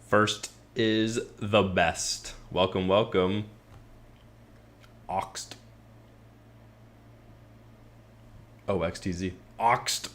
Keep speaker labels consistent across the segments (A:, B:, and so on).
A: First is the best. Welcome, welcome. Oxt. OXTZ. Oxt.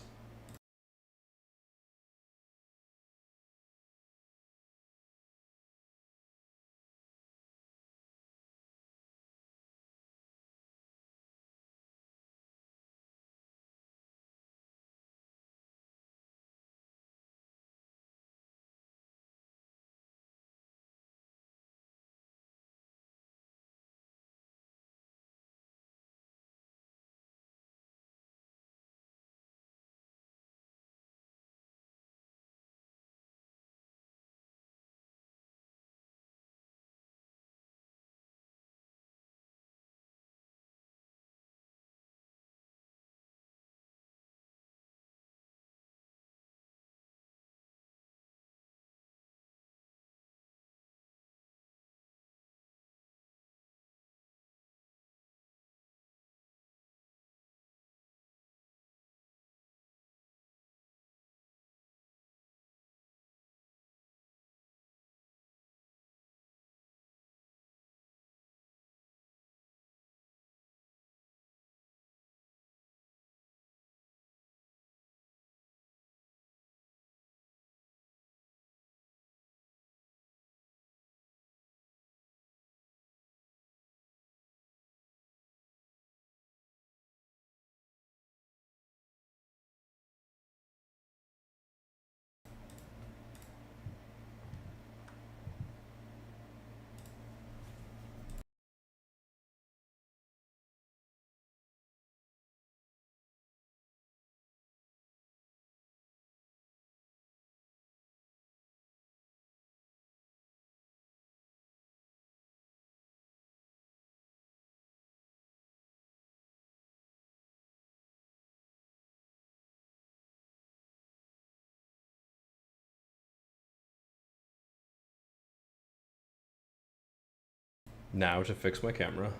A: Now to fix my camera.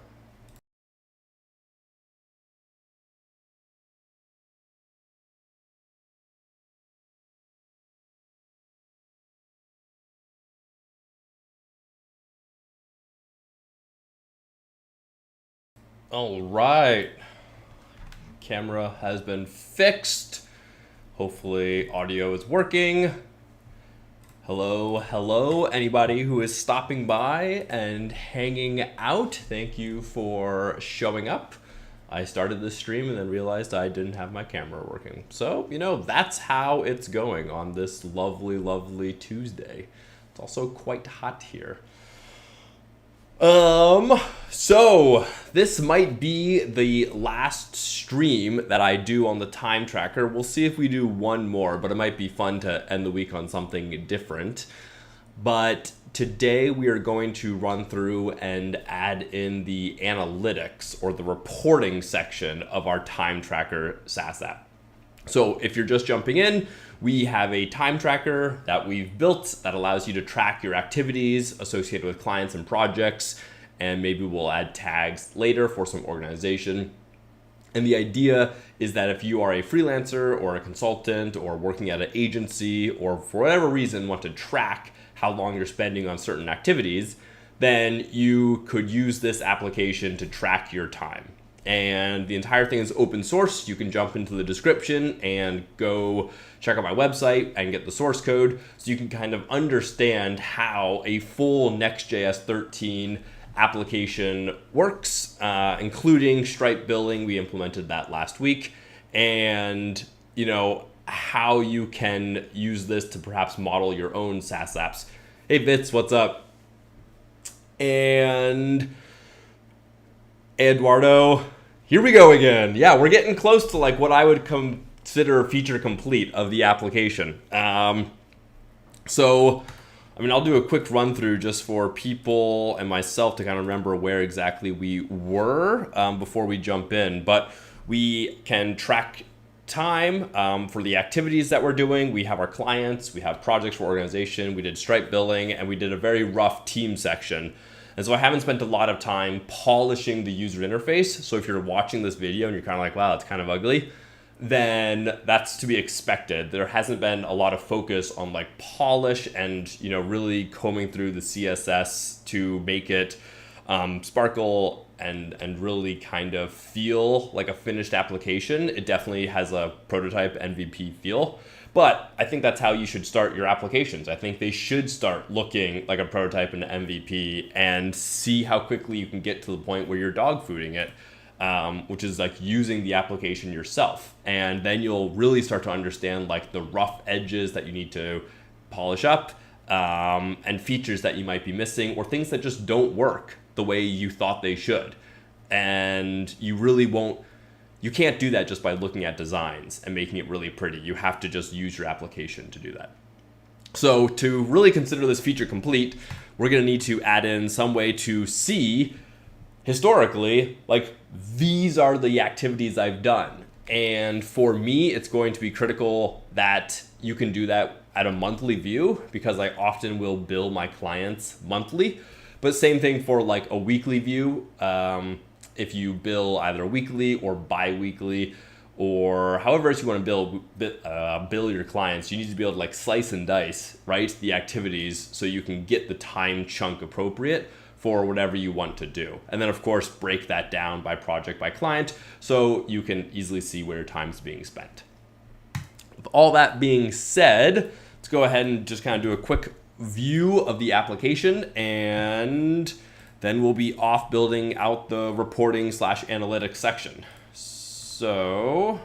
A: All right. Camera has been fixed. Hopefully audio is working. Hello, anybody who is stopping by and hanging out. Thank you for showing up. I started this stream and then realized I didn't have my camera working. So, that's how it's going on this lovely, lovely Tuesday. It's also quite hot here. So this might be the last stream that I do on the time tracker. We'll see if we do one more, but it might be fun to end the week on something different. But today we are going to run through and add in the analytics or the reporting section of our time tracker SaaS app. So if you're just jumping in, we have a time tracker that we've built that allows you to track your activities associated with clients and projects, and maybe we'll add tags later for some organization. And the idea is that if you are a freelancer or a consultant or working at an agency or for whatever reason want to track how long you're spending on certain activities, then you could use this application to track your time. And the entire thing is open source. You can jump into the description and go check out my website and get the source code so you can kind of understand how a full next.js 13 application works, including Stripe billing. We implemented that last week. And, how you can use this to perhaps model your own SaaS apps. Hey, Bits, what's up? And Eduardo, here we go again. Yeah, we're getting close to like what I would consider feature complete of the application. So, I'll do a quick run through just for people and myself to kind of remember where exactly we were before we jump in. But we can track time for the activities that we're doing. We have our clients, we have projects for organization, we did Stripe billing, and we did a very rough team section. And so I haven't spent a lot of time polishing the user interface. So if you're watching this video and you're kind of like, wow, it's kind of ugly, then that's to be expected. There hasn't been a lot of focus on like polish and, really combing through the CSS to make it sparkle and really kind of feel like a finished application. It definitely has a prototype MVP feel, but I think that's how you should start your applications. I think they should start looking like a prototype and an MVP and see how quickly you can get to the point where you're dog fooding it, which is like using the application yourself. And then you'll really start to understand like the rough edges that you need to polish up, and features that you might be missing or things that just don't work the way you thought they should. And you can't do that just by looking at designs and making it really pretty. You have to just use your application to do that. So to really consider this feature complete, we're going to need to add in some way to see historically, like, these are the activities I've done. And for me, it's going to be critical that you can do that at a monthly view, because I often will bill my clients monthly. But same thing for like a weekly view. If you bill either weekly or bi-weekly, or however else you want to bill your clients, you need to be able to like slice and dice, right, the activities so you can get the time chunk appropriate for whatever you want to do. And then of course, break that down by project, by client, so you can easily see where your time's being spent. With all that being said, let's go ahead and just kind of do a quick view of the application, and then we'll be off building out the reporting / analytics section. So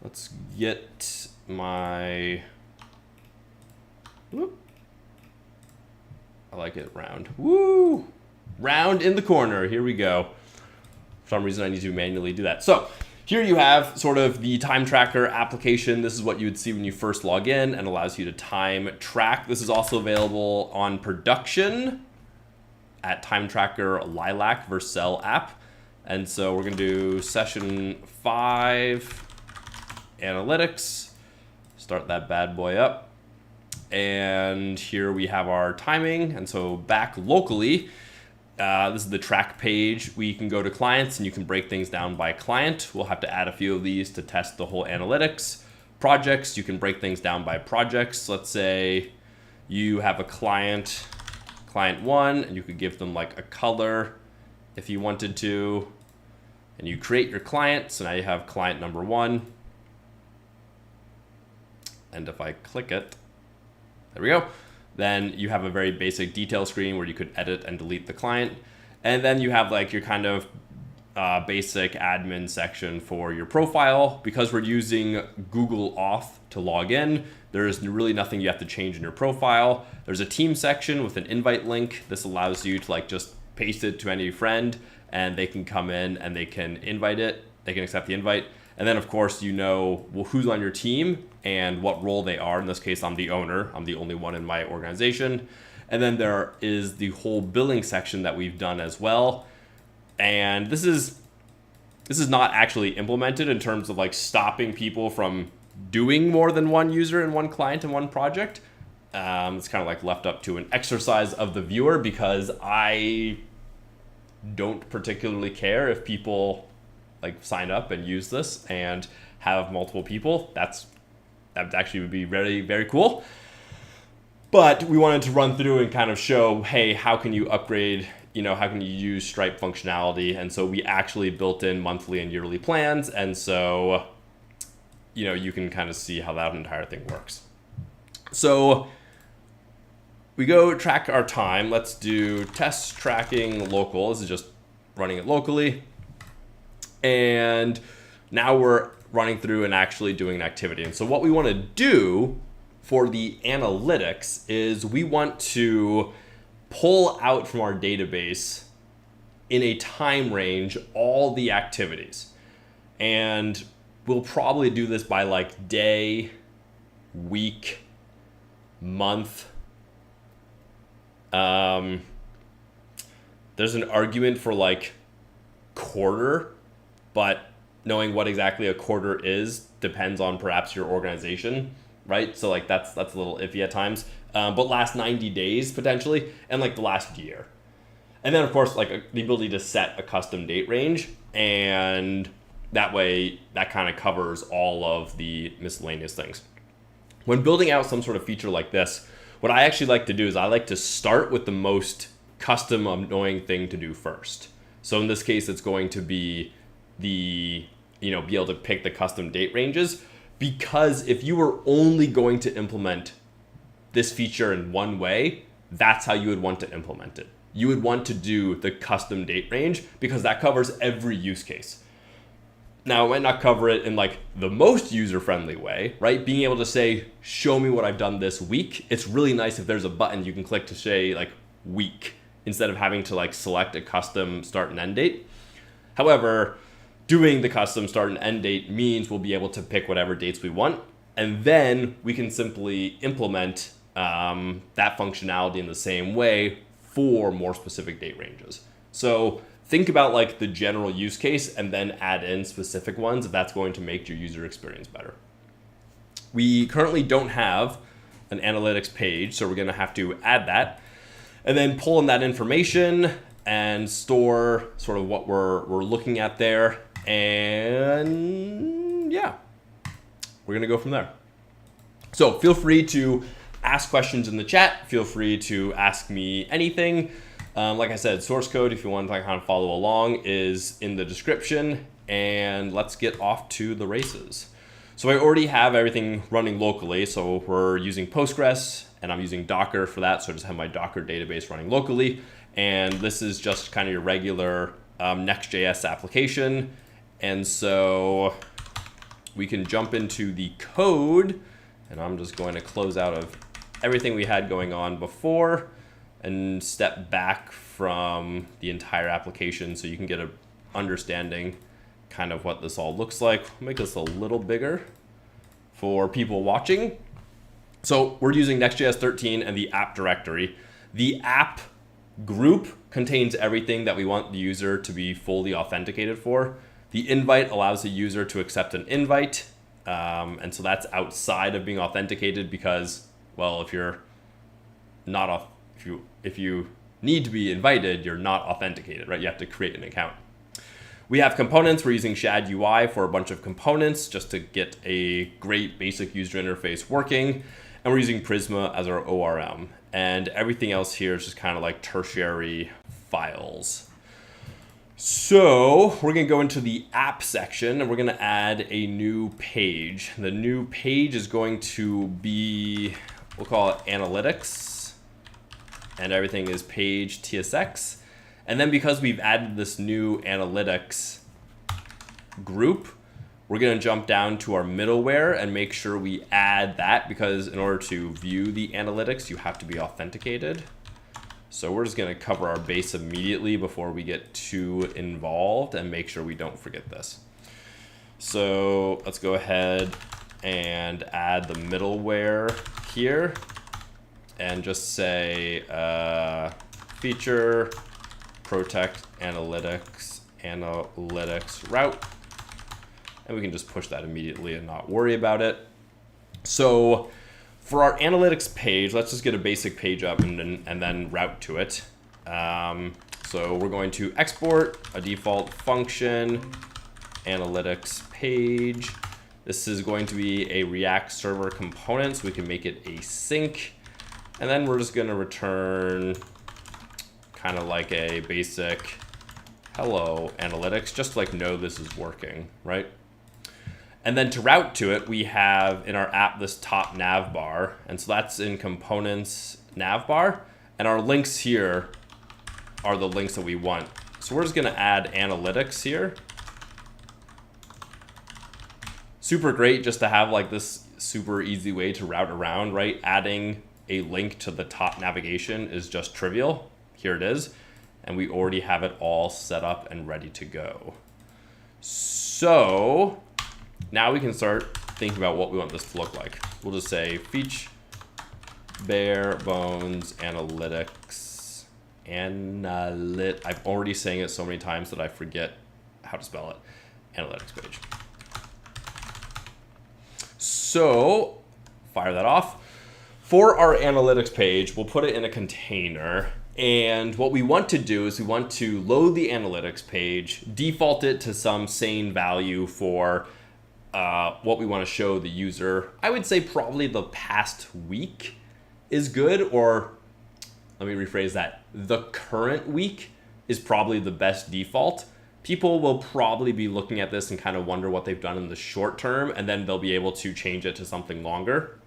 A: let's get my, whoop, I like it round. Woo! Round in the corner. Here we go. For some reason, I need to manually do that. So here you have sort of the time tracker application. This is what you would see when you first log in and allows you to time track. This is also available on production at Time Tracker Lilac Vercel app. And so we're going to do session 5 analytics. Start that bad boy up. And here we have our timing. And so back locally, this is the track page. We can go to clients and you can break things down by client. We'll have to add a few of these to test the whole analytics. Projects, you can break things down by projects. Let's say you have a client 1, and you could give them like a color if you wanted to. And you create your client. So now you have client number 1. And if I click it, there we go. Then you have a very basic detail screen where you could edit and delete the client. And then you have like your kind of basic admin section for your profile. Because we're using Google Auth to log in, there's really nothing you have to change in your profile. There's a team section with an invite link. This allows you to like just paste it to any friend and they can come in and they can invite it. They can accept the invite. And then of course, who's on your team and what role they are. In this case, I'm the owner. I'm the only one in my organization. And then there is the whole billing section that we've done as well. And this is not actually implemented in terms of like stopping people from doing more than one user and one client and one project. It's kind of like left up to an exercise of the viewer, because I don't particularly care if people like sign up and use this and have multiple people. That actually would be very, very cool. But we wanted to run through and kind of show, hey, how can you upgrade, how can you use Stripe functionality? And so we actually built in monthly and yearly plans. And so, you can kind of see how that entire thing works. So we go track our time. Let's do test tracking local. This is just running it locally. And now we're running through and actually doing an activity. And so what we want to do for the analytics is we want to pull out from our database in a time range all the activities. And we'll probably do this by like day, week, month. There's an argument for like quarter, but knowing what exactly a quarter is depends on perhaps your organization, right? So like that's a little iffy at times. But last 90 days potentially, and like the last year. And then of course, like the ability to set a custom date range. And That way, that kind of covers all of the miscellaneous things. When building out some sort of feature like this, what I actually like to do is I like to start with the most custom annoying thing to do first. So in this case, it's going to be be able to pick the custom date ranges, because if you were only going to implement this feature in one way, that's how you would want to implement it. You would want to do the custom date range because that covers every use case. Now, it might not cover it in like the most user-friendly way, right? Being able to say, show me what I've done this week. It's really nice if there's a button you can click to say like week instead of having to like select a custom start and end date. However, doing the custom start and end date means we'll be able to pick whatever dates we want, and then we can simply implement that functionality in the same way for more specific date ranges. So think about like the general use case and then add in specific ones if that's going to make your user experience better. We currently don't have an analytics page, so we're going to have to add that and then pull in that information and store sort of what we're looking at there. And yeah, we're going to go from there. So feel free to ask questions in the chat. Feel free to ask me anything. Like I said, source code, if you want to kind of follow along, is in the description. And let's get off to the races. So I already have everything running locally. So we're using Postgres, and I'm using Docker for that. So I just have my Docker database running locally. And this is just kind of your regular next.js application. And so we can jump into the code. And I'm just going to close out of everything we had going on before and step back from the entire application so you can get an understanding kind of what this all looks like. I'll make this a little bigger for people watching. So we're using Next.js 13 and the app directory. The app group contains everything that we want the user to be fully authenticated for. The invite allows the user to accept an invite. And so that's outside of being authenticated because, well, if you're not if you need to be invited, you're not authenticated, right? You have to create an account. We have components. We're using Shad UI for a bunch of components just to get a great basic user interface working. And we're using Prisma as our ORM. And everything else here is just kind of like tertiary files. So we're going to go into the app section and we're going to add a new page. The new page is going to be, we'll call it analytics. And everything is page TSX. And then because we've added this new analytics group, we're going to jump down to our middleware and make sure we add that, because in order to view the analytics, you have to be authenticated. So we're just going to cover our base immediately before we get too involved and make sure we don't forget this. So let's go ahead and add the middleware here. And just say feature protect analytics route. And we can just push that immediately and not worry about it. So for our analytics page, let's just get a basic page up and then route to it. So we're going to export a default function, analytics page. This is going to be a React server component, so we can make it async. And then we're just going to return kind of like a basic hello analytics, just to like know this is working, right? And then to route to it, we have in our app this top nav bar. And so that's in components nav bar. And our links here are the links that we want. So we're just going to add analytics here. Super great just to have like this super easy way to route around, right? Adding a link to the top navigation is just trivial. Here it is. And we already have it all set up and ready to go. So now we can start thinking about what we want this to look like. We'll just say bare bones analytics. I'm already saying it so many times that I forget how to spell it. Analytics page. So fire that off. For our analytics page, we'll put it in a container. And what we want to do is we want to load the analytics page, default it to some sane value for what we want to show the user. I would say probably the past week is good, or let me rephrase that. The current week is probably the best default. People will probably be looking at this and kind of wonder what they've done in the short term, and then they'll be able to change it to something longer.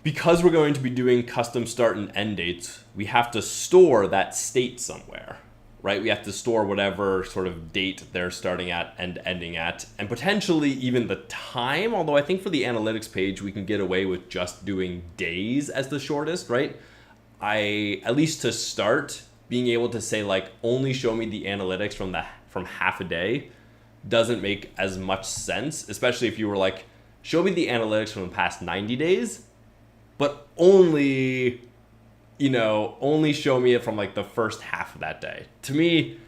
A: Because we're going to be doing custom start and end dates, we have to store that state somewhere, right? We have to store whatever sort of date they're starting at and ending at, and potentially even the time, although I think for the analytics page, we can get away with just doing days as the shortest, right? At least to start, being able to say like, only show me the analytics from half a day doesn't make as much sense, especially if you were like, show me the analytics from the past 90 days, but only show me it from like the first half of that day. To me,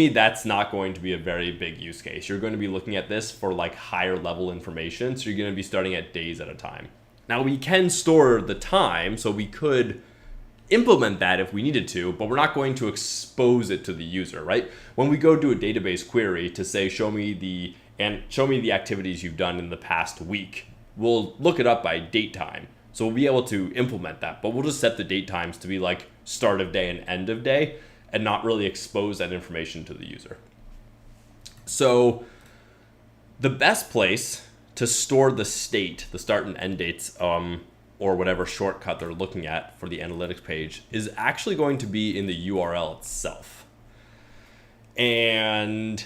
A: that's not going to be a very big use case. You're going to be looking at this for like higher level information. So you're going to be starting at days at a time. Now we can store the time, so we could implement that if we needed to, but we're not going to expose it to the user, right? When we go do a database query to say, show me the activities you've done in the past week, we'll look it up by date time. So we'll be able to implement that, but we'll just set the date times to be like start of day and end of day and not really expose that information to the user. So the best place to store the state, the start and end dates, or whatever shortcut they're looking at for the analytics page is actually going to be in the URL itself. And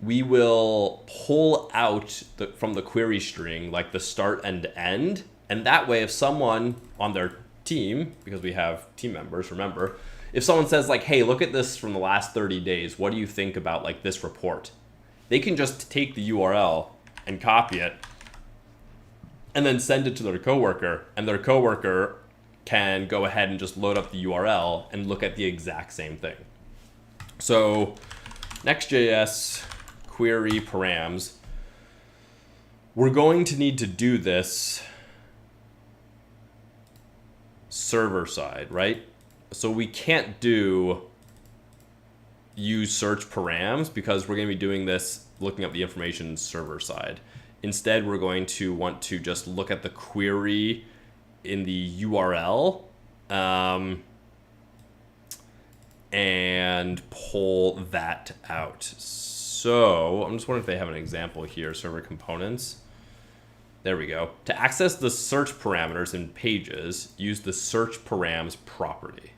A: we will pull out from the query string, like the start and end. And that way, if someone on their team, because we have team members, remember, if someone says like, hey, look at this from the last 30 days, what do you think about like this report? They can just take the URL and copy it and then send it to their coworker, and their coworker can go ahead and just load up the URL and look at the exact same thing. So next.js query params, we're going to need to do this server side, right? So we can't use search params because we're going to be doing this looking up the information server side. Instead, we're going to want to just look at the query in the URL and pull that out. So I'm just wondering if they have an example here, server components. There we go. To access the search parameters in pages, use the search params property.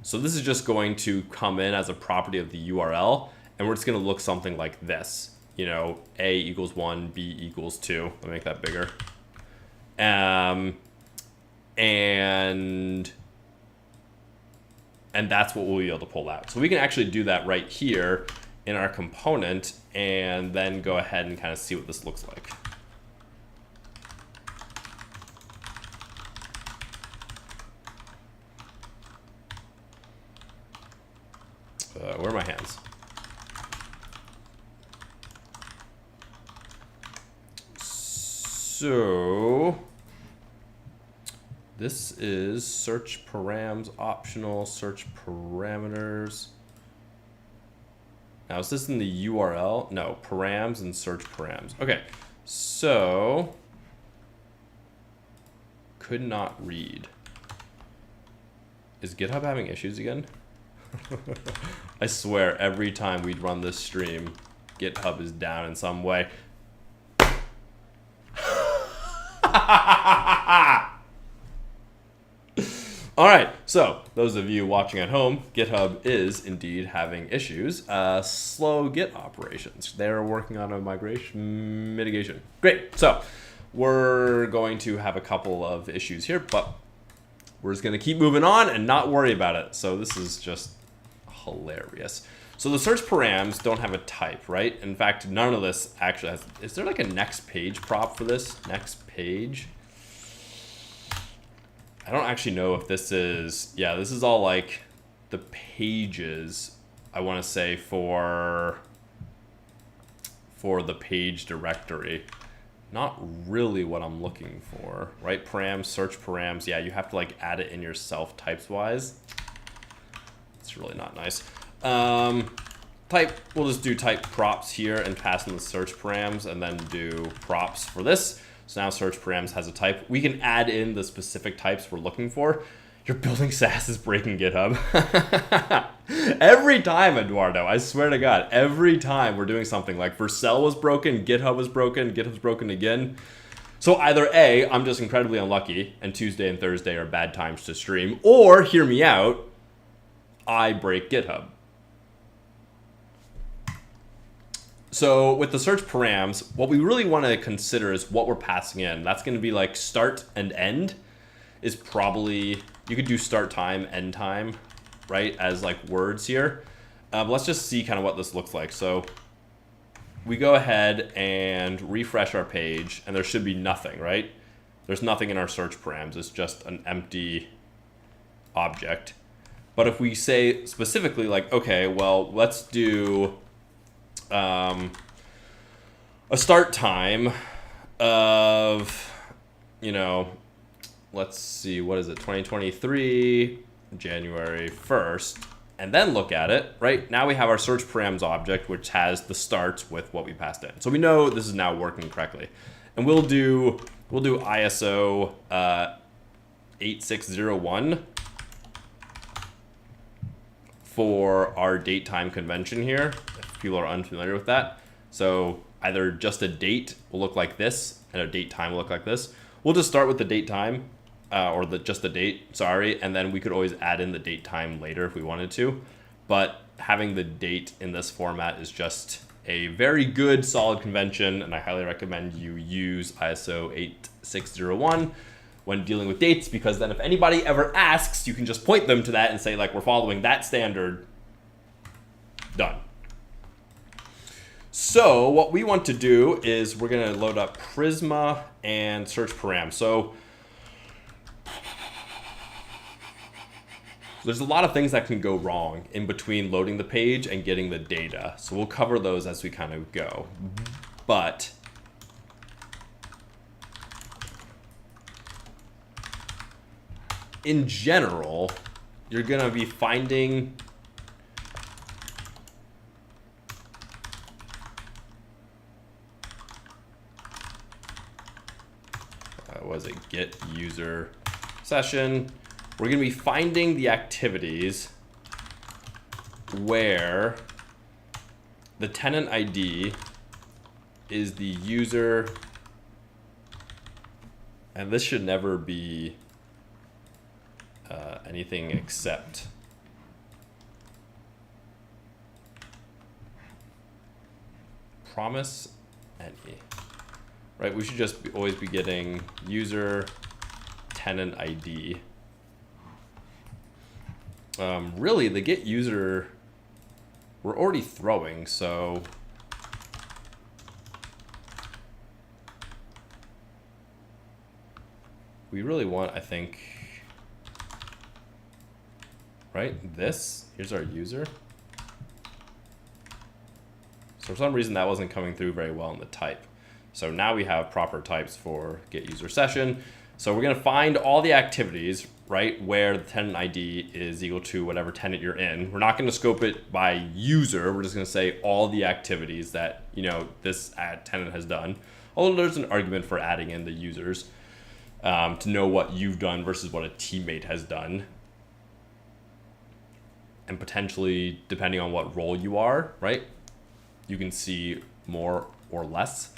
A: So this is just going to come in as a property of the URL, and we're just going to look something like this. You know, A equals 1, B equals 2. Let me make that bigger. And that's what we'll be able to pull out. So we can actually do that right here in our component and then go ahead and kind of see what this looks like. Where are my hands? So this is search params, optional search parameters. Now is this in the URL? No, params and search params. Okay, so could not read. Is GitHub having issues again? I swear every time we'd run this stream, GitHub is down in some way. All right, so those of you watching at home, GitHub is indeed having issues. Slow Git operations. They're working on a migration mitigation. Great, so we're going to have a couple of issues here, but we're just going to keep moving on and not worry about it. So this is just hilarious. So the search params don't have a type, right? In fact, none of this actually has. Is there like a next page prop for this? Next page? I don't actually know if this is, yeah, this is all like the pages, I want to say, for the page directory. not really what I'm looking for, right? Params, search params. Yeah, you have to like add it in yourself types wise. It's really not nice. Type, we'll just do type props here and pass in the search params and then do props for this. So now search params has a type. We can add in the specific types we're looking for. Your building SaaS is breaking GitHub. Every time, Eduardo, I swear to God, every time we're doing something like Vercel was broken, GitHub was broken, GitHub's broken again. So either A, I'm just incredibly unlucky and Tuesday and Thursday are bad times to stream, or hear me out, I break GitHub. So with the search params, what we really want to consider is what we're passing in. That's going to be like start and end is probably, you could do start time, end time, right, as like words here. Let's just see kind of what this looks like. So we go ahead and refresh our page and there should be nothing, right? There's nothing in our search params. It's just an empty object. But if we say specifically like, okay, well, let's do a start time of, you know, let's see, what is it, 2023, January 1st, and then look at it, right? Now we have our search params object, which has the starts with what we passed in. So we know this is now working correctly. And we'll do ISO 8601 for our date time convention here, if people are unfamiliar with that. So either just a date will look like this and a date time will look like this. We'll just start with the date time or just the date, sorry, and then we could always add in the date time later if we wanted to. But having the date in this format is just a very good solid convention, and I highly recommend you use ISO 8601 when dealing with dates, because then if anybody ever asks, you can just point them to that and say like, we're following that standard. Done. So what we want to do is we're going to load up Prisma and search param. So there's a lot of things that can go wrong in between loading the page and getting the data. So we'll cover those as we kind of go. But in general, you're going to be finding was it get user session. We're going to be finding the activities where the tenant ID is the user, and this should never be anything except promise any. Right, we should just always be getting user tenant ID. Really, the get user, we're already throwing, so we really want, I think, right, this, here's our user. So for some reason that wasn't coming through very well in the type. So now we have proper types for get user session. So we're going to find all the activities, right, where the tenant ID is equal to whatever tenant you're in. We're not going to scope it by user. We're just going to say all the activities that, you know, this tenant has done. Although there's an argument for adding in the users to know what you've done versus what a teammate has done. And potentially, depending on what role you are, right, you can see more or less.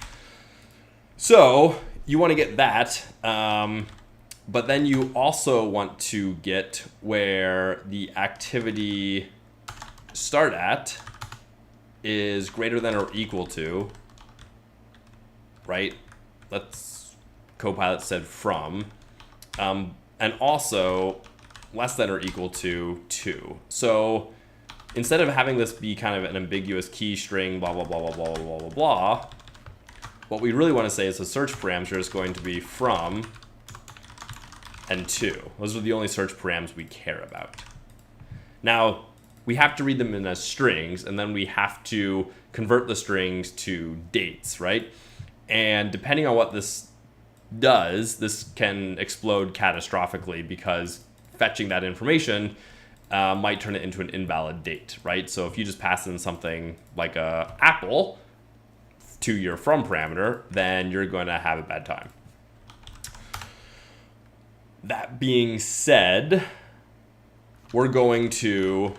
A: So you want to get that, but then you also want to get where the activity start at is greater than or equal to, right? Let's Copilot said from, and also less than or equal to 2. So instead of having this be kind of an ambiguous key string, blah, blah, blah, blah, blah, blah, blah, blah, what we really want to say is the search parameter is going to be from and to. Those are the only search params we care about. Now, we have to read them in as strings, and then we have to convert the strings to dates, right? And depending on what this does, this can explode catastrophically, because fetching that information might turn it into an invalid date, right? So if you just pass in something like a apple to your from parameter, then you're going to have a bad time. That being said, we're going to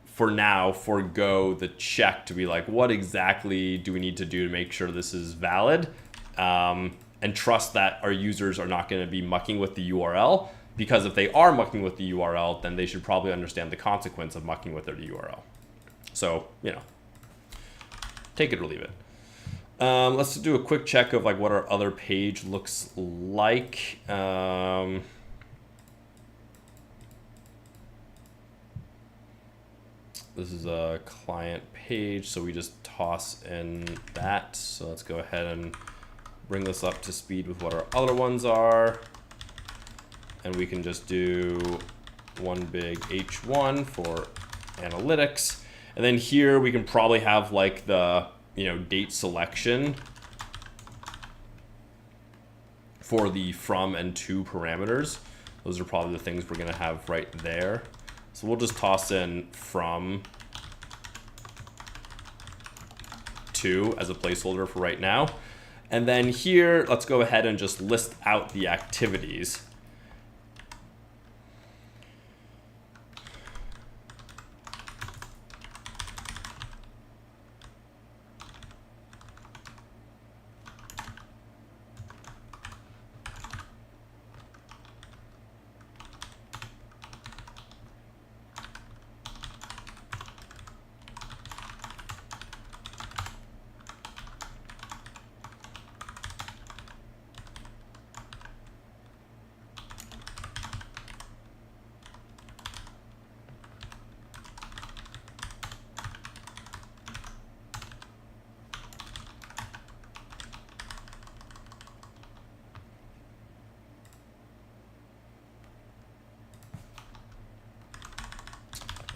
A: for now forego the check to be like, what exactly do we need to do to make sure this is valid, and trust that our users are not going to be mucking with the URL, because if they are mucking with the URL, then they should probably understand the consequence of mucking with their URL. So, take it or leave it. Let's do a quick check of like what our other page looks like. This is a client page, so we just toss in that. So let's go ahead and bring this up to speed with what our other ones are. And we can just do one big H1 for analytics. And then here we can probably have like the, date selection for the from and to parameters. Those are probably the things we're gonna have right there. So we'll just toss in from to as a placeholder for right now. And then here, let's go ahead and just list out the activities.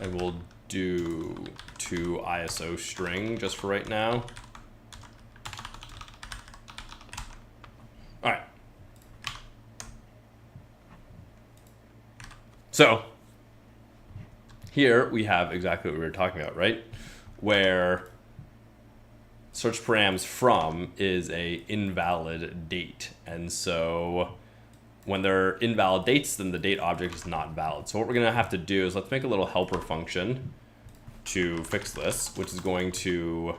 A: And we'll do to ISO string just for right now. All right. So here we have exactly what we were talking about, right? Where search params from is a invalid date. And so when they're invalid dates, then the date object is not valid. So what we're gonna have to do is let's make a little helper function to fix this, which is going to,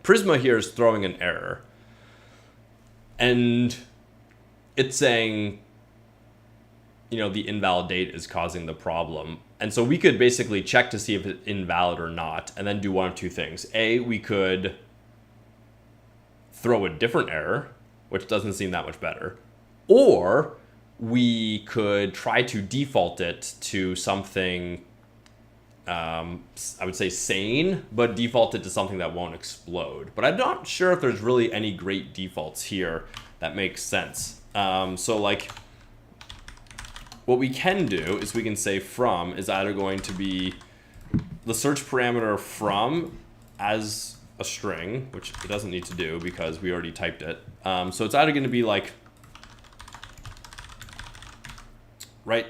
A: Prisma here is throwing an error. And it's saying, the invalid date is causing the problem. And so we could basically check to see if it's invalid or not, and then do one of two things. A, we could throw a different error, which doesn't seem that much better. Or we could try to default it to something, I would say sane, but default it to something that won't explode. But I'm not sure if there's really any great defaults here that makes sense. So like, what we can do is we can say from is either going to be the search parameter from as a string, which it doesn't need to do because we already typed it. So it's either going to be like, right?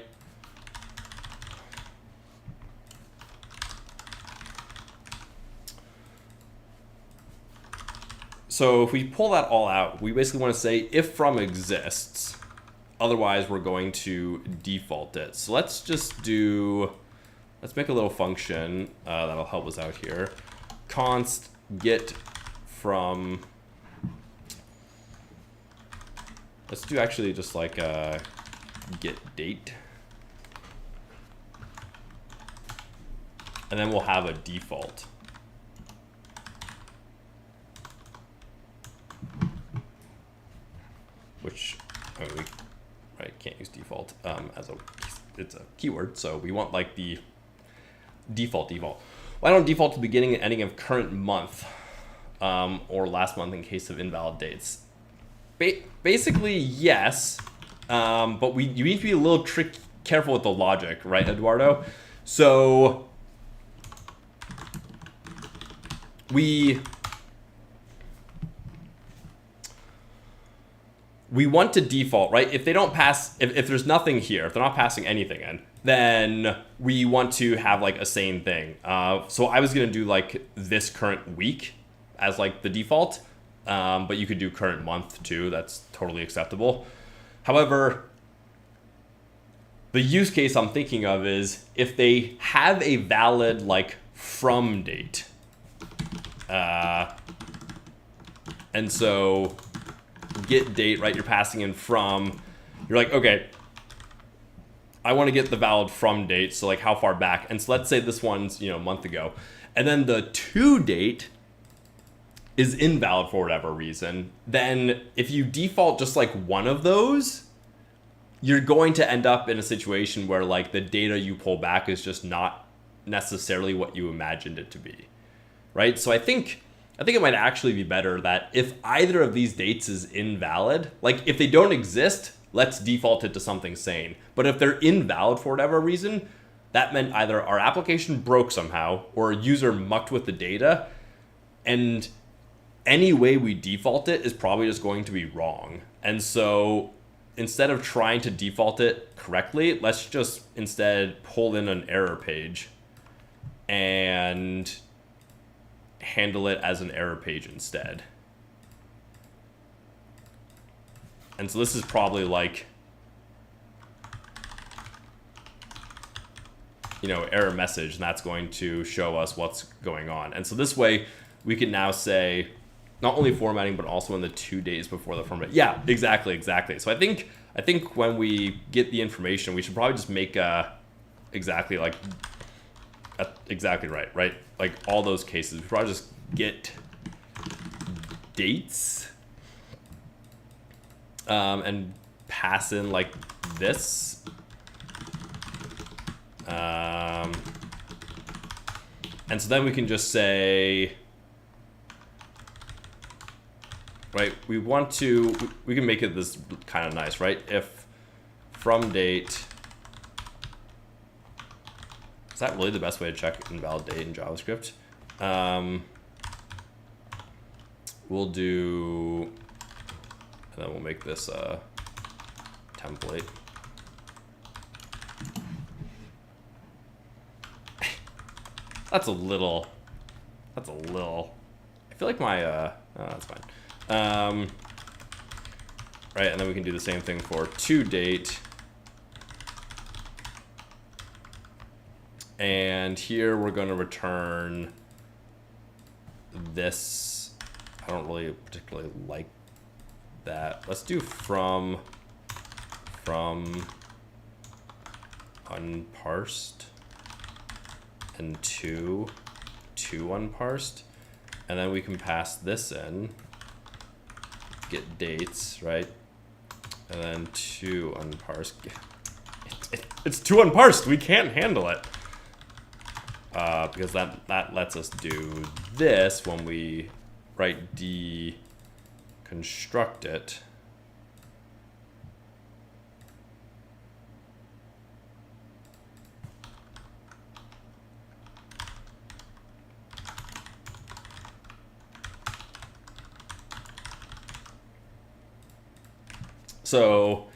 A: So if we pull that all out, we basically want to say if from exists. Otherwise, we're going to default it. So let's make a little function that'll help us out here. Const get from, let's do actually just like a get date. And then we'll have a default. Which, can't use default it's a keyword, so we want like the default. Why don't default to the beginning and ending of current month or last month in case of invalid dates? basically yes, but you need to be a little careful with the logic, right, Eduardo? So we want to default, right? If they don't pass, if there's nothing here, if they're not passing anything in, then we want to have like a same thing. So I was gonna do like this current week as like the default, but you could do current month too. That's totally acceptable. However, the use case I'm thinking of is if they have a valid like from date. And so get date, right? You're passing in from, you're like, okay, I want to get the valid from date. So like how far back? And so let's say this one's, a month ago. And then the to date is invalid for whatever reason. Then if you default just like one of those, you're going to end up in a situation where like the data you pull back is just not necessarily what you imagined it to be, right? So I think it might actually be better that if either of these dates is invalid, like if they don't exist, let's default it to something sane. But if they're invalid for whatever reason, that meant either our application broke somehow or a user mucked with the data, and any way we default it is probably just going to be wrong. And so instead of trying to default it correctly, let's just instead pull in an error page and handle it as an error page instead. And so this is probably like, error message, and that's going to show us what's going on. And so this way we can now say not only formatting, but also in the 2 days before the format. Yeah, exactly. So I think when we get the information, we should probably just make exactly right? Like all those cases, we probably just get dates and pass in like this. And so then we can just say, right, we can make it this kind of nice, right? If from date, is that really the best way to check invalid date in JavaScript? We'll do, and then we'll make this a template. That's a little, I feel like my, oh, that's fine. Right, and then we can do the same thing for to date. And here we're going to return this. I don't really particularly like that. Let's do from unparsed and to unparsed. And then we can pass this in, get dates, right? And then to unparsed. It's too unparsed. We can't handle it. Because that lets us do this when we deconstruct it. So,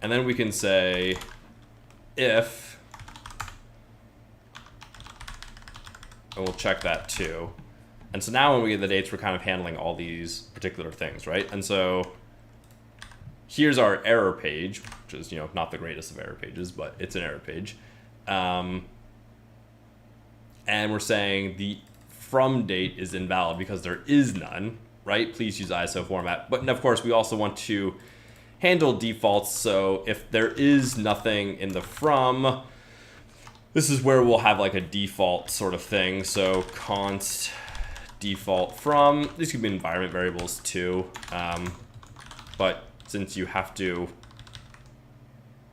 A: and then we can say if, and we'll check that too. And so now when we get the dates, we're kind of handling all these particular things, right? And so here's our error page, which is, not the greatest of error pages, but it's an error page. And we're saying the from date is invalid because there is none, right? Please use ISO format. But of course, we also want to handle defaults. So if there is nothing in the from, this is where we'll have like a default sort of thing. So const default from, these could be environment variables too. But since you have to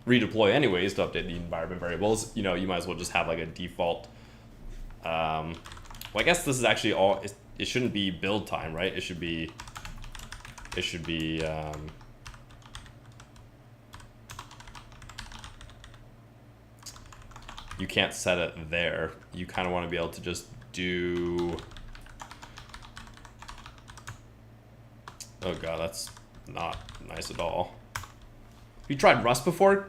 A: redeploy anyways to update the environment variables, you might as well just have like a default. Well, I guess this is actually all, it shouldn't be build time, right? It should be you can't set it there. You kind of want to be able to just do, oh god, that's not nice at all. Have you tried Rust before?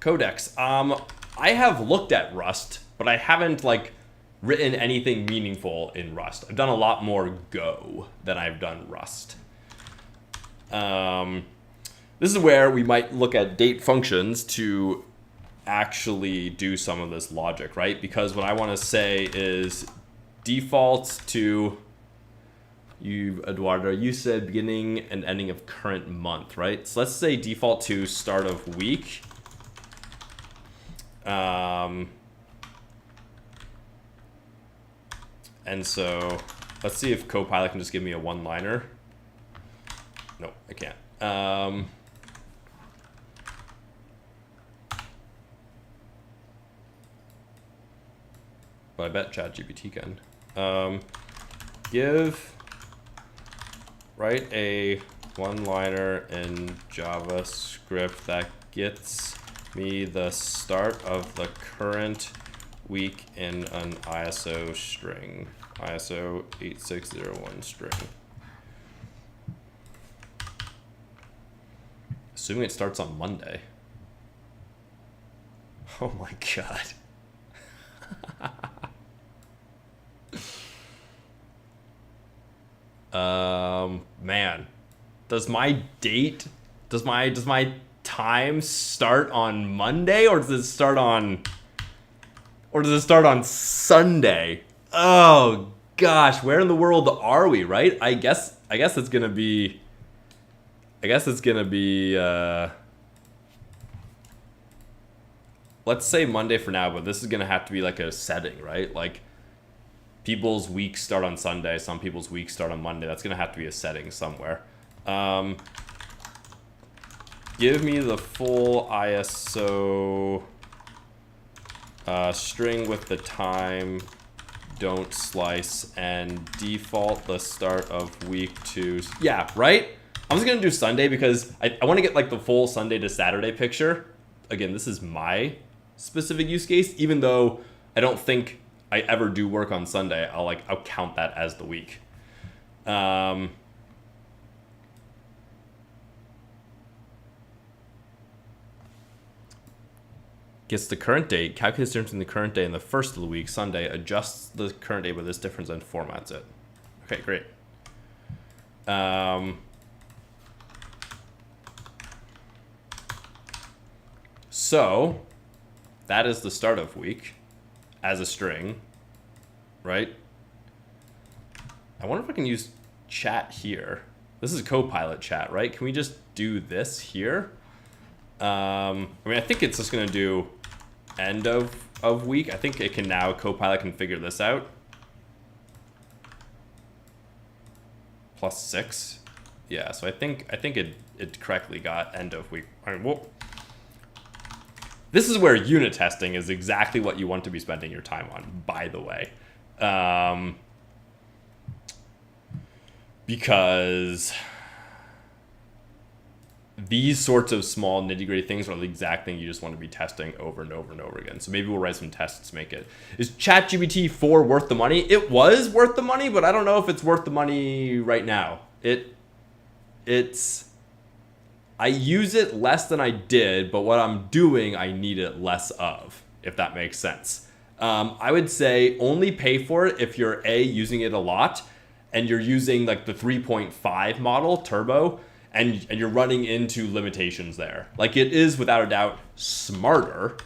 A: Codex. I have looked at Rust, but I haven't like written anything meaningful in Rust. I've done a lot more Go than I've done Rust. This is where we might look at date functions to actually do some of this logic, right? Because what I want to say is default to, you, Eduardo, you said beginning and ending of current month, right? So let's say default to start of week. And so let's see if Copilot can just give me a one-liner. No, I can't. But I bet ChatGPT can. Write a one-liner in JavaScript that gets me the start of the current week in an ISO string. ISO 8601 string. Assuming it starts on Monday. Oh my god. Man, does my time start on Monday, or does it start on Sunday? Oh gosh, where in the world are we, right? I guess it's gonna be let's say Monday for now, but this is gonna have to be like a setting, right? Like people's weeks start on Sunday, some people's weeks start on Monday. That's gonna have to be a setting somewhere. Give me the full ISO string with the time, don't slice, and default the start of week to, yeah, right? I'm just gonna do Sunday because I want to get like the full Sunday to Saturday picture. Again, this is my specific use case, even though I don't think I ever do work on Sunday. I'll count that as the week. Gets the current date, calculates the difference in the current day and the first of the week, Sunday, adjusts the current date with this difference and formats it. Okay, great. So that is the start of week as a string, right? I wonder if I can use chat here. This is Copilot chat, right? Can we just do this here? I mean, I think it's just gonna do end of week. I think it can now, Copilot can figure this out. +6. Yeah, so I think it correctly got end of week. All right, well, this is where unit testing is exactly what you want to be spending your time on, by the way. Because these sorts of small nitty-gritty things are the exact thing you just want to be testing over and over and over again. So maybe we'll write some tests to make it. Is ChatGPT 4 worth the money? It was worth the money, but I don't know if it's worth the money right now. I use it less than I did, but what I'm doing, I need it less of, if that makes sense. I would say only pay for it if you're using it a lot and you're using like the 3.5 model turbo, and you're running into limitations there. Like, it is without a doubt smarter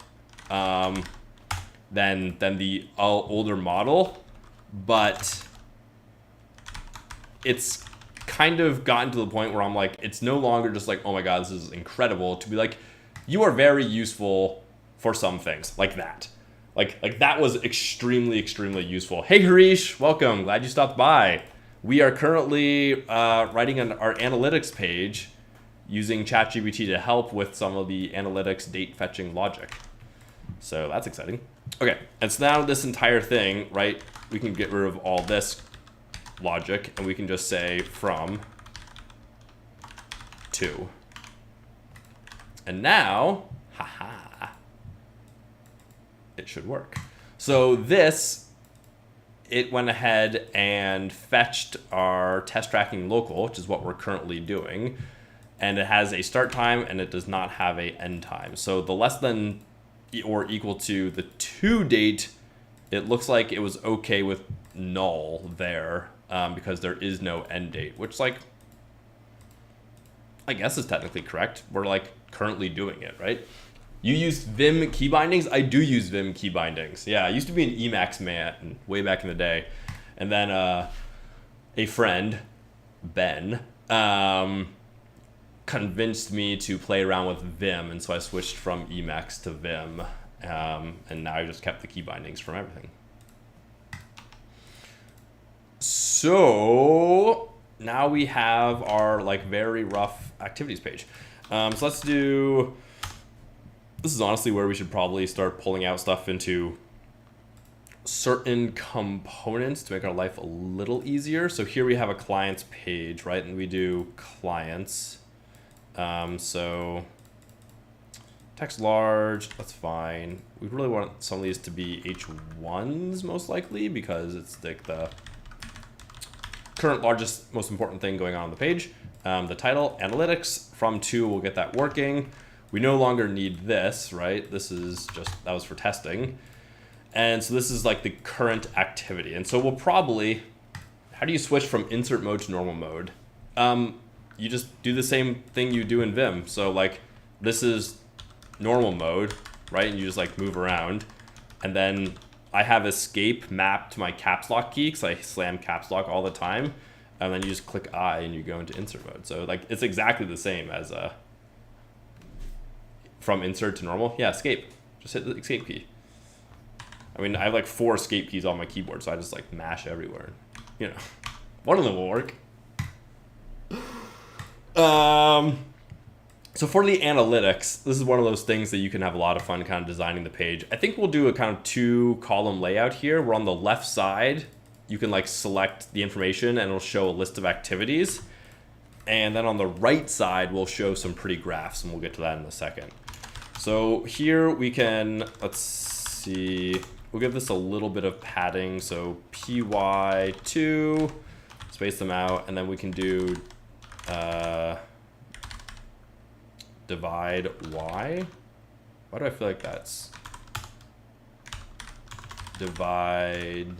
A: than the older model, but it's kind of gotten to the point where I'm like, it's no longer just like, oh my god, this is incredible, to be like, you are very useful for some things, like that. Like that was extremely, extremely useful. Hey Harish, welcome, glad you stopped by. We are currently writing on our analytics page using ChatGPT to help with some of the analytics date fetching logic. So that's exciting. Okay, and so now this entire thing, right, we can get rid of all this logic and we can just say from to. And now, haha, it should work. So this, it went ahead and fetched our test tracking local, which is what we're currently doing. And it has a start time and it does not have a end time. So the less than or equal to the to date, it looks like it was okay with null there because there is no end date, which like, I guess is technically correct. We're like currently doing it, right? You use Vim key bindings? I do use Vim key bindings. Yeah, I used to be an Emacs man way back in the day. And then a friend, Ben, convinced me to play around with Vim. And so I switched from Emacs to Vim. And now I just kept the key bindings from everything. So now we have our like very rough activities page. So let's do, this is honestly where we should probably start pulling out stuff into certain components to make our life a little easier. So here we have a clients page, right? And we do clients. So text large, that's fine. We really want some of these to be H1s most likely because it's like the current largest, most important thing going on the page. The title, analytics, from to, we'll get that working. We no longer need this, right? This is just, that was for testing. And so this is like the current activity. And so we'll probably, how do you switch from insert mode to normal mode? You just do the same thing you do in Vim. So like this is normal mode, right? And you just like move around. And then I have escape mapped to my caps lock key because I slam caps lock all the time. And then you just click I and you go into insert mode. So like it's exactly the same as from insert to normal. Yeah, escape. Just hit the escape key. I mean, I have like 4 escape keys on my keyboard, so I just like mash everywhere. You know, one of them will work. So for the analytics, this is one of those things that you can have a lot of fun kind of designing the page. I think we'll do a kind of 2-column layout here, where on the left side, you can like select the information and it'll show a list of activities. And then on the right side, we'll show some pretty graphs, and we'll get to that in a second. So here we can, let's see, we'll give this a little bit of padding. So py2, space them out, and then we can do divide y. Why do I feel like that's divide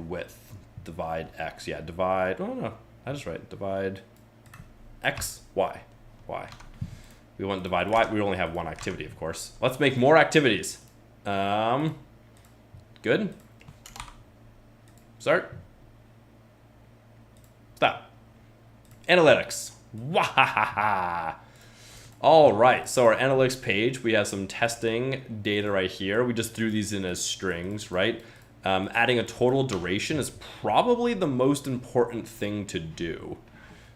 A: width, divide x? Yeah, divide, oh no, that is right, divide x, y, y. We want divide y, we only have one activity, of course. Let's make more activities. Good. Start. Stop. Analytics. Wahaha. All right, so our analytics page, we have some testing data right here. We just threw these in as strings, right? Adding a total duration is probably the most important thing to do.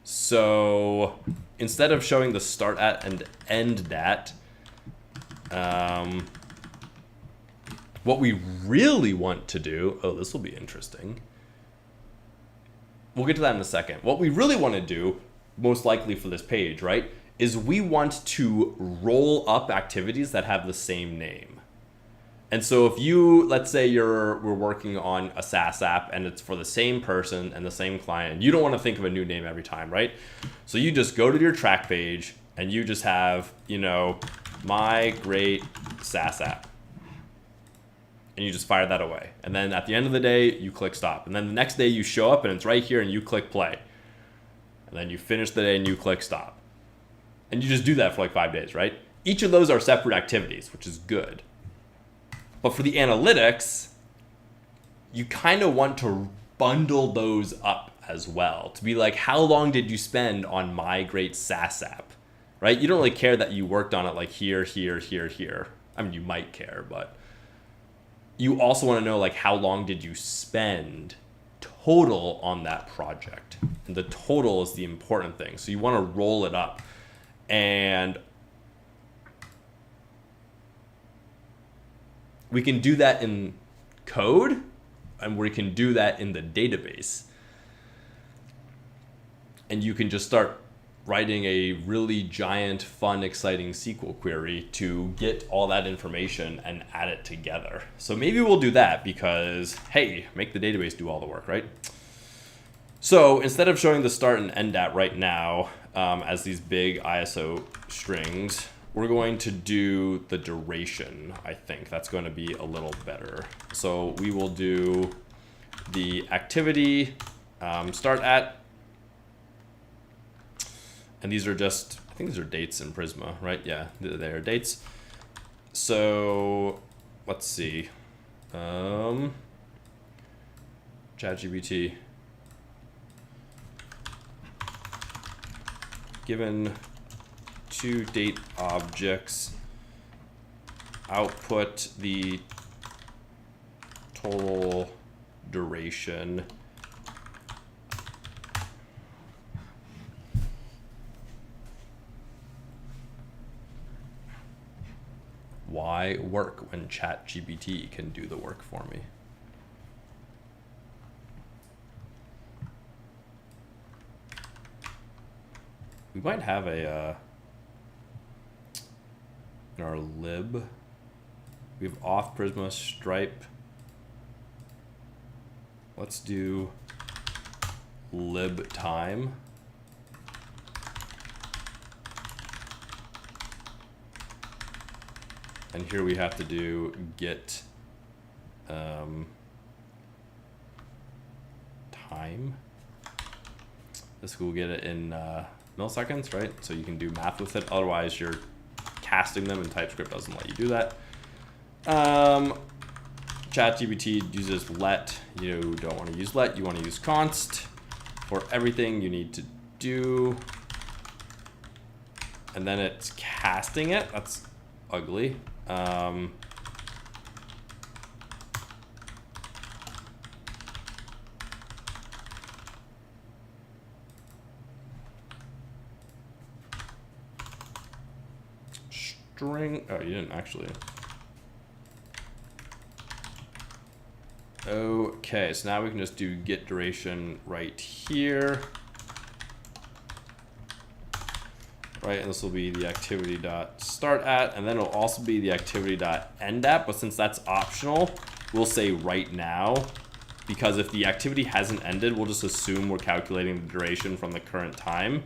A: So instead of showing the start at and end at, what we really want to do, oh, this will be interesting. We'll get to that in a second. What we really want to do, most likely for this page, right, is we want to roll up activities that have the same name. And so if you, let's say we're working on a SaaS app and it's for the same person and the same client, you don't want to think of a new name every time, right? So you just go to your track page and you just have, you know, my great SaaS app. And you just fire that away. And then at the end of the day, you click stop. And then the next day you show up and it's right here and you click play. And then you finish the day and you click stop. And you just do that for like 5 days, right? Each of those are separate activities, which is good. But for the analytics, you kind of want to bundle those up as well. To be like, how long did you spend on my great SaaS app, right? You don't really care that you worked on it like here, here, here, here. I mean, you might care, but you also want to know like how long did you spend total on that project. And the total is the important thing. So you want to roll it up. And we can do that in code, and we can do that in the database. And you can just start writing a really giant, fun, exciting SQL query to get all that information and add it together. So maybe we'll do that because, hey, make the database do all the work, right? So instead of showing the start and end at right now as these big ISO strings, we're going to do the duration, I think. That's going to be a little better. So we will do the activity start at, and these are just, I think these are dates in Prisma, right? Yeah, they are dates. So let's see. ChatGPT. Given two date objects, output the total duration why work when ChatGPT can do the work for me? We might have a in our lib, we have auth Prisma Stripe. Let's do lib time. And here we have to do get time. This will get it in milliseconds, right? So you can do math with it. Otherwise, you're casting them, and TypeScript doesn't let you do that. ChatGPT uses let. You don't want to use let. You want to use const for everything you need to do. And then it's casting it. That's ugly. String. Oh, you didn't actually. Okay, so now we can just do get duration right here. Right, and this will be the activity.start at, and then it'll also be the activity.end at, but since that's optional, we'll say right now, because if the activity hasn't ended, we'll just assume we're calculating the duration from the current time.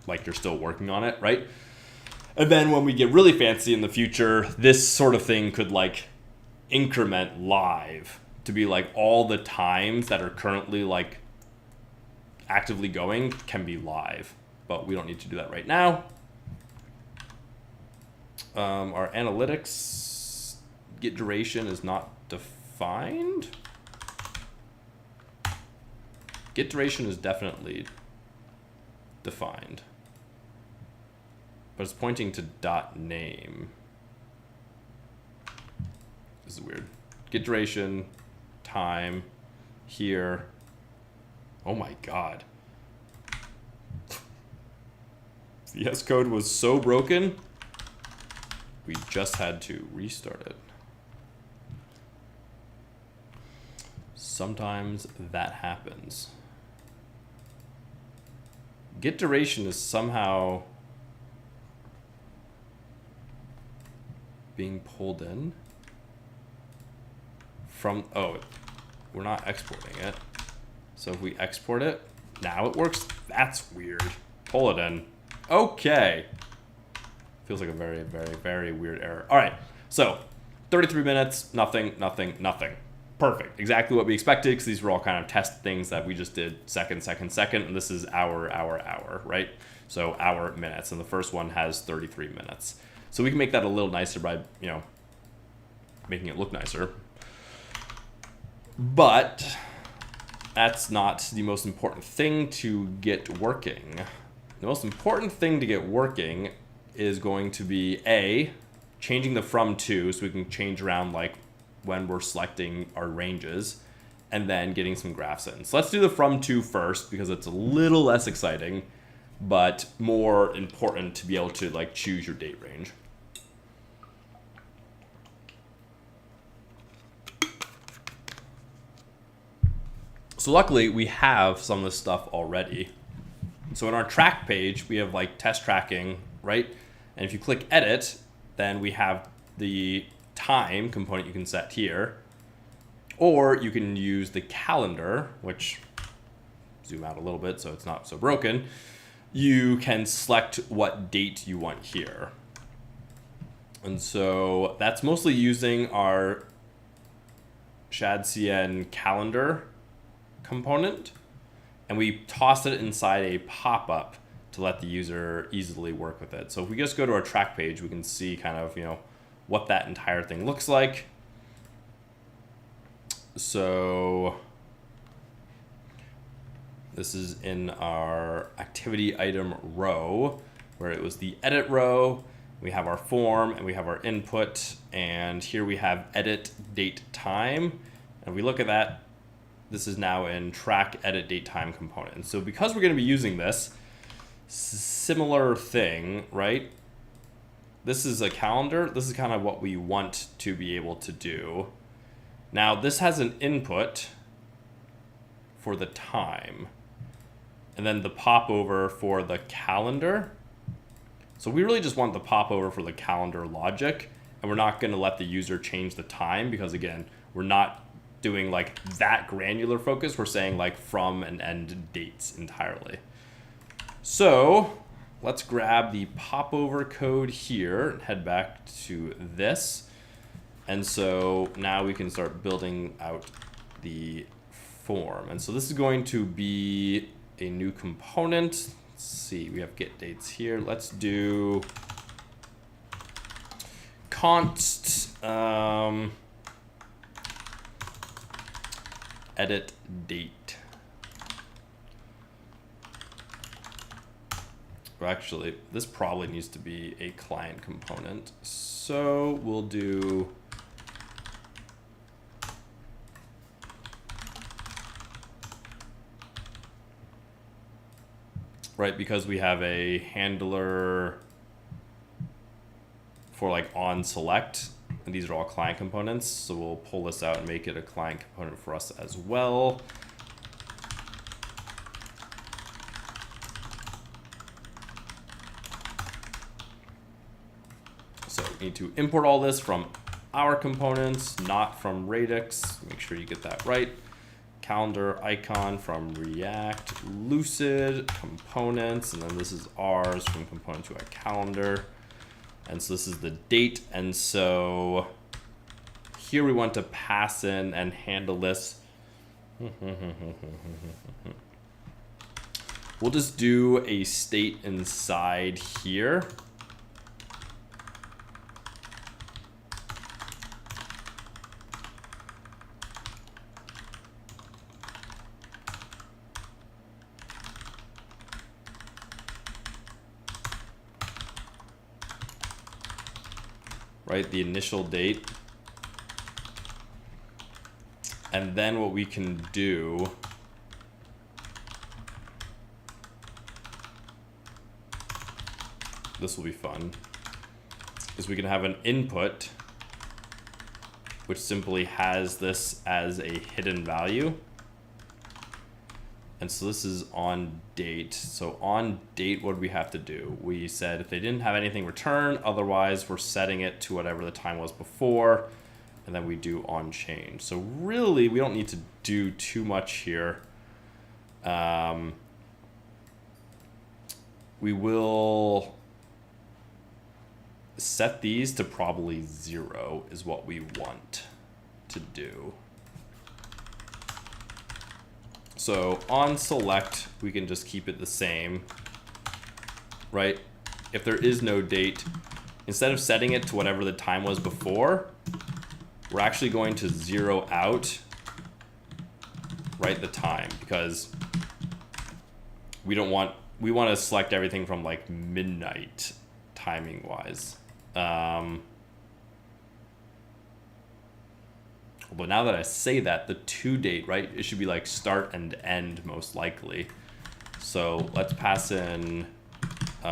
A: Like you're still working on it, right? And then when we get really fancy in the future, this sort of thing could like increment live to be like all the times that are currently like actively going can be live, but we don't need to do that right now. Our analytics get duration is not defined. Get duration is definitely defined, but it's pointing to dot name. This is weird. Get duration, time, here. Oh my God. VS Code was so broken, we just had to restart it. Sometimes that happens. Get duration is somehow being pulled in from, oh, we're not exporting it. So if we export it, now it works. That's weird. Pull it in. Okay. Feels like a very, very, very weird error. All right. So 33 minutes, nothing, nothing, nothing. Perfect. Exactly what we expected, because these were all kind of test things that we just did second, second, second. And this is hour, right? So hour, minutes. And the first one has 33 minutes. So we can make that a little nicer by, you know, making it look nicer. But that's not the most important thing to get working. The most important thing to get working is going to be A, changing the from to, so we can change around like when we're selecting our ranges, and then getting some graphs in. So let's do the from to first, because it's a little less exciting, but more important to be able to like choose your date range. So luckily we have some of this stuff already. So in our track page, we have like test tracking, right? And if you click edit, then we have the time component you can set here. Or you can use the calendar, which zoom out a little bit so it's not so broken. You can select what date you want here. And so that's mostly using our ShadCN calendar component. And we toss it inside a pop-up to let the user easily work with it. So if we just go to our track page, we can see kind of, what that entire thing looks like. So this is in our activity item row, where it was the edit row. We have our form and we have our input, and here we have edit date time. And we look at that, this is now in track edit date time component. And so because we're going to be using this similar thing, right? This is a calendar. This is kind of what we want to be able to do. Now this has an input for the time, and then the popover for the calendar. So we really just want the popover for the calendar logic, and we're not going to let the user change the time because, again, we're not doing like that granular focus. We're saying like from and end dates entirely. So let's grab the popover code here and head back to this. And so now we can start building out the form. And so this is going to be a new component. Let's see, we have get dates here. Let's do const edit date. Well, actually, this probably needs to be a client component. So we'll do right, because we have a handler for like on select, and these are all client components. So we'll pull this out and make it a client component for us as well. So we need to import all this from our components, not from Radix. Make sure you get that right. Calendar icon from React, Lucid, components, and then this is ours from component to our calendar. And so this is the date. And so here we want to pass in and handle this. We'll just do a state inside here. Right, the initial date. And then what we can do this will be fun, is we can have an input which simply has this as a hidden value. And so this is on date. So on date, what do we have to do? We said if they didn't have anything return, otherwise we're setting it to whatever the time was before, and then we do on change. So really, we don't need to do too much here. We will set these to probably 0 is what we want to do. So on select, we can just keep it the same, right? If there is no date, instead of setting it to whatever the time was before, we're actually going to 0 out, right, the time, because we want to select everything from like midnight timing wise. But now that I say that, the to date, right, it should be like start and end most likely. So let's pass in, it's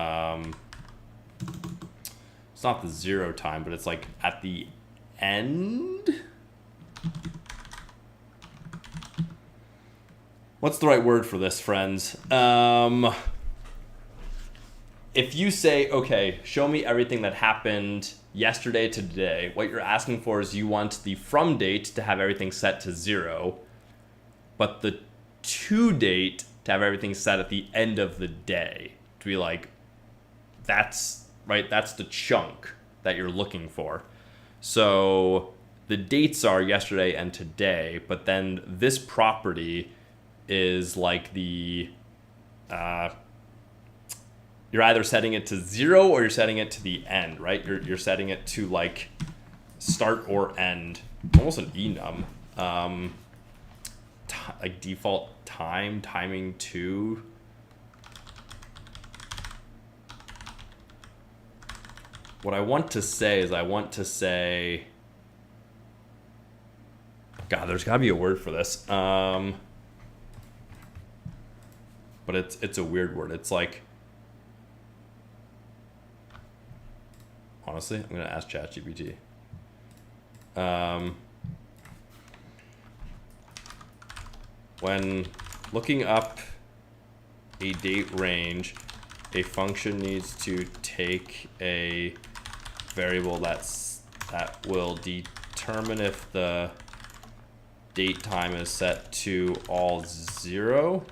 A: not the 0 time, but it's like at the end. what's the right word for this, friends? If you say, okay, show me everything that happened yesterday to today, what you're asking for is you want the from date to have everything set to 0, but the to date to have everything set at the end of the day. To be like, that's right, that's the chunk that you're looking for. So the dates are yesterday and today, but then this property is like the you're either setting it to 0 or you're setting it to the end, right? You're setting it to like start or end, almost an enum. Like default timing to. What I want to say is God, there's gotta be a word for this. But it's a weird word. It's like, honestly, I'm gonna ask ChatGPT. When looking up a date range, a function needs to take a variable that will determine if the date time is set to all 0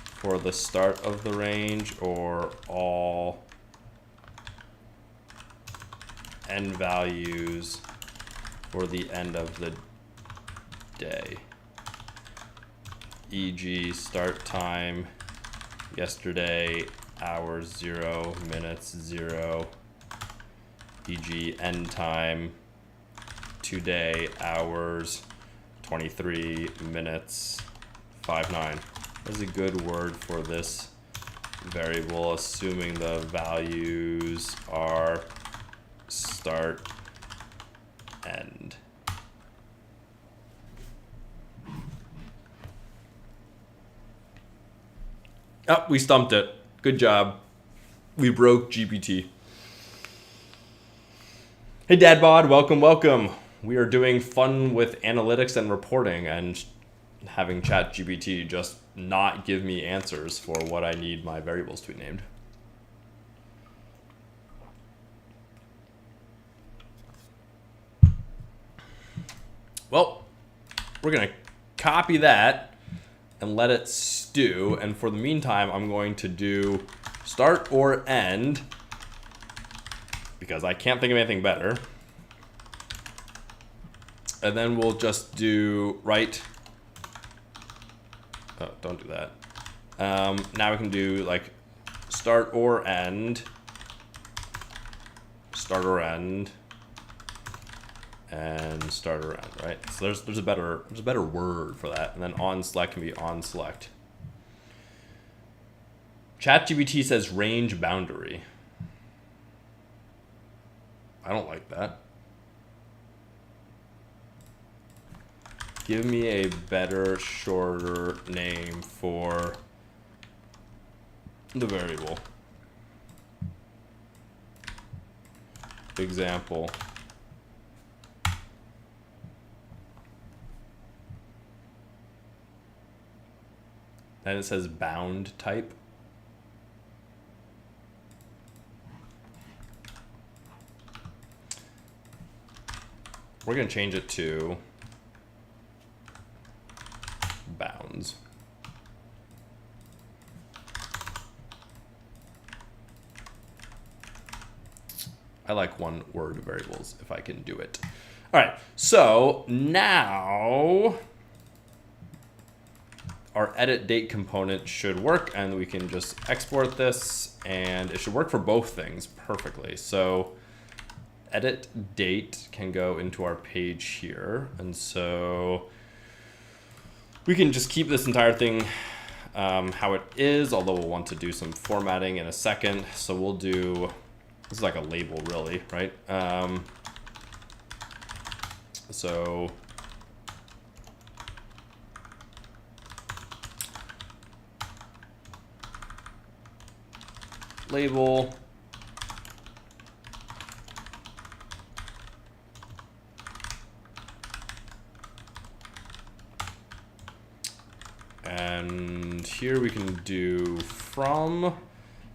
A: for the start of the range or all end values for the end of the day. E.g. start time yesterday, hours 0, minutes 0. E.g. end time today, hours 23, minutes 59. That's a good word for this variable, assuming the values are start, end. Oh, we stumped it. Good job. We broke GPT. Hey, Dad Bod, welcome, welcome. We are doing fun with analytics and reporting and having ChatGPT just not give me answers for what I need my variables to be named. Well, we're going to copy that and let it stew. And for the meantime, I'm going to do start or end because I can't think of anything better. And then we'll just do right. Oh, don't do that. Now we can do like start or end, and start or end, right? So there's a better word for that. And then on select can be on select. ChatGPT says range boundary. I don't like that. Give me a better, shorter name for the variable. Example. Then it says bound type. We're going to change it to bounds. I like one word variables if I can do it. All right, so now our edit date component should work, and we can just export this, and it should work for both things perfectly. So edit date can go into our page here, and so we can just keep this entire thing how it is, although we'll want to do some formatting in a second. So we'll do, this is like a label really, right? So label, And here we can do from,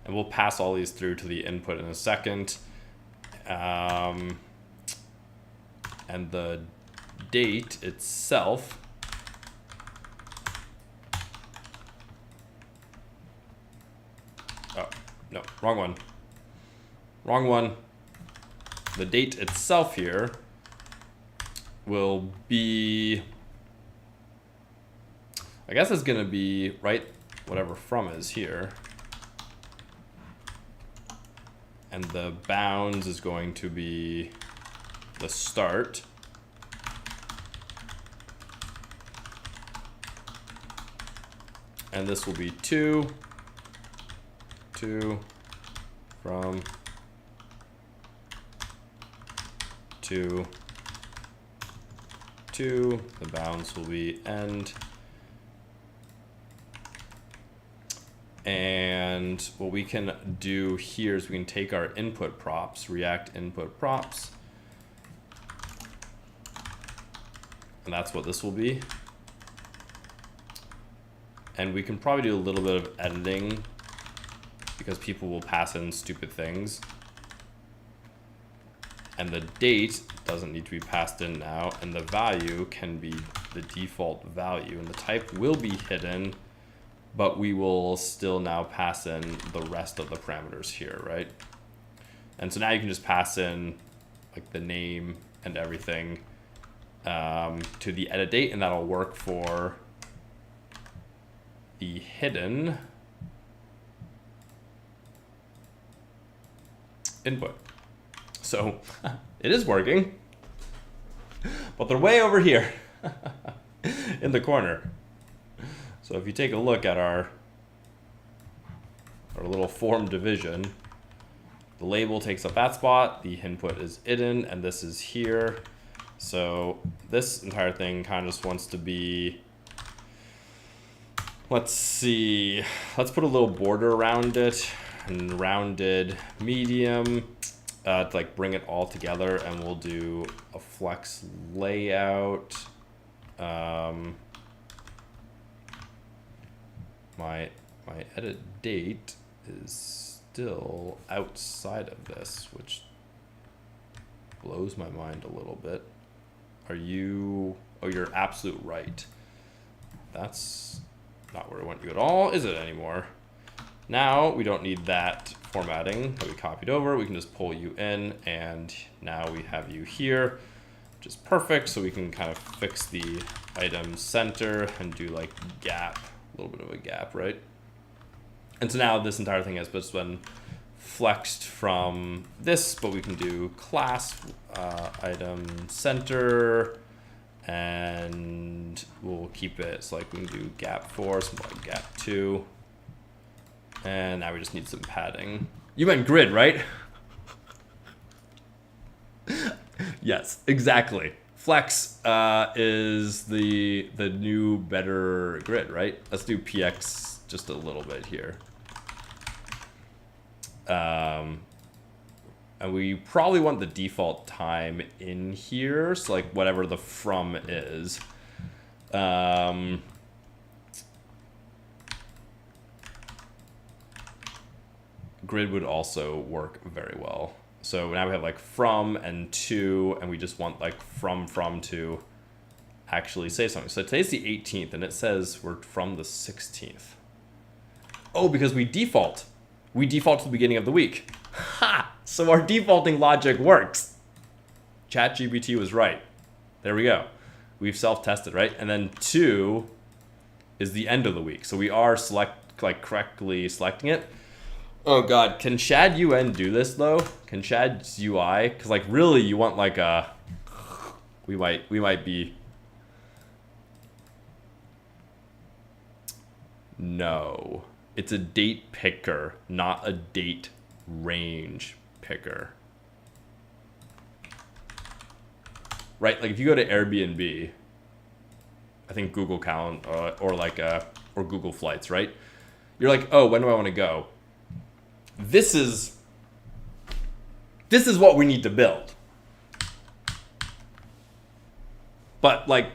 A: and we'll pass all these through to the input in a second. And the date itself, oh, no, wrong one. Wrong one. The date itself here will be, I guess it's gonna be, right, whatever from is here. And the bounds is going to be the start. And this will be 2 from 2 2. The bounds will be end. And what we can do here is we can take our input props, React input props, and that's what this will be. And we can probably do a little bit of editing because people will pass in stupid things. And the date doesn't need to be passed in now, and the value can be the default value, and the type will be hidden, but we will still now pass in the rest of the parameters here, right? And so now you can just pass in like the name and everything to the edit date, and that'll work for the hidden input. So it is working, but they're way over here in the corner. So if you take a look at our little form division, the label takes up that spot, the input is hidden, and this is here. So this entire thing kind of just wants to be, let's see, let's put a little border around it and rounded medium to like bring it all together, and we'll do a flex layout. My edit date is still outside of this, which blows my mind a little bit. Are you, oh, you're absolute right. That's not where I want you at all, is it anymore? Now we don't need that formatting that we copied over. We can just pull you in, and now we have you here, which is perfect. So we can kind of fix the item center and do like gap, a little bit of a gap, right? And so now this entire thing has just been flexed from this, but we can do class item center, and we'll keep it so like we can do gap 4, something like gap 2. And now we just need some padding. You meant grid, right? Yes, exactly. Flex is the new better grid, right? Let's do PX just a little bit here. And we probably want the default time in here, so like whatever the from is. Grid would also work very well. So now we have like from and to, and we just want like from to actually say something. So today's the 18th, and it says we're from the 16th. Oh, because we default. We default to the beginning of the week. Ha! So our defaulting logic works. ChatGPT was right. There we go. We've self-tested, right? And then 2 is the end of the week. So we are correctly selecting it. Oh God, can Shad UN do this though? Can Shad's UI? Because like really you want like a, we might be, no. It's a date picker, not a date range picker. Right, like if you go to Airbnb, I think Google Calendar or Google Flights, right? You're like, oh, when do I want to go? This is what we need to build. But like,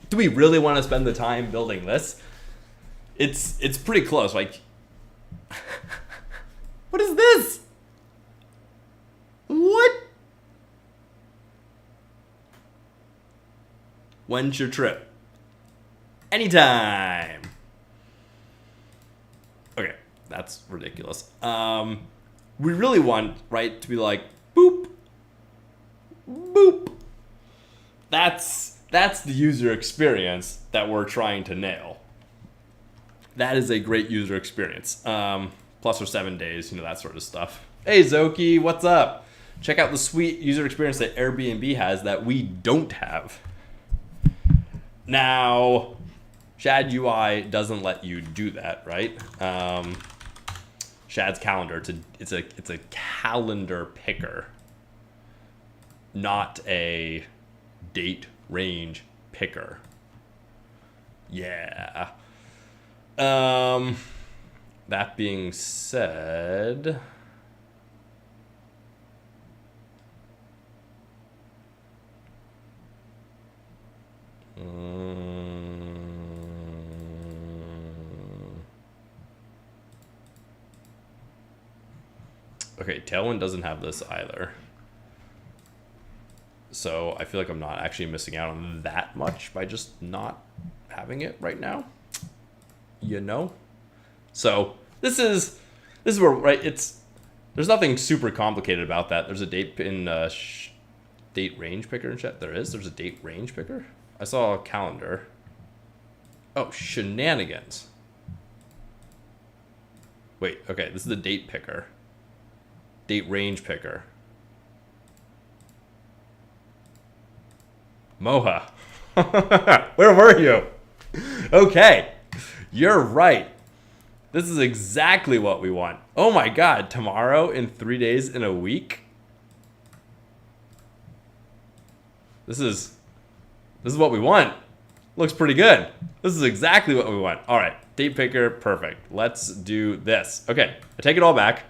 A: do we really want to spend the time building this? it's pretty close. Like, what is this? What? When's your trip? Anytime. Okay, that's ridiculous. We really want, right, to be like, boop, boop. That's the user experience that we're trying to nail. That is a great user experience. Plus for 7 days, that sort of stuff. Hey, Zoki, what's up? Check out the sweet user experience that Airbnb has that we don't have. Now, Shad UI doesn't let you do that, right? Shad's calendar, it's a calendar picker, not a date range picker. Yeah. That being said, okay, Tailwind doesn't have this either. So I feel like I'm not actually missing out on that much by just not having it right now. So this is where, right, there's nothing super complicated about that. There's a date in date range picker in chat. There's a date range picker. I saw a calendar. Oh, shenanigans. Wait, okay, this is the date picker. Date range picker. Moha. Where were you? Okay, you're right. This is exactly what we want. Oh my god, tomorrow, in 3 days, in a week? This is what we want. Looks pretty good. This is exactly what we want. All right, date picker, perfect. Let's do this. Okay, I take it all back.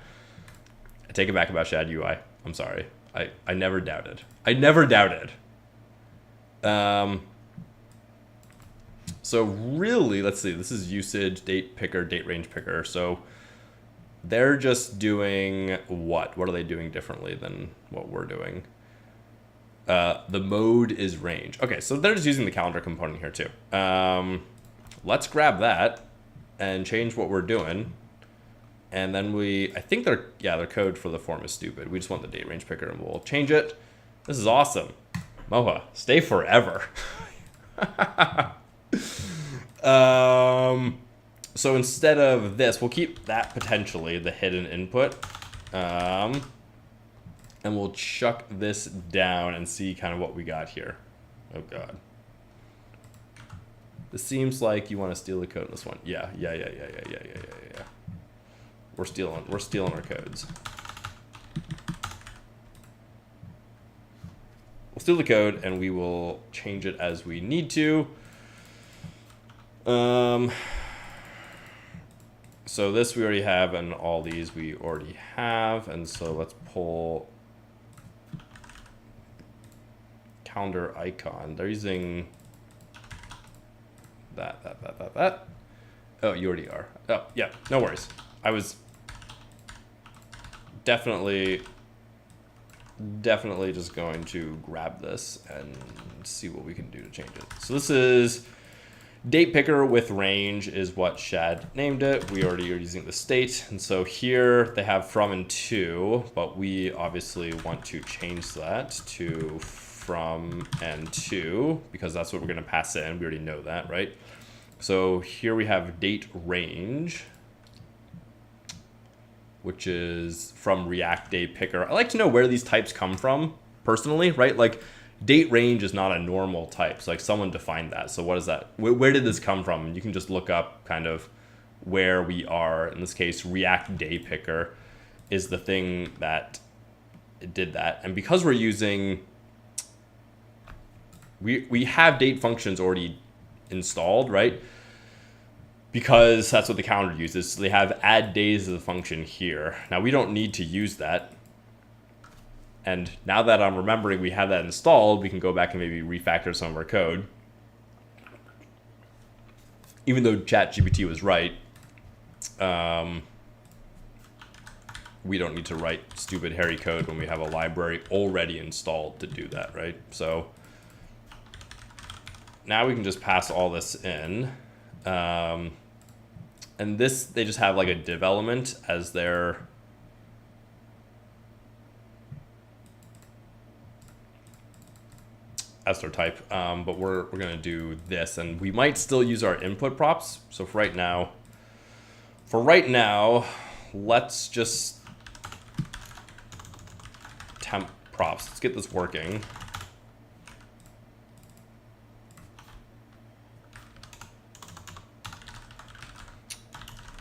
A: I take it back about Shad UI. I'm sorry. I never doubted. I never doubted. So really, let's see. This is usage, date picker, date range picker. So they're just doing what? What are they doing differently than what we're doing? The mode is range. Okay, so they're just using the calendar component here too. Let's grab that and change what we're doing. And then I think their code for the form is stupid. We just want the date range picker and we'll change it. This is awesome. Moha, stay forever. So instead of this, we'll keep that potentially the hidden input. And we'll chuck this down and see kind of what we got here. Oh god. This seems like you want to steal the code in this one. Yeah. We're stealing our codes. We'll steal the code and we will change it as we need to. So this we already have, and all these we already have, and so let's pull calendar icon. They're using that. Oh, you already are. Oh, yeah, no worries. I was definitely just going to grab this and see what we can do to change it. So this is date picker with range is what Shad named it. We already are using the state. And so here they have from and to, but we obviously want to change that to from and to, because that's what we're going to pass in. We already know that, right? So here we have date range, which is from React date picker. I like to know where these types come from personally, right? Like date range is not a normal type. So like someone defined that. So what is that? Where did this come from? And you can just look up kind of where we are. In this case, React date picker is the thing that did that. And because we're using, we have date functions already installed, right? Because that's what the calendar uses. So they have add days as a function here. Now we don't need to use that. And now that I'm remembering we have that installed, we can go back and maybe refactor some of our code. even though ChatGPT was right, we don't need to write stupid hairy code when we have a library already installed to do that, right? So now we can just pass all this in. And this, they just have like a div element as their type, but we're gonna do this, and we might still use our input props. So for right now, let's just temp props. Let's get this working.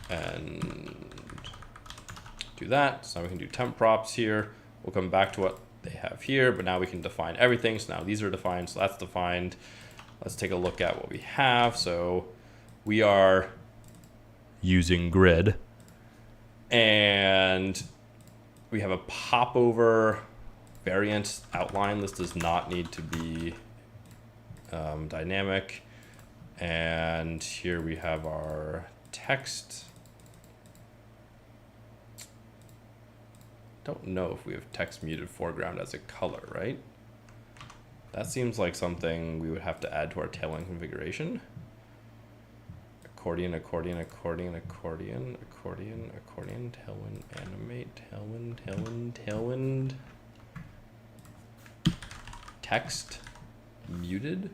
A: And do that. So now we can do temp props here. We'll come back to what they have here, but now we can define everything. So now these are defined, so that's defined. Let's take a look at what we have. So we are using grid, and we have a popover variant outline. This does not need to be dynamic. And here we have our text. Don't know if we have text muted foreground as a color, right? That seems like something we would have to add to our Tailwind configuration. Accordion, accordion, accordion, accordion, accordion, accordion, Tailwind, animate, Tailwind, Tailwind, Tailwind. Text muted.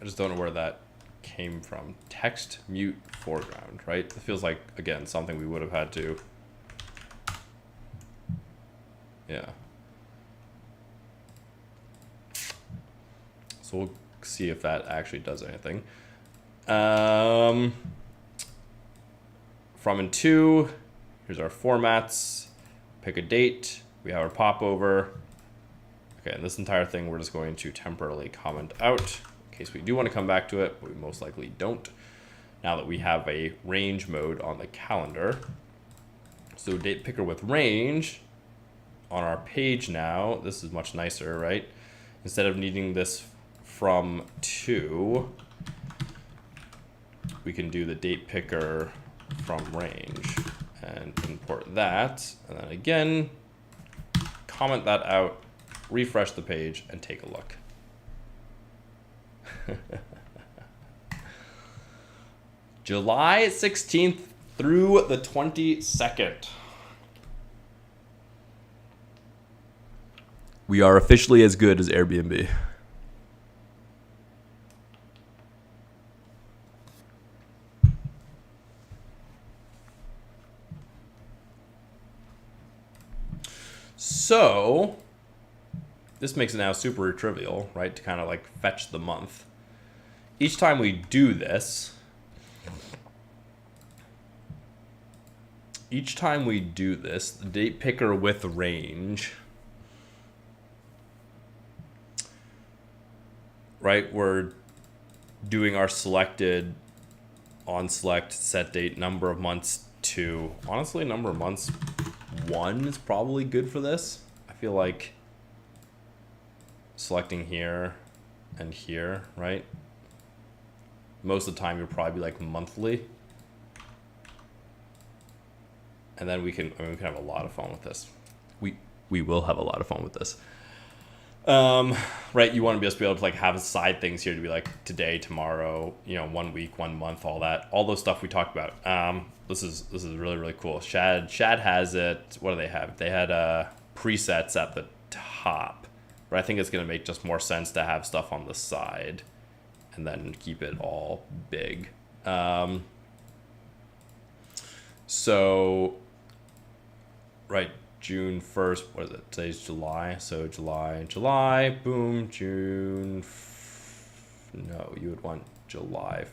A: I just don't know where that came from. Text mute foreground, right? It feels like, again, something we would have had to. Yeah. So we'll see if that actually does anything. From and to, here's our formats. Pick a date. We have our popover. Okay, and this entire thing we're just going to temporarily comment out in case we do want to come back to it, but we most likely don't now that we have a range mode on the calendar. So date picker with range on our page now, this is much nicer, right? Instead of needing this from to, we can do the date picker from range and import that. And then again, comment that out, refresh the page, and take a look. July 16th through the 22nd. We are officially as good as Airbnb. So this makes it now super trivial, right? To kind of like fetch the month. Each time we do this, the date picker with range, right? We're doing our selected on select set date number of months to, honestly, number of months 1 is probably good for this. I feel like selecting here and here, right? Most of the time you'll probably be like monthly. And then we can have a lot of fun with this. We will have a lot of fun with this. Right, you want to just be able to like have side things here to be like today, tomorrow, 1 week, 1 month, all that, all those stuff we talked about. This is really, really cool. Shad has it. What do they have? They had presets at the top, but I think it's going to make just more sense to have stuff on the side and then keep it all big. So, right, June 1st, what is it? Today's July. So July, boom, June. No, you would want July.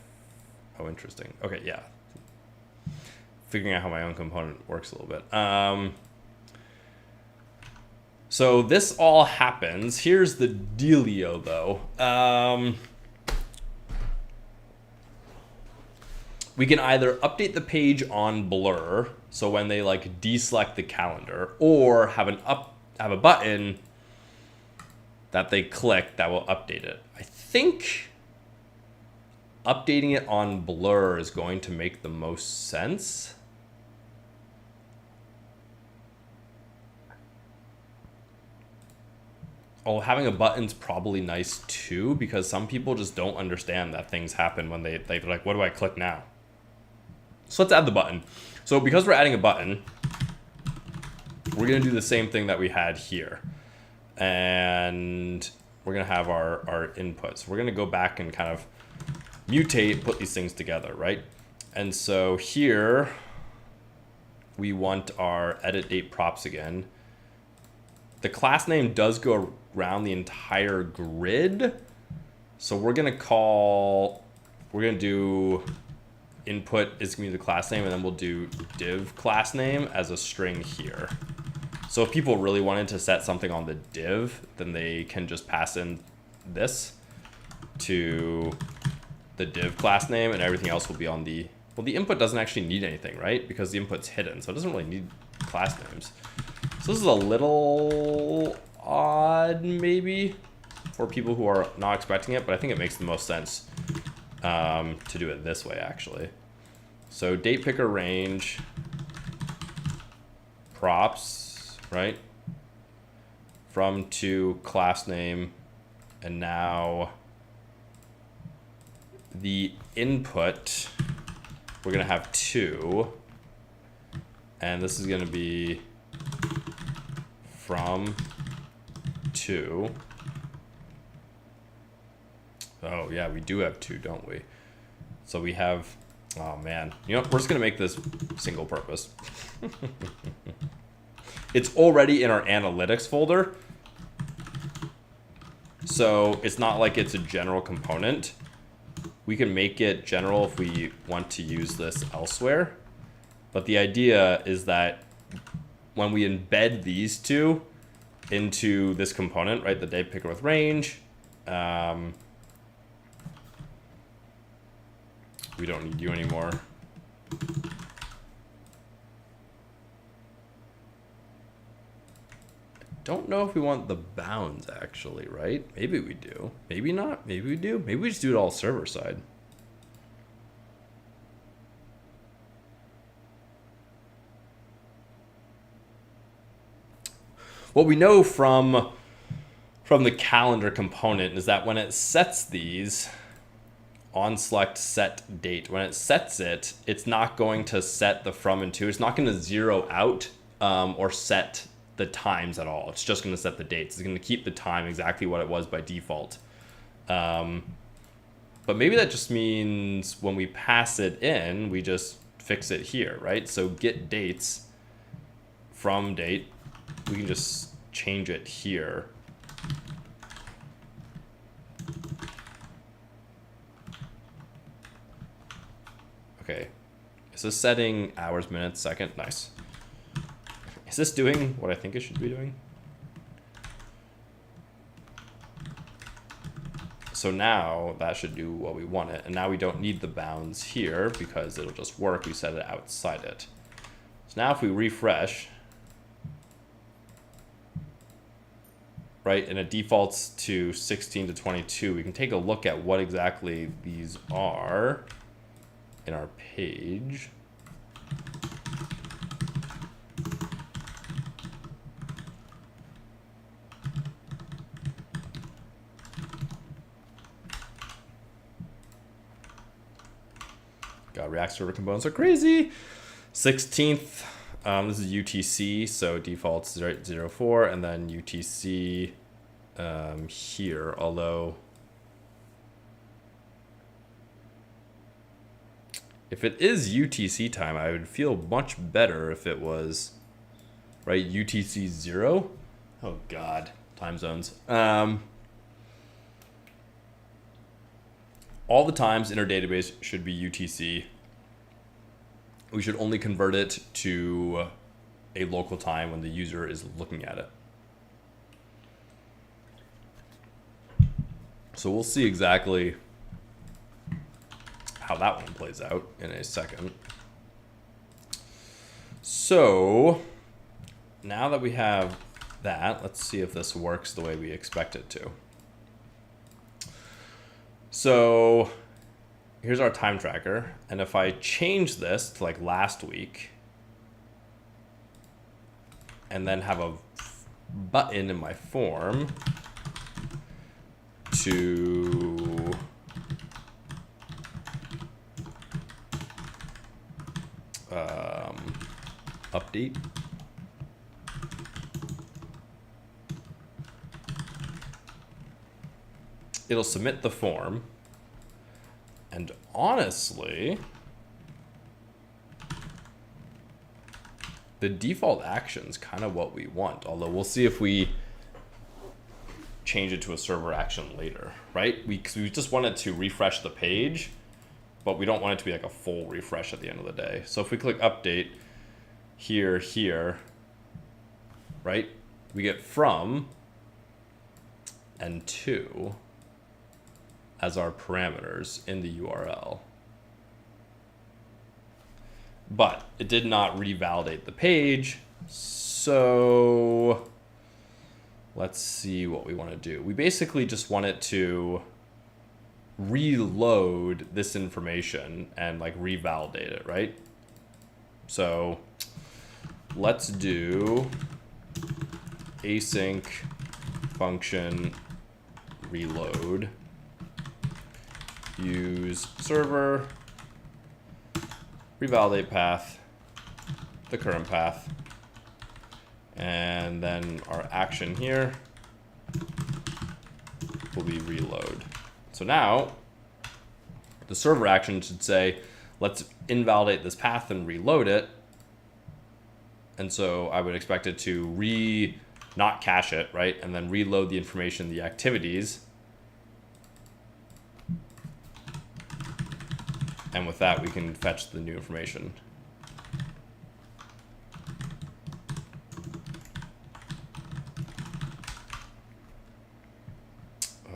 A: Oh, interesting. Okay, yeah. Figuring out how my own component works a little bit. So this all happens. Here's the dealio, though. We can either update the page on blur, so when they like deselect the calendar, or have a button that they click that will update it. I think updating it on blur is going to make the most sense. Oh, having a button's probably nice too, because some people just don't understand that things happen when they're like, what do I click now? So let's add the button. So because we're adding a button, we're gonna do the same thing that we had here. And we're gonna have our inputs. We're gonna go back and kind of mutate, put these things together, right? And so here, we want our edit date props again. The class name does go around the entire grid. So we're gonna do input is gonna be the class name, and then we'll do div class name as a string here. So if people really wanted to set something on the div, then they can just pass in this to the div class name, and everything else will be on the, well, the input doesn't actually need anything, right? Because the input's hidden, so it doesn't really need class names. So this is a little odd, maybe, for people who are not expecting it, but I think it makes the most sense to do it this way, actually. So date picker range, props, right? From to class name, and now the input, we're gonna have 2, and this is gonna be from to. Oh yeah, we do have 2, don't we? So we have, oh man, you know, we're just gonna make this single purpose. It's already in our analytics folder, so it's not like it's a general component. We can make it general if we want to use this elsewhere. But the idea is that when we embed these two into this component, right, the date picker with range, we don't need you anymore. I don't know if we want the bounds actually, right? Maybe we do. Maybe not. Maybe we do. Maybe we just do it all server side. What we know from the calendar component is that when it sets these on select set date, when it sets it, it's not going to set the from and to. It's not going to zero out or set the times at all. It's just going to set the dates. It's going to keep the time exactly what it was by default. But maybe that just means when we pass it in, we just fix it here, right? So get dates from date, we can just change it here. Okay, is this setting hours, minutes, second? Nice. Is this doing what I think it should be doing? So now that should do what we want it. And now we don't need the bounds here because it'll just work. We set it outside it. So now if we refresh, right, and it defaults to 16 to 22, we can take a look at what exactly these are in our page. God, React server components are crazy. 16th, this is UTC, so defaults 04, and then UTC here, although if it is UTC time, I would feel much better if it was, right, UTC 0. Oh God, time zones. All the times in our database should be UTC. We should only convert it to a local time when the user is looking at it. So we'll see exactly how that one plays out in a second. So now that we have that, let's see if this works the way we expect it to. So here's our time tracker. And if I change this to like last week and then have a button in my form to update, it'll submit the form. And honestly, the default action's kind of what we want, although we'll see if we change it to a server action later, right? We just want it to refresh the page, but we don't want it to be like a full refresh at the end of the day. So if we click update here, right, we get from and to as our parameters in the URL. But it did not revalidate the page, so let's see what we want to do. We basically just want it to reload this information and like revalidate it, right? So let's do async function reload, use server, revalidate path, the current path, and then our action here will be reload. So now the server action should say, let's invalidate this path and reload it. And so I would expect it to not cache it, right? And then reload the information, the activities. And with that, we can fetch the new information.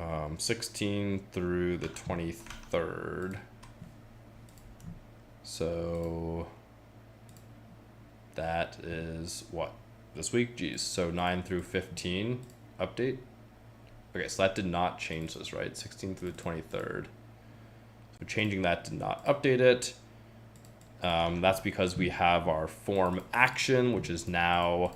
A: Um, 16 through the 23rd. So that is what? This week? Geez. So 9 through 15 update. Okay, so that did not change this, right? 16 through the 23rd. So changing that did not update it. That's because we have our form action, which is now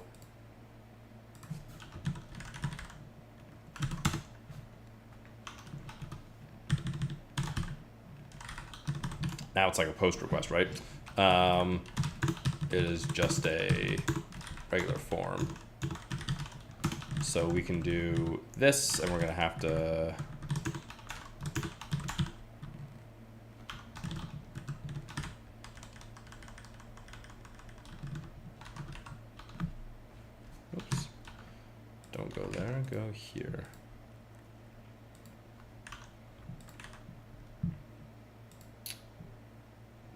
A: it's like a post request, right? It is just a regular form. So we can do this, and we're gonna have to don't go there, go here.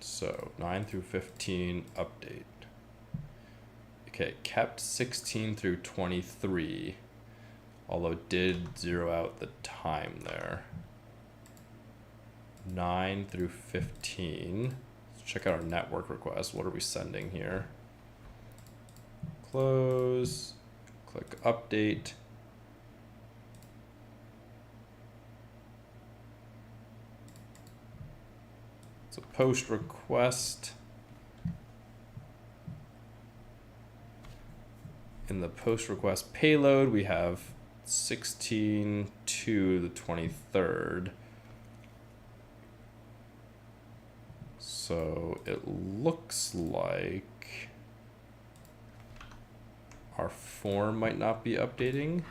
A: So 9 through 15 update. Okay, kept 16 through 23, although it did zero out the time there. 9 through 15. Let's check out our network request. What are we sending here? Close. Click update. It's a post request. In the post request payload, we have 16 to the 23rd. So it looks like our form might not be updating.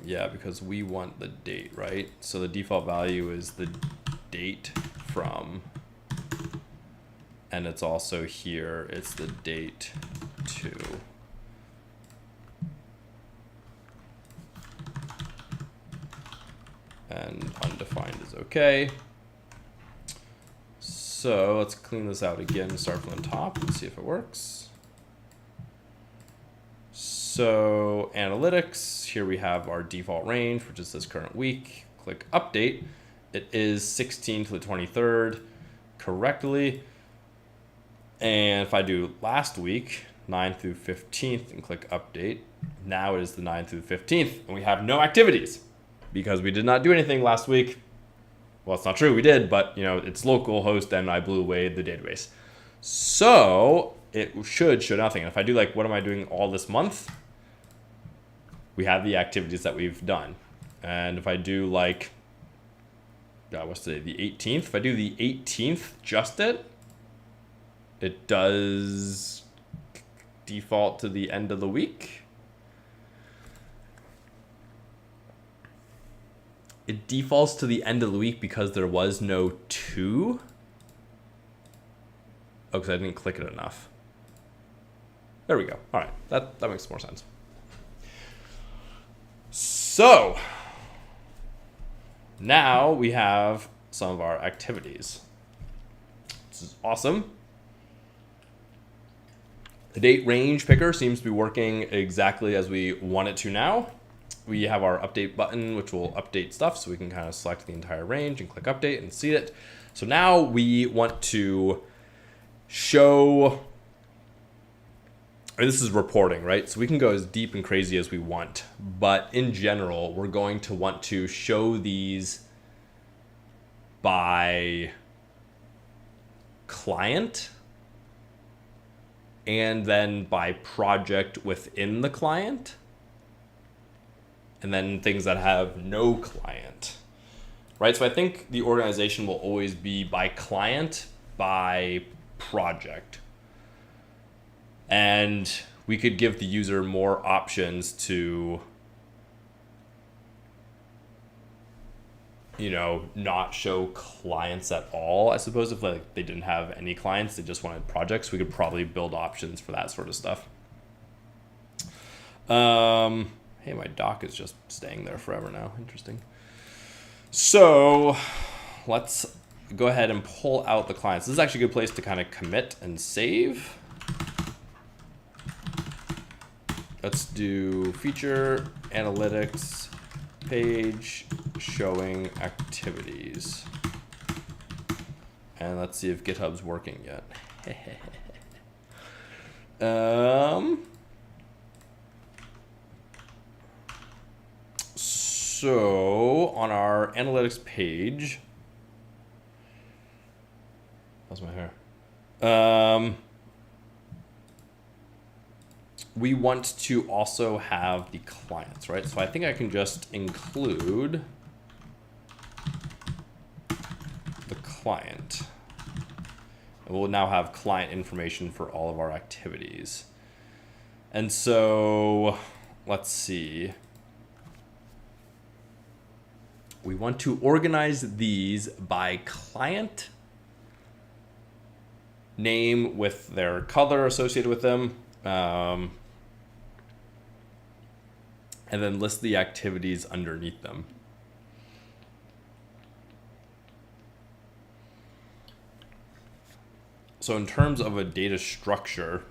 A: Yeah, because we want the date, right? So the default value is the date from, and it's also here, it's the date to. And undefined is okay. So let's clean this out again, start from the top and see if it works. So analytics, here we have our default range, which is this current week. Click update. It is 16 to the 23rd correctly. And if I do last week, 9 through 15th, and click update, now it is the 9 through 15th, and we have no activities because we did not do anything last week. Well, it's not true, we did, but it's local host and I blew away the database. So it should show nothing. And if I do what am I doing all this month? We have the activities that we've done. And if I do what's today, the 18th? If I do the 18th, it does default to the end of the week. It defaults to the end of the week because there was no 2. Oh, because I didn't click it enough. There we go. All right, that makes more sense. So now we have some of our activities. This is awesome. The date range picker seems to be working exactly as we want it to now. We have our update button, which will update stuff, so we can kind of select the entire range and click update and see it. So now we want to show, this is reporting, right? So we can go as deep and crazy as we want, but in general, we're going to want to show these by client and then by project within the client, and then things that have no client, right? So I think the organization will always be by client, by project. And we could give the user more options to, not show clients at all. I suppose if they didn't have any clients, they just wanted projects, we could probably build options for that sort of stuff. Hey, my doc is just staying there forever now. Interesting. So let's go ahead and pull out the clients. This is actually a good place to kind of commit and save. Let's do feature analytics page showing activities. And let's see if GitHub's working yet. So on our analytics page, how's my hair? We want to also have the clients, right? So I think I can just include the client. And we'll now have client information for all of our activities. And so let's see. We want to organize these by client name with their color associated with them. And then list the activities underneath them. So in terms of a data structure,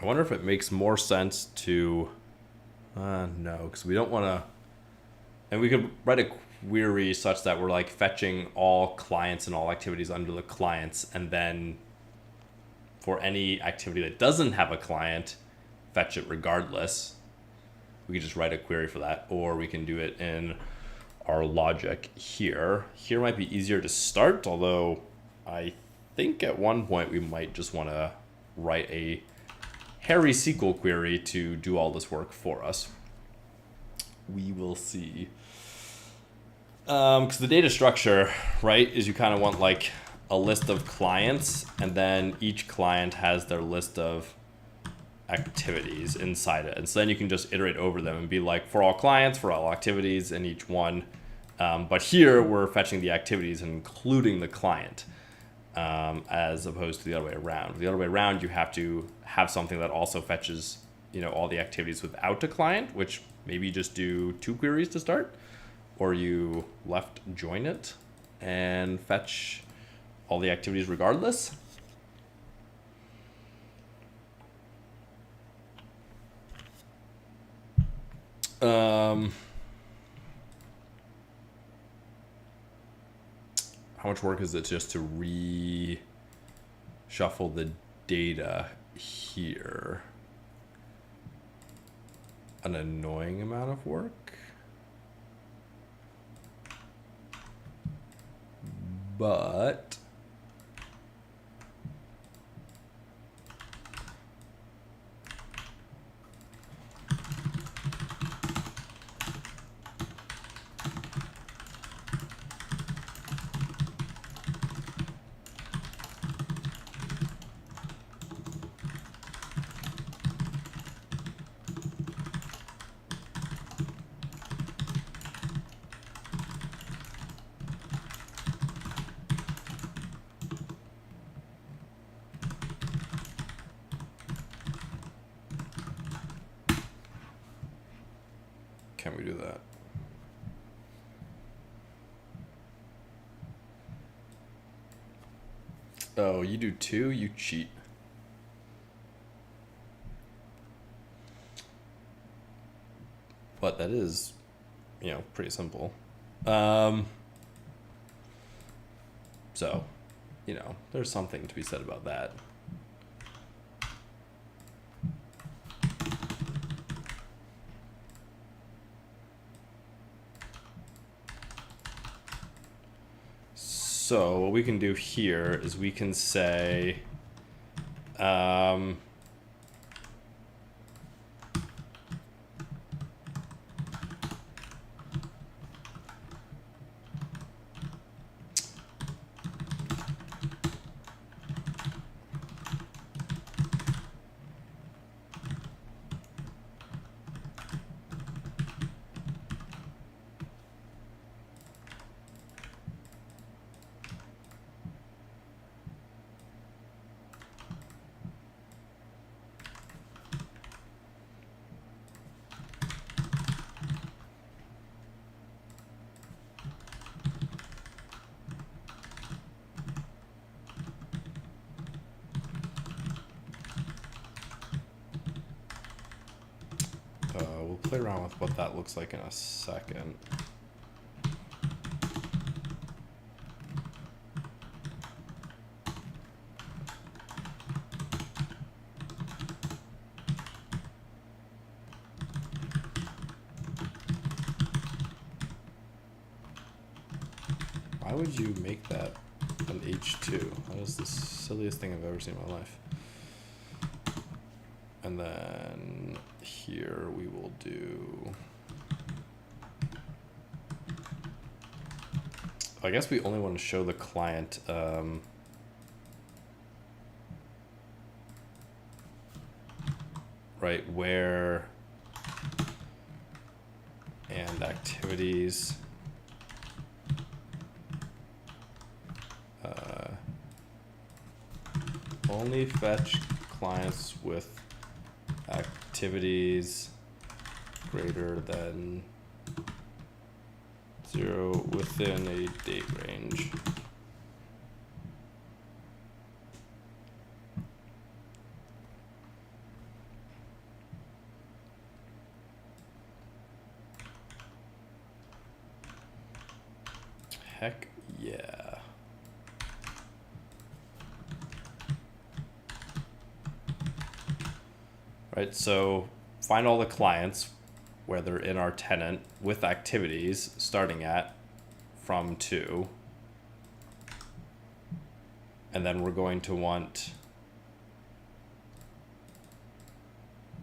A: I wonder if it makes more sense to, no, because we don't want to, and we could write a query such that we're fetching all clients and all activities under the clients, and then for any activity that doesn't have a client, fetch it regardless. We could just write a query for that, or we can do it in our logic here. Here might be easier to start, although I think at one point we might just want to write a hairy SQL query to do all this work for us. We will see. Because the data structure, right, is you kind of want a list of clients, and then each client has their list of activities inside it. And so then you can just iterate over them and be for all clients, for all activities in each one. But here we're fetching the activities and including the client, as opposed to the other way around. The other way around, you have to have something that also fetches, all the activities without a client, which maybe you just do 2 queries to start, or you left join it and fetch all the activities regardless. how much work is it just to reshuffle the data here? An annoying amount of work, but can we do that? Oh, you do 2, you cheat. But that is, pretty simple. So, there's something to be said about that. So what we can do here is we can say, we'll play around with what that looks like in a second. Why would you make that an H2? That is the silliest thing I've ever seen in my life. And then here we will do, I guess we only want to show the client right where and activities only fetch clients with activities greater than 0 within a date range. Heck yeah. Right, so find all the clients where they're in our tenant with activities starting at from 2. And then we're going to want,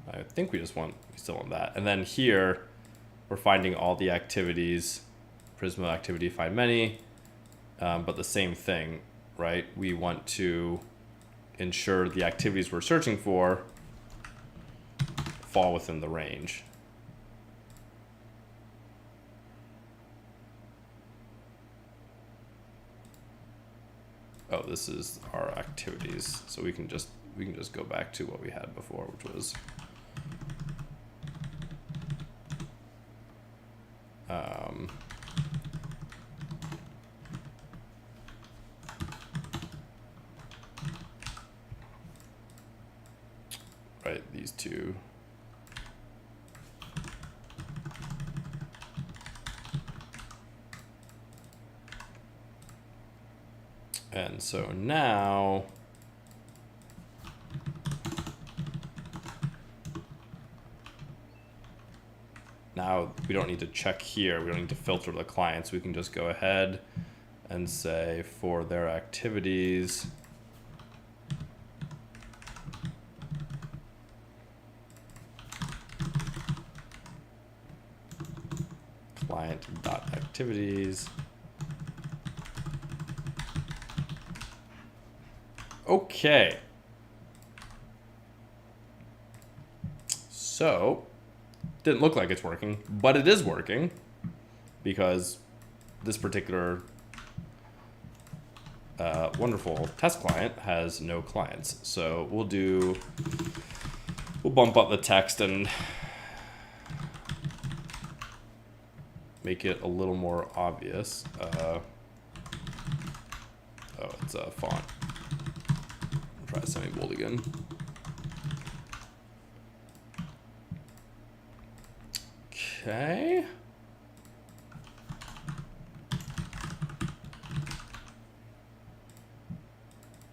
A: I think we still want that. And then here, we're finding all the activities, Prisma activity, find many, but the same thing, right? We want to ensure the activities we're searching for fall within the range. Oh, this is our activities. So we can just go back to what we had before, which was right, these two. And so now we don't need to check here. We don't need to filter the clients. We can just go ahead and say for their activities, client.activities. Okay. So, didn't look like it's working, but it is working because this particular wonderful test client has no clients. So we'll bump up the text and make it a little more obvious. Oh, it's a font. Try semi-bold again. Okay.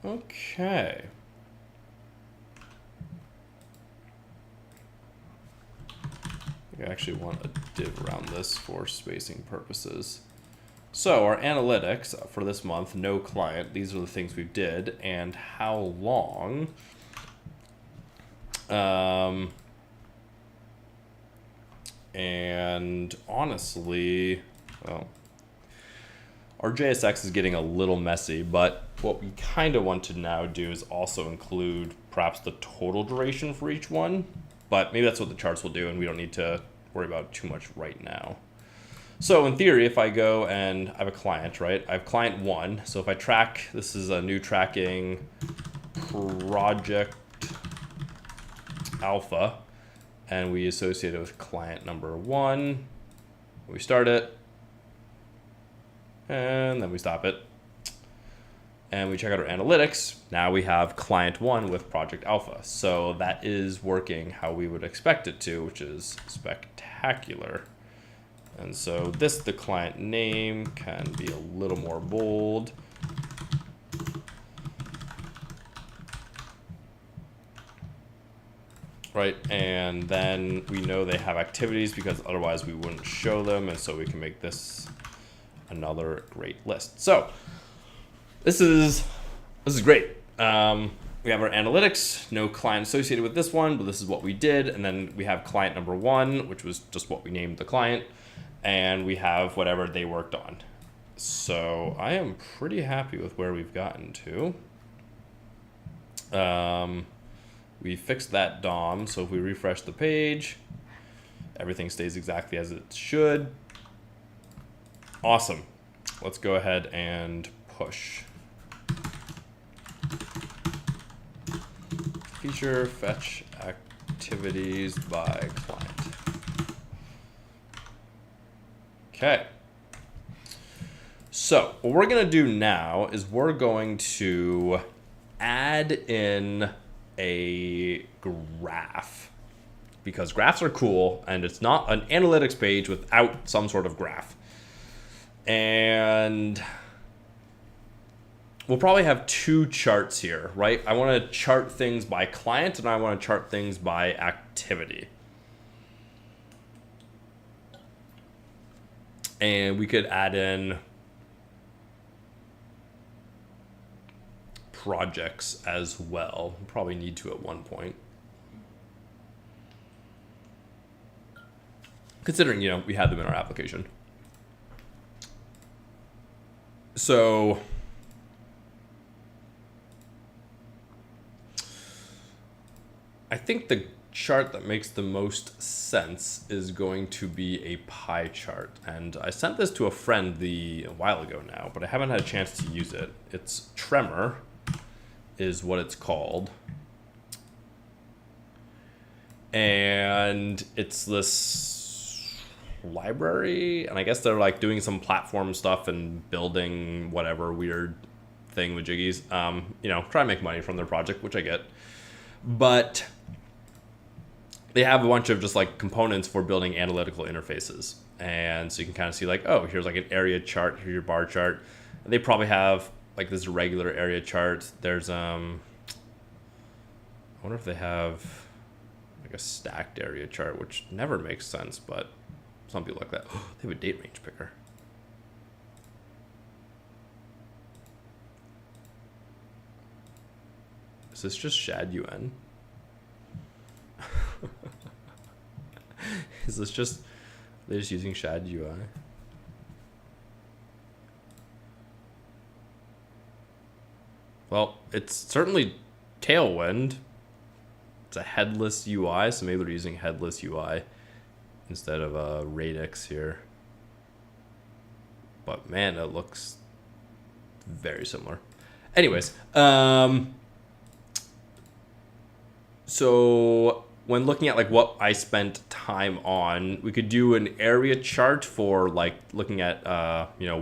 A: Okay. I actually want a div around this for spacing purposes. So our analytics for this month, no client, these are the things we did and how long. And honestly, well, our JSX is getting a little messy, but what we kind of want to now do is also include perhaps the total duration for each one, but maybe that's what the charts will do and we don't need to worry about it too much right now. So in theory, if I go and I have a client, right? I have client 1. So if I track, this is a new tracking project alpha, and we associate it with client number 1. We start it, and then we stop it. And we check out our analytics. Now we have client 1 with project alpha. So that is working how we would expect it to, which is spectacular. And so the client name can be a little more bold. Right, and then we know they have activities because otherwise we wouldn't show them, and so we can make this another great list. So this is great. We have our analytics, no client associated with this one, but this is what we did, and then we have client number 1, which was just what we named the client, and we have whatever they worked on. So I am pretty happy with where we've gotten to. We fixed that DOM, so if we refresh the page, everything stays exactly as it should. Awesome. Let's go ahead and push. Feature fetch activities by client. Okay. So what we're going to do now is we're going to add in a graph, because graphs are cool and it's not an analytics page without some sort of graph. And we'll probably have 2 charts here, right? I want to chart things by client and I want to chart things by activity. And we could add in projects as well. We'll probably need to at one point. Considering, we had them in our application. So I think the chart that makes the most sense is going to be a pie chart. And I sent this to a friend a while ago now, but I haven't had a chance to use it. It's Tremor is what it's called. And it's this library, and I guess they're like doing some platform stuff and building whatever weird thing with jiggies. Try and make money from their project, which I get. But they have a bunch of just like components for building analytical interfaces. And so you can kind of see like, oh, here's like an area chart, here's your bar chart. And they probably have like this regular area chart. There's I wonder if they have like a stacked area chart, which never makes sense, but some people like that. They have a date range picker. Is this just shad UN? Is this just, they're just using shad UI? Well, it's certainly Tailwind. It's a headless UI, so maybe they're using headless UI instead of radix here. But man, it looks very similar. Anyways, so when looking at like what I spent time on, we could do an area chart for like looking at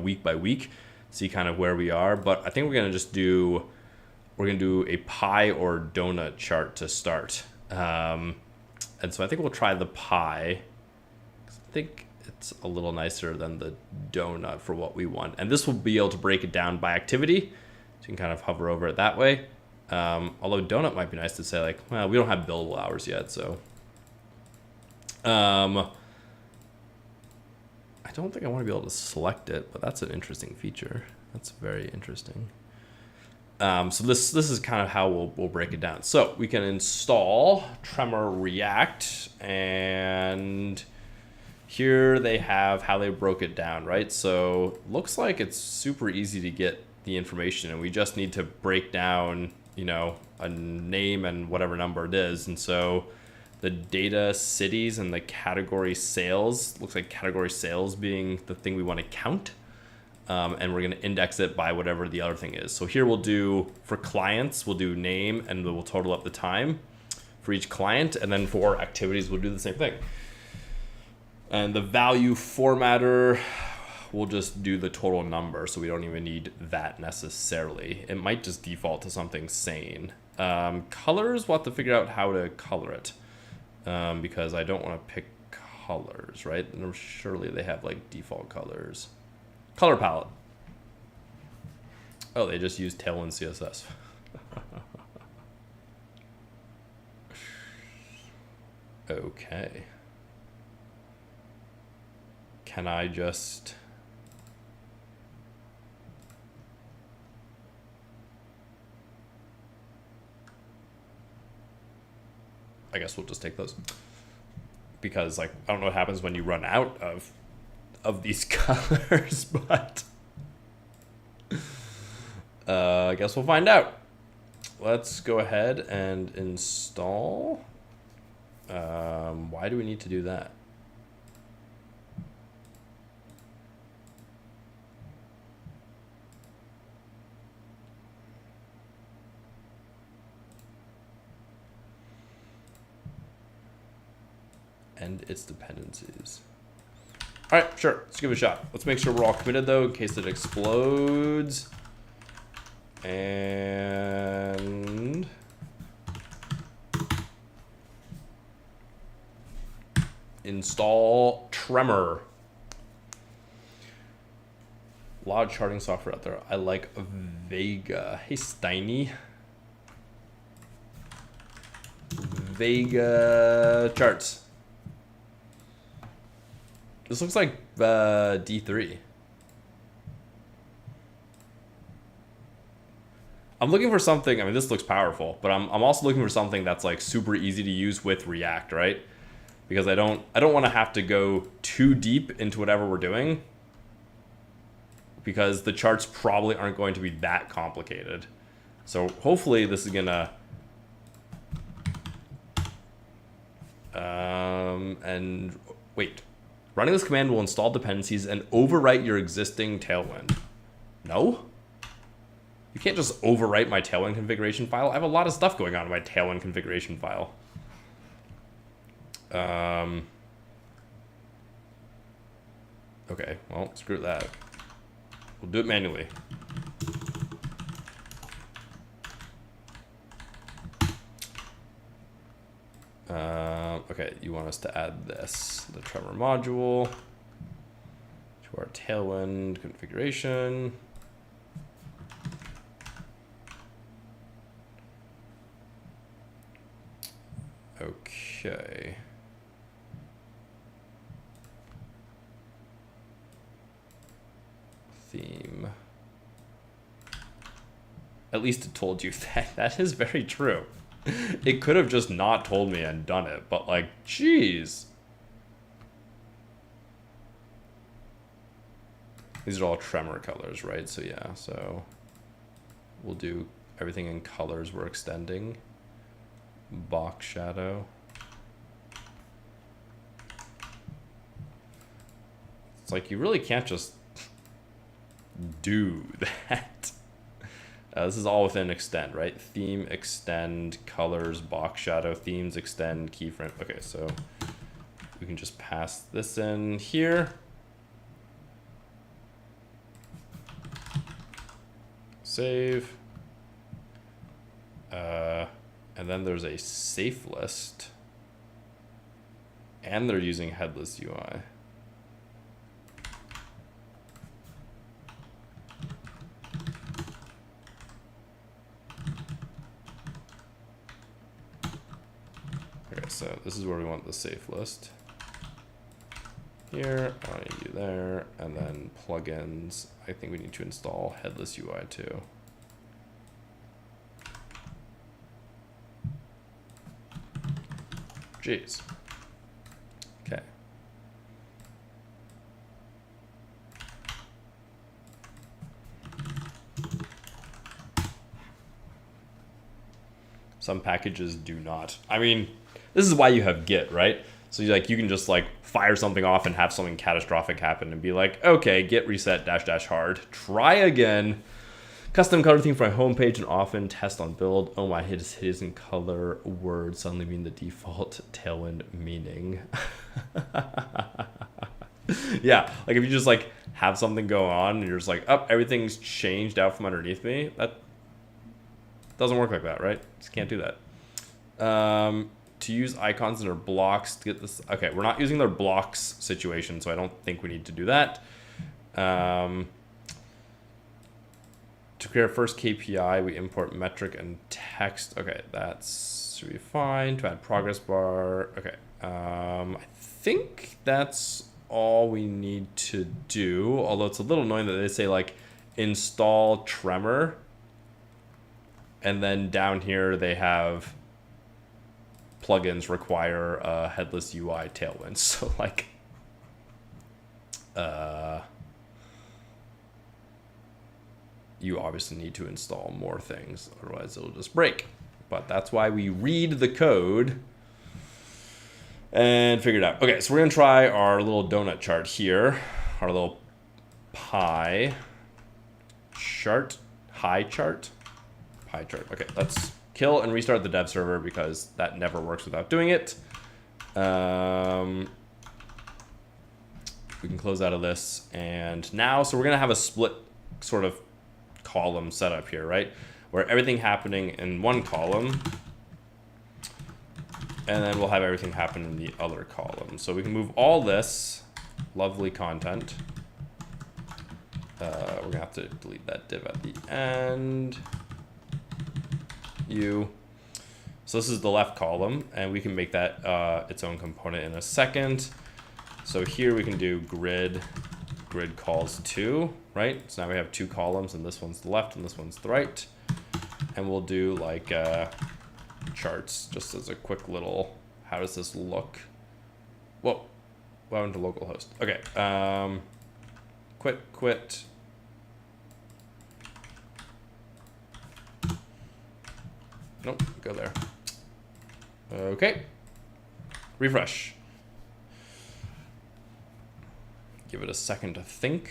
A: week by week, see kind of where we are. But I think we're gonna do a pie or donut chart to start. And so I think we'll try the pie. I think it's a little nicer than the donut for what we want. And this will be able to break it down by activity. So you can kind of hover over it that way. Although donut might be nice to say, like, well, we don't have billable hours yet, so. I don't think I want to be able to select it, but that's an interesting feature. That's very interesting. So this is kind of how we'll break it down. So we can install Tremor React, and here they have how they broke it down, right? So looks like it's super easy to get the information, and we just need to break down, a name and whatever number it is. And so the data cities and the category sales, looks like category sales being the thing we want to count. And we're going to index it by whatever the other thing is. So here we'll do, for clients, we'll do name, and we'll total up the time for each client. And then for activities, we'll do the same thing. And the value formatter, we'll just do the total number. So we don't even need that necessarily. It might just default to something sane. Colors, we'll have to figure out how to color it. Because I don't want to pick colors, right? And surely they have like default colors. Color palette. Oh, they just use Tailwind CSS. Okay. Can I just... I guess we'll just take those. Because, like, I don't know what happens when you run out of these colors, but I guess we'll find out. Let's go ahead and install. Why do we need to do that? And its dependencies. All right, sure, let's give it a shot. Let's make sure we're all committed though, in case it explodes. And install Tremor. A lot of charting software out there. I like Vega. Hey, Steiny. Vega charts. This looks like D3. I'm looking for something, I mean, this looks powerful, but I'm also looking for something that's like super easy to use with React, right? Because I don't want to have to go too deep into whatever we're doing, because the charts probably aren't going to be that complicated. So hopefully this is gonna and wait. Running this command will install dependencies and overwrite your existing Tailwind. No? You can't just overwrite my Tailwind configuration file. I have a lot of stuff going on in my Tailwind configuration file. Okay, well, screw that. We'll do it manually. Okay, you want us to add this, the Tremor module, to our Tailwind configuration. Okay. Theme. At least it told you that. That is very true. It could have just not told me and done it, but like, geez. These are all tremor colors, right? So yeah, so we'll do everything in colors we're extending. Box shadow. It's like you really can't just do that. This is all within extend, right? Theme, extend, colors, box shadow, themes, extend, keyframe. Okay, so we can just pass this in here. Save. And then there's a safe list. And they're using headless UI. Okay, so this is where we want the safe list. Here, I need you there, and then plugins. I think we need to install headless UI too. Jeez. Okay. Some packages do not. I mean, this is why you have Git, right? So you can just like fire something off and have something catastrophic happen and be like, okay, git reset -- hard. Try again. Custom color theme for my homepage and often test on build. Oh my, it is in color word suddenly being the default Tailwind meaning. Yeah, like if you just like have something go on and you're just like, oh, everything's changed out from underneath me. That doesn't work like that, right? Just can't do that. To use icons in their blocks to get this. Okay, we're not using their blocks situation, so I don't think we need to do that. To create our first KPI, we import metric and text. Okay, that's should be fine. To add progress bar. Okay, I think that's all we need to do. Although it's a little annoying that they say like install tremor, and then down here they have plugins require a headless UI Tailwind. So like, you obviously need to install more things, otherwise it'll just break. But that's why we read the code and figure it out. Okay, so we're gonna try our little donut chart here, our little pie chart, pie chart. Okay, let's kill and restart the dev server because that never works without doing it. We can close out of this, and now, so we're gonna have a split sort of column setup here, right? Where everything happening in one column, and then we'll have everything happen in the other column. So we can move all this lovely content. We're gonna have to delete that div at the end. So this is the left column, and we can make that its own component in a second. So here we can do grid calls to, right? So now we have two columns, and this one's the left and this one's the right. And we'll do like charts just as a quick little, how does this look? Whoa, went to localhost. Okay, quit. Nope, go there. Okay, refresh. Give it a second to think.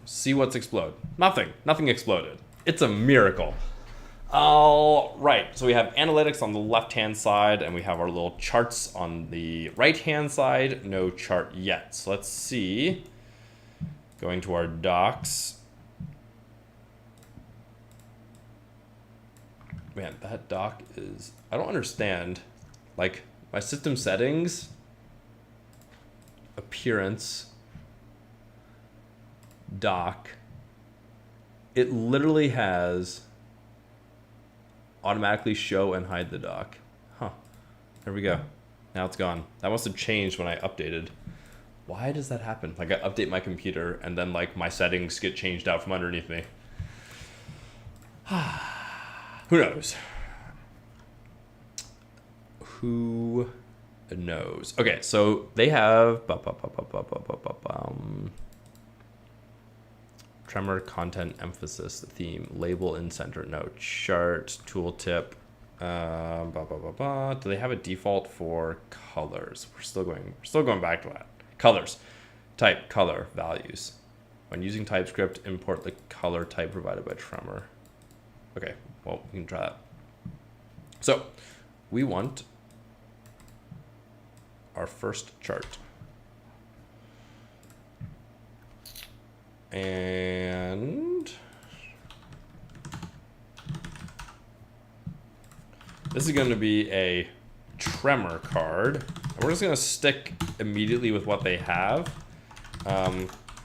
A: See what's explode. Nothing exploded. It's a miracle. All right, so we have analytics on the left-hand side, and we have our little charts on the right-hand side. No chart yet. So let's see. Going to our docs. Man, that doc is, I don't understand. Like, my system settings, appearance, doc, it literally has automatically show and hide the doc. Huh. There we go. Now it's gone. That must have changed when I updated. Why does that happen? Like I update my computer and then like my settings get changed out from underneath me. Who knows? Who knows? Okay, so they have tremor, content, emphasis, theme, label, in center, no, chart, tooltip. Do they have a default for colors? We're still going back to that. Colors, type, color, values. When using TypeScript, import the color type provided by Tremor. Okay, well, we can try that. So we want our first chart. And this is going to be a Tremor card. And we're just going to stick immediately with what they have.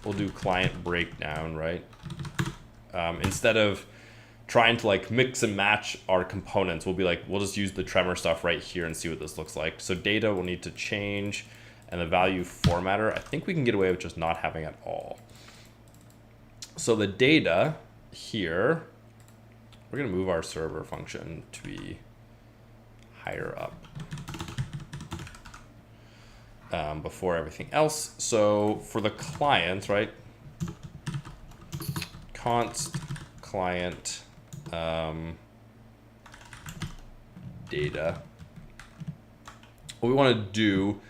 A: We'll do client breakdown, right? Instead of trying to like mix and match our components, we'll be like, we'll just use the Tremor stuff right here and see what this looks like. So data will need to change, and the value formatter, I think we can get away with just not having at all. So the data here, we're going to move our server function to be higher up before everything else. So for the client, right? Const client data. What we want to do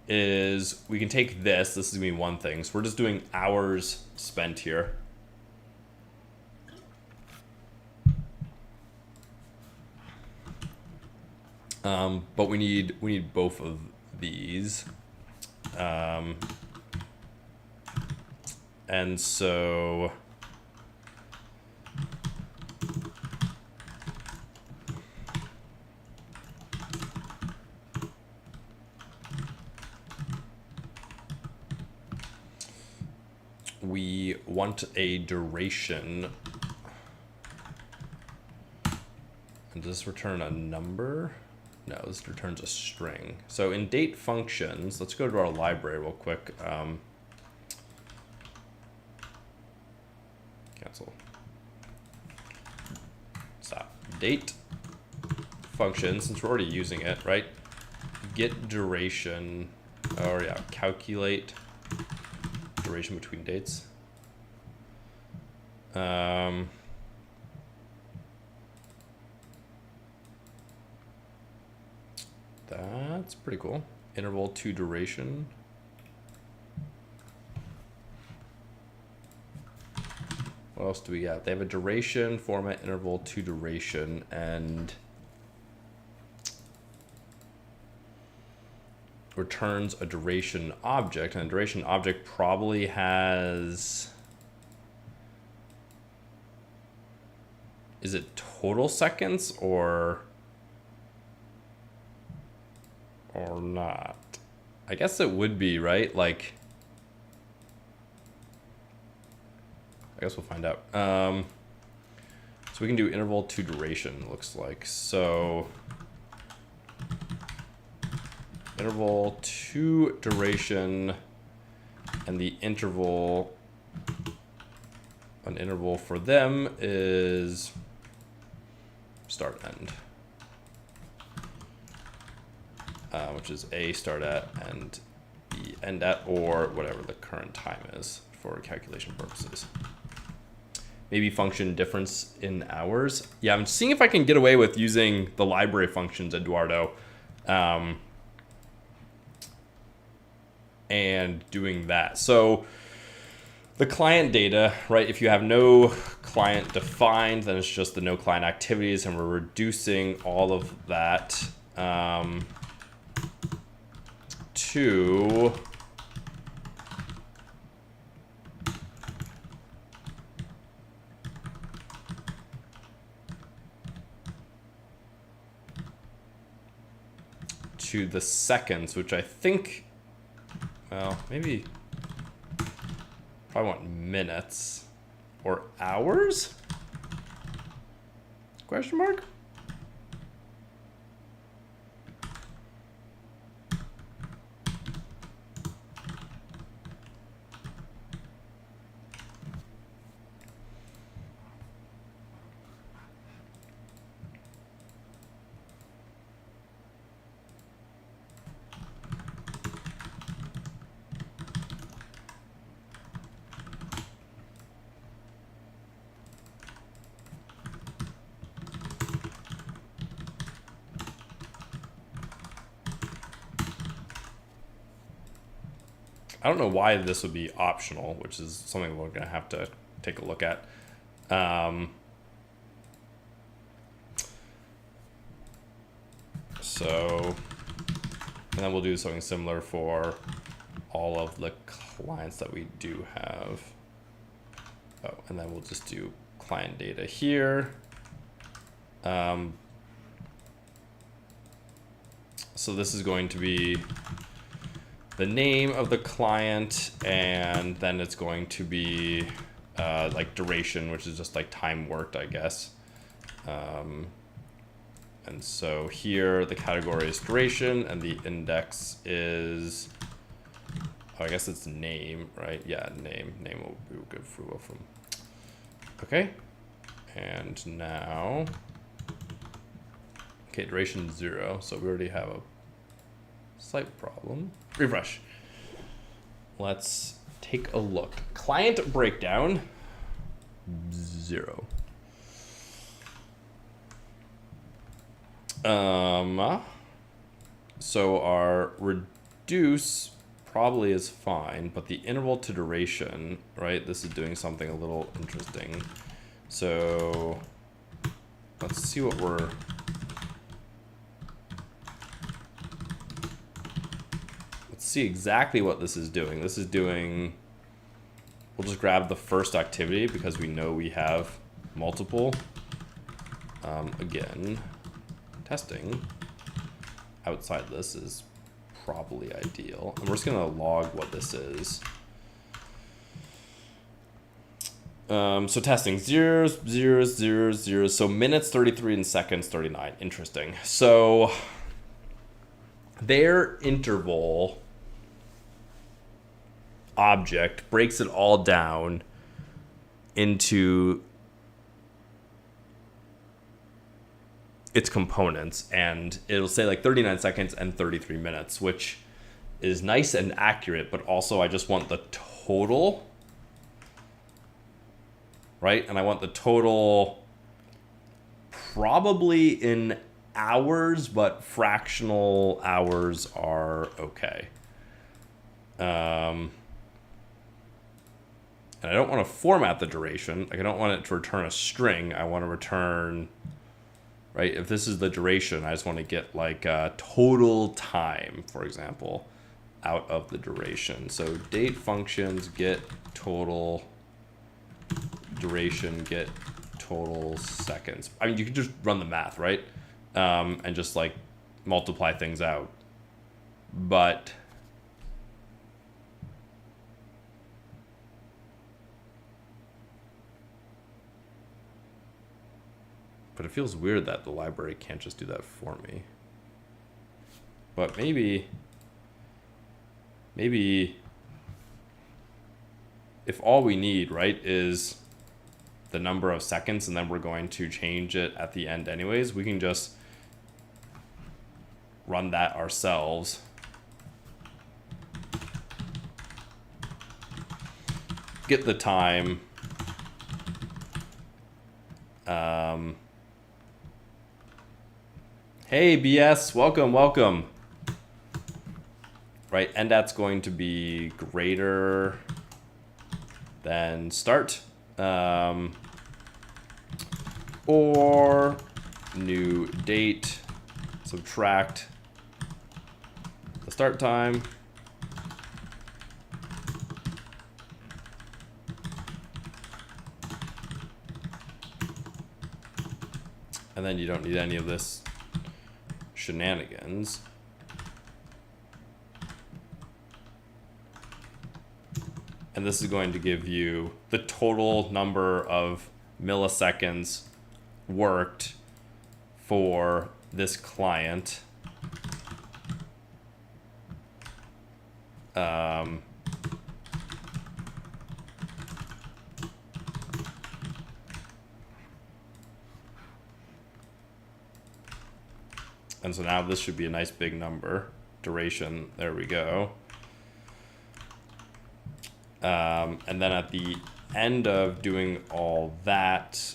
A: is we can take this. This is going to be one thing. So we're just doing hours spent here. But we need both of these. And so we want a duration. And does this return a number? No, this returns a string. So in date functions, let's go to our library real quick. Cancel. Stop. Date function, since we're already using it, right? Get duration, or yeah, calculate duration between dates. That's pretty cool. Interval to duration. What else do we got? They have a duration, format, interval to duration, and returns a duration object. And a duration object probably has, is it total seconds or not? I guess it would be, right? Like, I guess we'll find out. So we can do interval to duration, looks like. So interval to duration, and the interval, an interval for them is start end. Which is A start at and B end at, or whatever the current time is for calculation purposes. Maybe function difference in hours. Yeah, I'm seeing if I can get away with using the library functions, Eduardo, and doing that. So the client data, right? If you have no client defined, then it's just the no client activities, and we're reducing all of that to the seconds, which I think, well, maybe probably want minutes or hours? Question mark? I don't know why this would be optional, which is something we're gonna have to take a look at. So, and then we'll do something similar for all of the clients that we do have. Oh, and then we'll just do client data here. So this is going to be the name of the client, and then it's going to be like duration, which is just like time worked, I guess. And so here the category is duration, and the index is, oh, I guess it's name, right? Yeah, name. Name will be good for both of them. Okay, and now, okay, duration 0, so we already have a slight problem. Refresh. Let's take a look. Client breakdown 0. So our reduce probably is fine, but the interval to duration, right? This is doing something a little interesting. So let's see what we're, let's see exactly what this is doing. This is doing, we'll just grab the first activity because we know we have multiple. Again, testing outside this is probably ideal. And we're just gonna log what this is. So testing zeros, zeros, zeros, zeros. So minutes 33 and seconds 39. Interesting. So their interval object breaks it all down into its components, and it'll say like 39 seconds and 33 minutes, which is nice and accurate, but also I just want the total, right? And I want the total probably in hours, but fractional hours are okay. And I don't want to format the duration. Like I don't want it to return a string. I want to return, right? If this is the duration, I just want to get like total time, for example, out of the duration. So date functions get total duration, get total seconds. I mean, you can just run the math, right? And just like multiply things out. But it feels weird that the library can't just do that for me. But maybe if all we need, right, is the number of seconds, and then we're going to change it at the end anyways, we can just run that ourselves. Get the time. Hey, BS, welcome. Right, and that's going to be greater than start. Or new date, subtract the start time. And then you don't need any of this shenanigans. And this is going to give you the total number of milliseconds worked for this client. And so now this should be a nice big number. Duration, there we go. And then at the end of doing all that,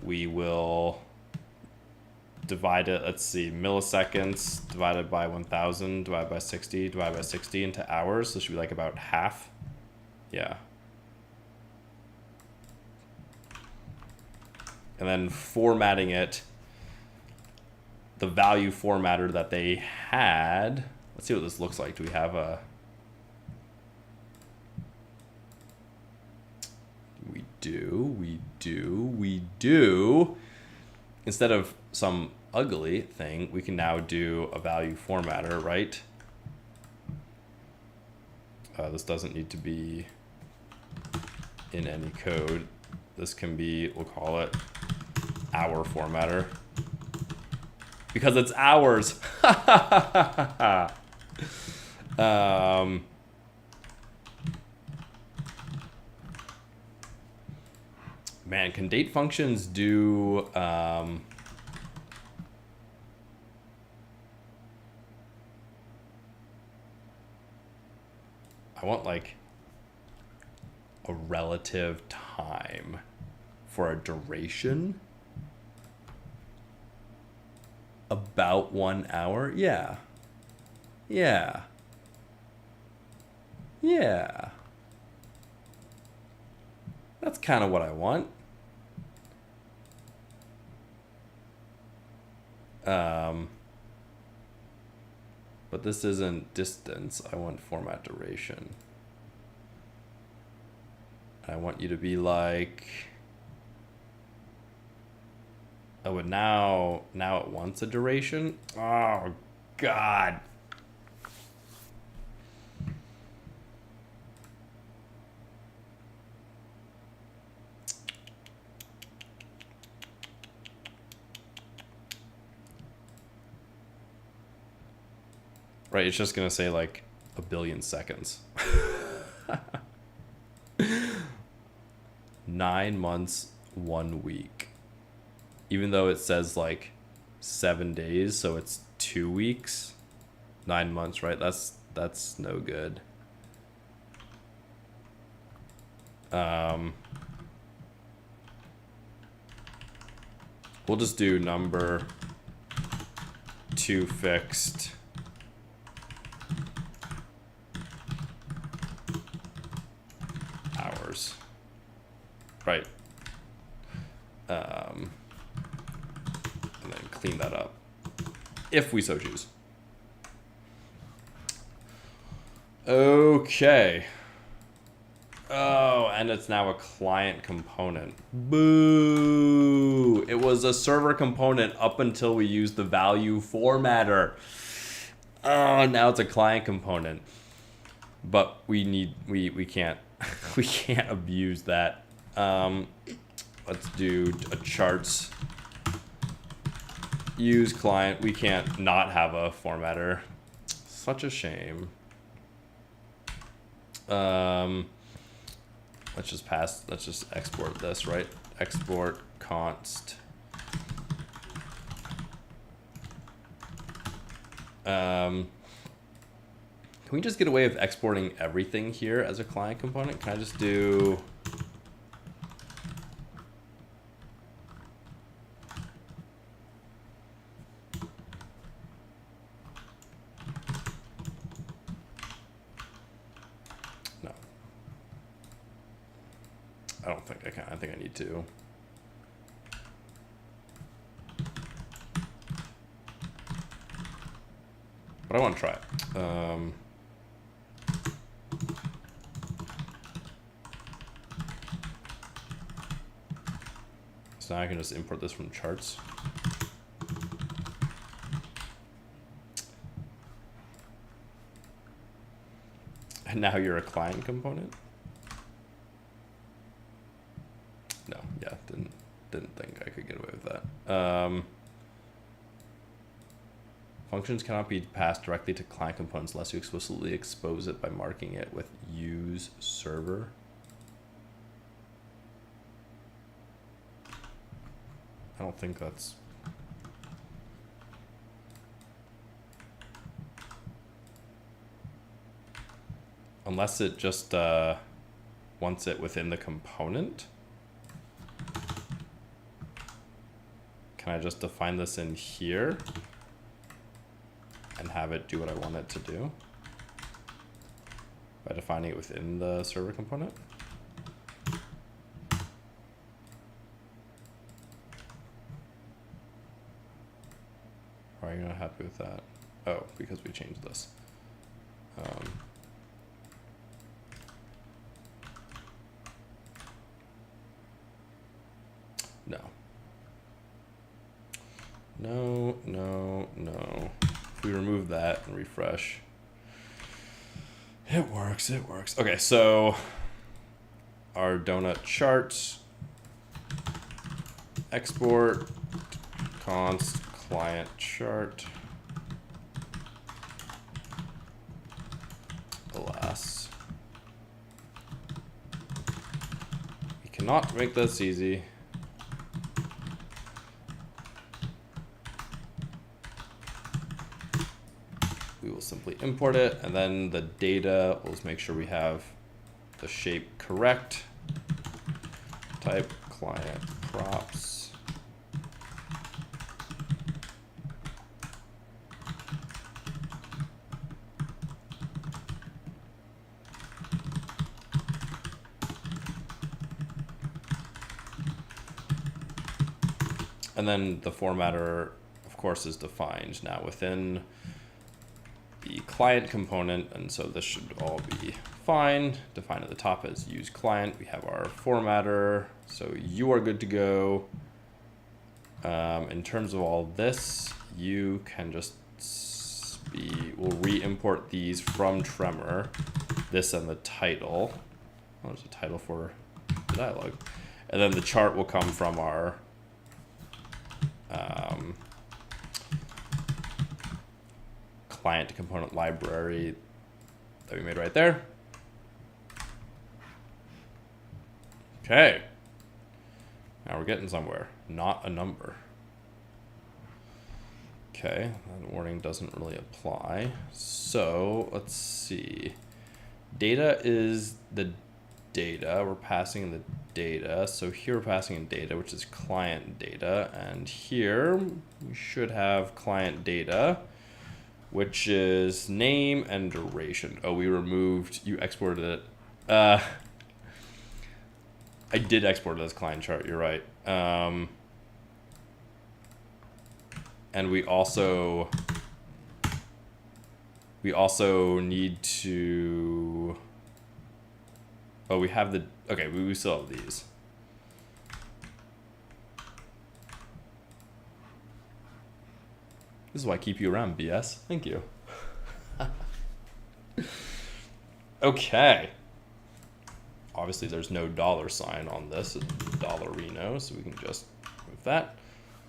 A: we will divide it, let's see, milliseconds divided by 1000 divided by 60 divided by 60 into hours. This should be like about half. Yeah. And then formatting it, the value formatter that they had. Let's see what this looks like. Do we have a... We do. Instead of some ugly thing, we can now do a value formatter, right? This doesn't need to be in any code. This can be, we'll call it hour formatter. Because it's hours. Man, can date functions do... I want like a relative time for a duration. About 1 hour? Yeah. Yeah. Yeah. That's kind of what I want. But this isn't distance. I want format duration. I want you to be like... Oh, and now it wants a duration? Oh, God. Right, it's just going to say like a billion seconds. 9 months, 1 week. Even though it says like 7 days, so it's 2 weeks. 9 months, right? That's no good. We'll just do number 2 fixed. Hours. Right. And then clean that up if we so choose. Okay. Oh, and it's now a client component. Boo! It was a server component up until we used the value formatter. Oh, now it's a client component. But we can't we can't abuse that. Let's do a charts use client. We can't not have a formatter. Such a shame. Let's just export this, right? Export const. Can we just get away with exporting everything here as a client component? Can I just do... No. I don't think I can. I think I need to. But I want to try it. So now I can just import this from charts. And now you're a client component? No, yeah, didn't think I could get away with that. Functions cannot be passed directly to client components unless you explicitly expose it by marking it with use server. I don't think that's... Unless it just wants it within the component. can I just define this in here and have it do what I want it to do by defining it within the server component? Or are you not happy with that? Oh, because we changed this. No. No, no, no. If we remove that and refresh, it works, it works. Okay, so our donut chart, export, const client chart, alas. We cannot make this easy. We will simply import it, and then the data, we'll just make sure we have the shape correct. Type client props. And then the formatter, of course, is defined now within the client component, and so this should all be fine. Defined at the top as use client. We have our formatter, so you are good to go. In terms of all this, you can just we'll re-import these from Tremor, this and the title. Oh, there's a title for the dialog, and then the chart will come from our client component library that we made right there. Okay. Now we're getting somewhere. Not a number. Okay, that warning doesn't really apply. So let's see. Data is the data. We're passing in the data. So here we're passing in data, which is client data. And here we should have client data, which is name and duration. Oh, we removed, you exported it. I did export it as client chart, you're right. And we also need to, oh, we have the, okay, we still have these. This is why I keep you around, BS. Thank you. Okay. Obviously, there's no $sign on this. It's $Reno, so we can just move that.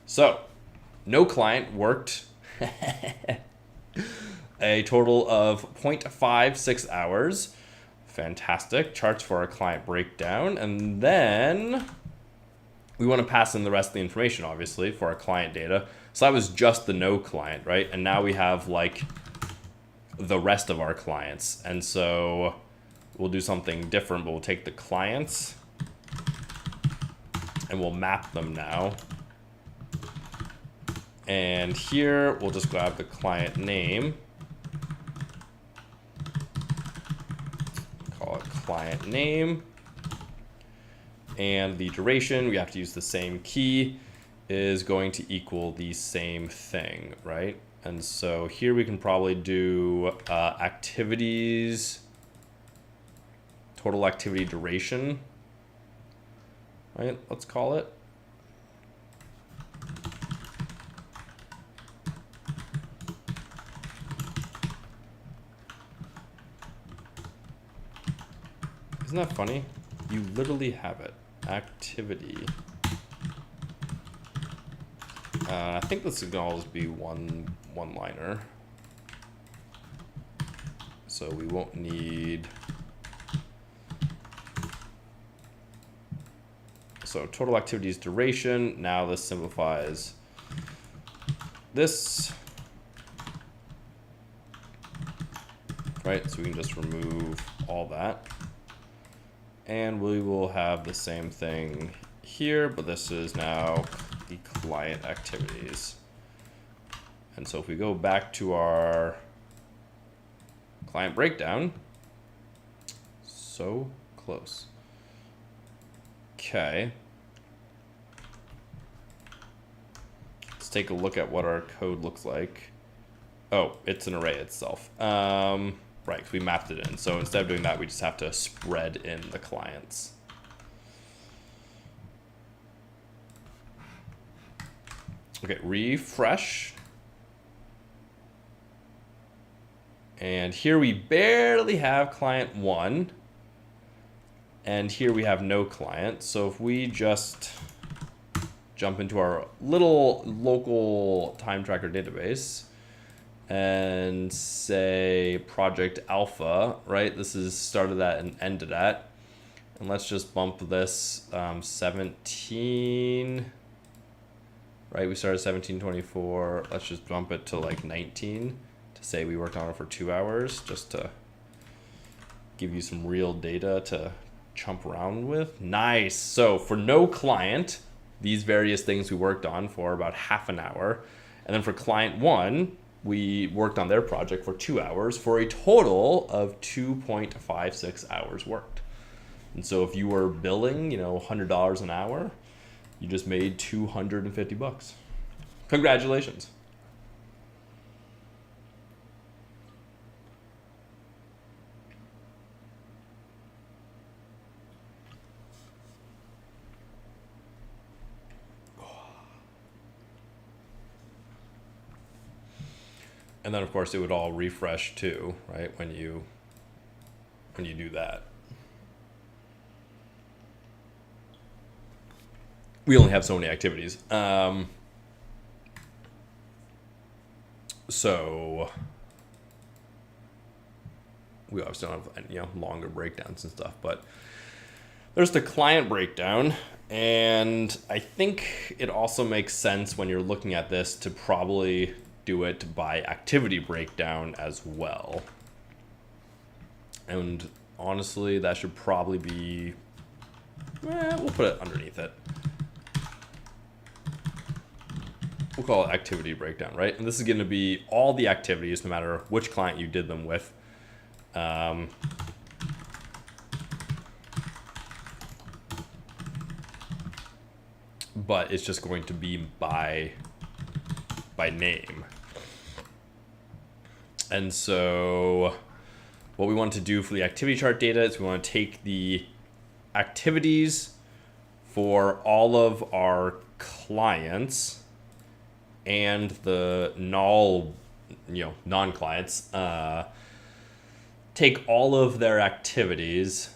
A: So, no client worked a total of 0.56 hours. Fantastic. Charts for our client breakdown. And then we want to pass in the rest of the information, obviously, for our client data. So that was just the no client, right? And now we have like the rest of our clients. And so we'll do something different, but we'll take the clients and we'll map them now. And here we'll just grab the client name, call it client name. And the duration, we have to use the same key, is going to equal the same thing, right? And so here we can probably do activities, total activity duration, right? Let's call it. Isn't that funny? You literally have it. Activity. I think this can always be one-liner. So we won't need. So total activities duration. Now this simplifies this. Right, so we can just remove all that. And we will have the same thing here, but this is now the client activities. And so if we go back to our client breakdown, so close. Okay. Let's take a look at what our code looks like. Oh, it's an array itself. Right, 'cause we mapped it in. So instead of doing that, we just have to spread in the clients. Okay, refresh. And here we barely have client 1. And here we have no client. So if we just jump into our little local time tracker database and say project alpha, right? This is started at and ended at. And let's just bump this 17, right? We started 1724. Let's just bump it to like 19 to say we worked on it for 2 hours, just to give you some real data to chump around with. Nice. So for no client, these various things we worked on for about half an hour. And then for client 1, we worked on their project for 2 hours for a total of 2.56 hours worked. And so if you were billing, $100 an hour, you just made $250. Congratulations. And then of course it would all refresh too, right? When you do that. We only have so many activities. So we obviously don't have longer breakdowns and stuff, but there's the client breakdown. And I think it also makes sense when you're looking at this to probably do it by activity breakdown as well. And honestly, that should probably be, we'll put it underneath it. We'll call it activity breakdown, right? And this is going to be all the activities, no matter which client you did them with. But it's just going to be by name. And so what we want to do for the activity chart data is we want to take the activities for all of our clients and the non-clients, take all of their activities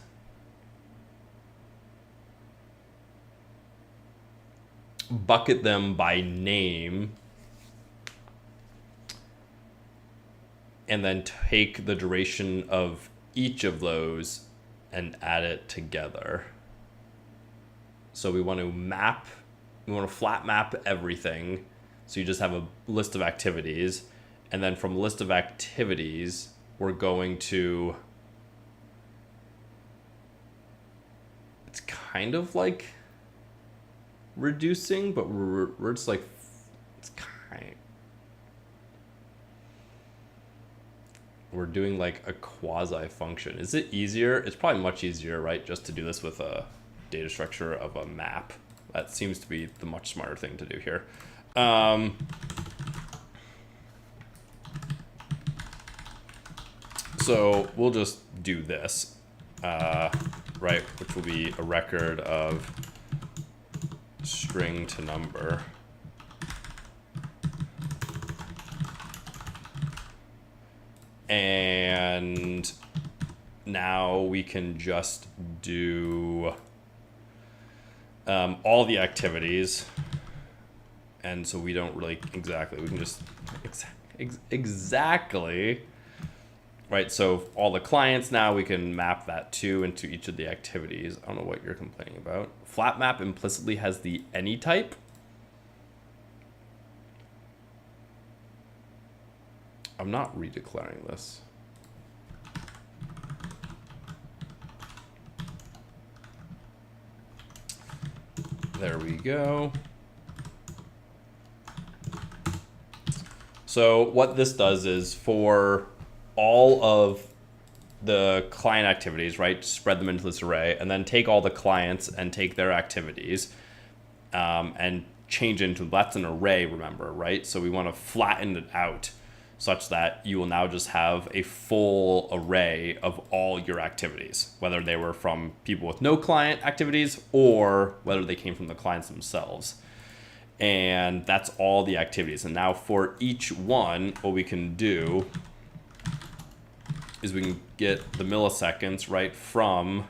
A: bucket them by name, and then take the duration of each of those and add it together. So we want to flat map everything. So you just have a list of activities, and then from a list of activities, we're going to, it's kind of like reducing, but we're just like, we're doing like a quasi function. Is it easier? It's probably much easier, right? Just to do this with a data structure of a map. That seems to be the much smarter thing to do here. So we'll just do this, right? Which will be a record of string to number. And now we can just do all the activities. And so we don't really exactly, we can just exactly, right? So all the clients now, we can map that too into each of the activities. I don't know what you're complaining about. Flat map implicitly has the any type. I'm not redeclaring this. There we go. So what this does is for all of the client activities, right, spread them into this array, and then take all the clients and take their activities and change into, that's an array, remember, right? So we want to flatten it out such that you will now just have a full array of all your activities, whether they were from people with no client activities or whether they came from the clients themselves. And that's all the activities. And now for each one, what we can do is we can get the milliseconds right from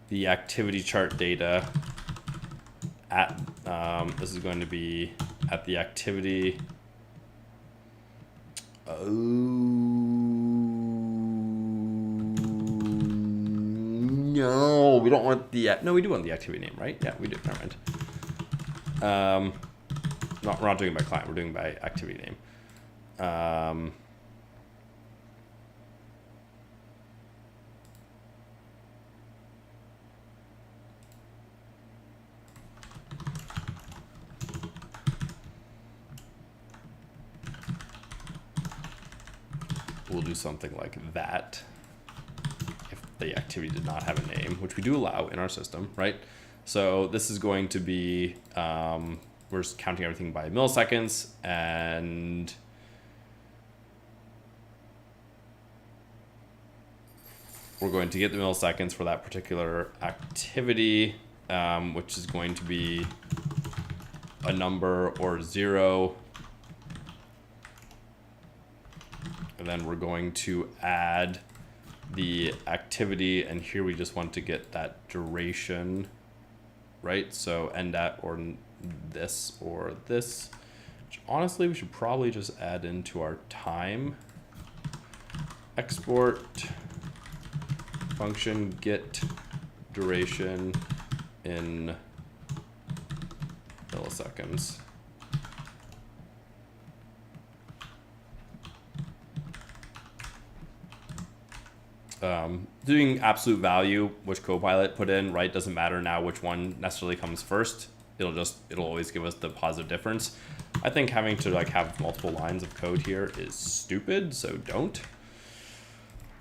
A: the activity chart data at, this is going to be at the activity. No, we don't want the, no, we do want the activity name, right? Yeah, we do, never mind. We're not doing it by client, we're doing it by activity name. We'll do something like that if the activity did not have a name, which we do allow in our system, right? So this is going to be, we're just counting everything by milliseconds, and we're going to get the milliseconds for that particular activity, which is going to be a number or 0. And then we're going to add the activity, and here we just want to get that duration, right? So end at or this or this, which honestly we should probably just add into our time. Export function get duration in milliseconds. Doing absolute value, which Copilot put in, right? Doesn't matter now which one necessarily comes first. It'll always give us the positive difference. I think having to like have multiple lines of code here is stupid, so don't.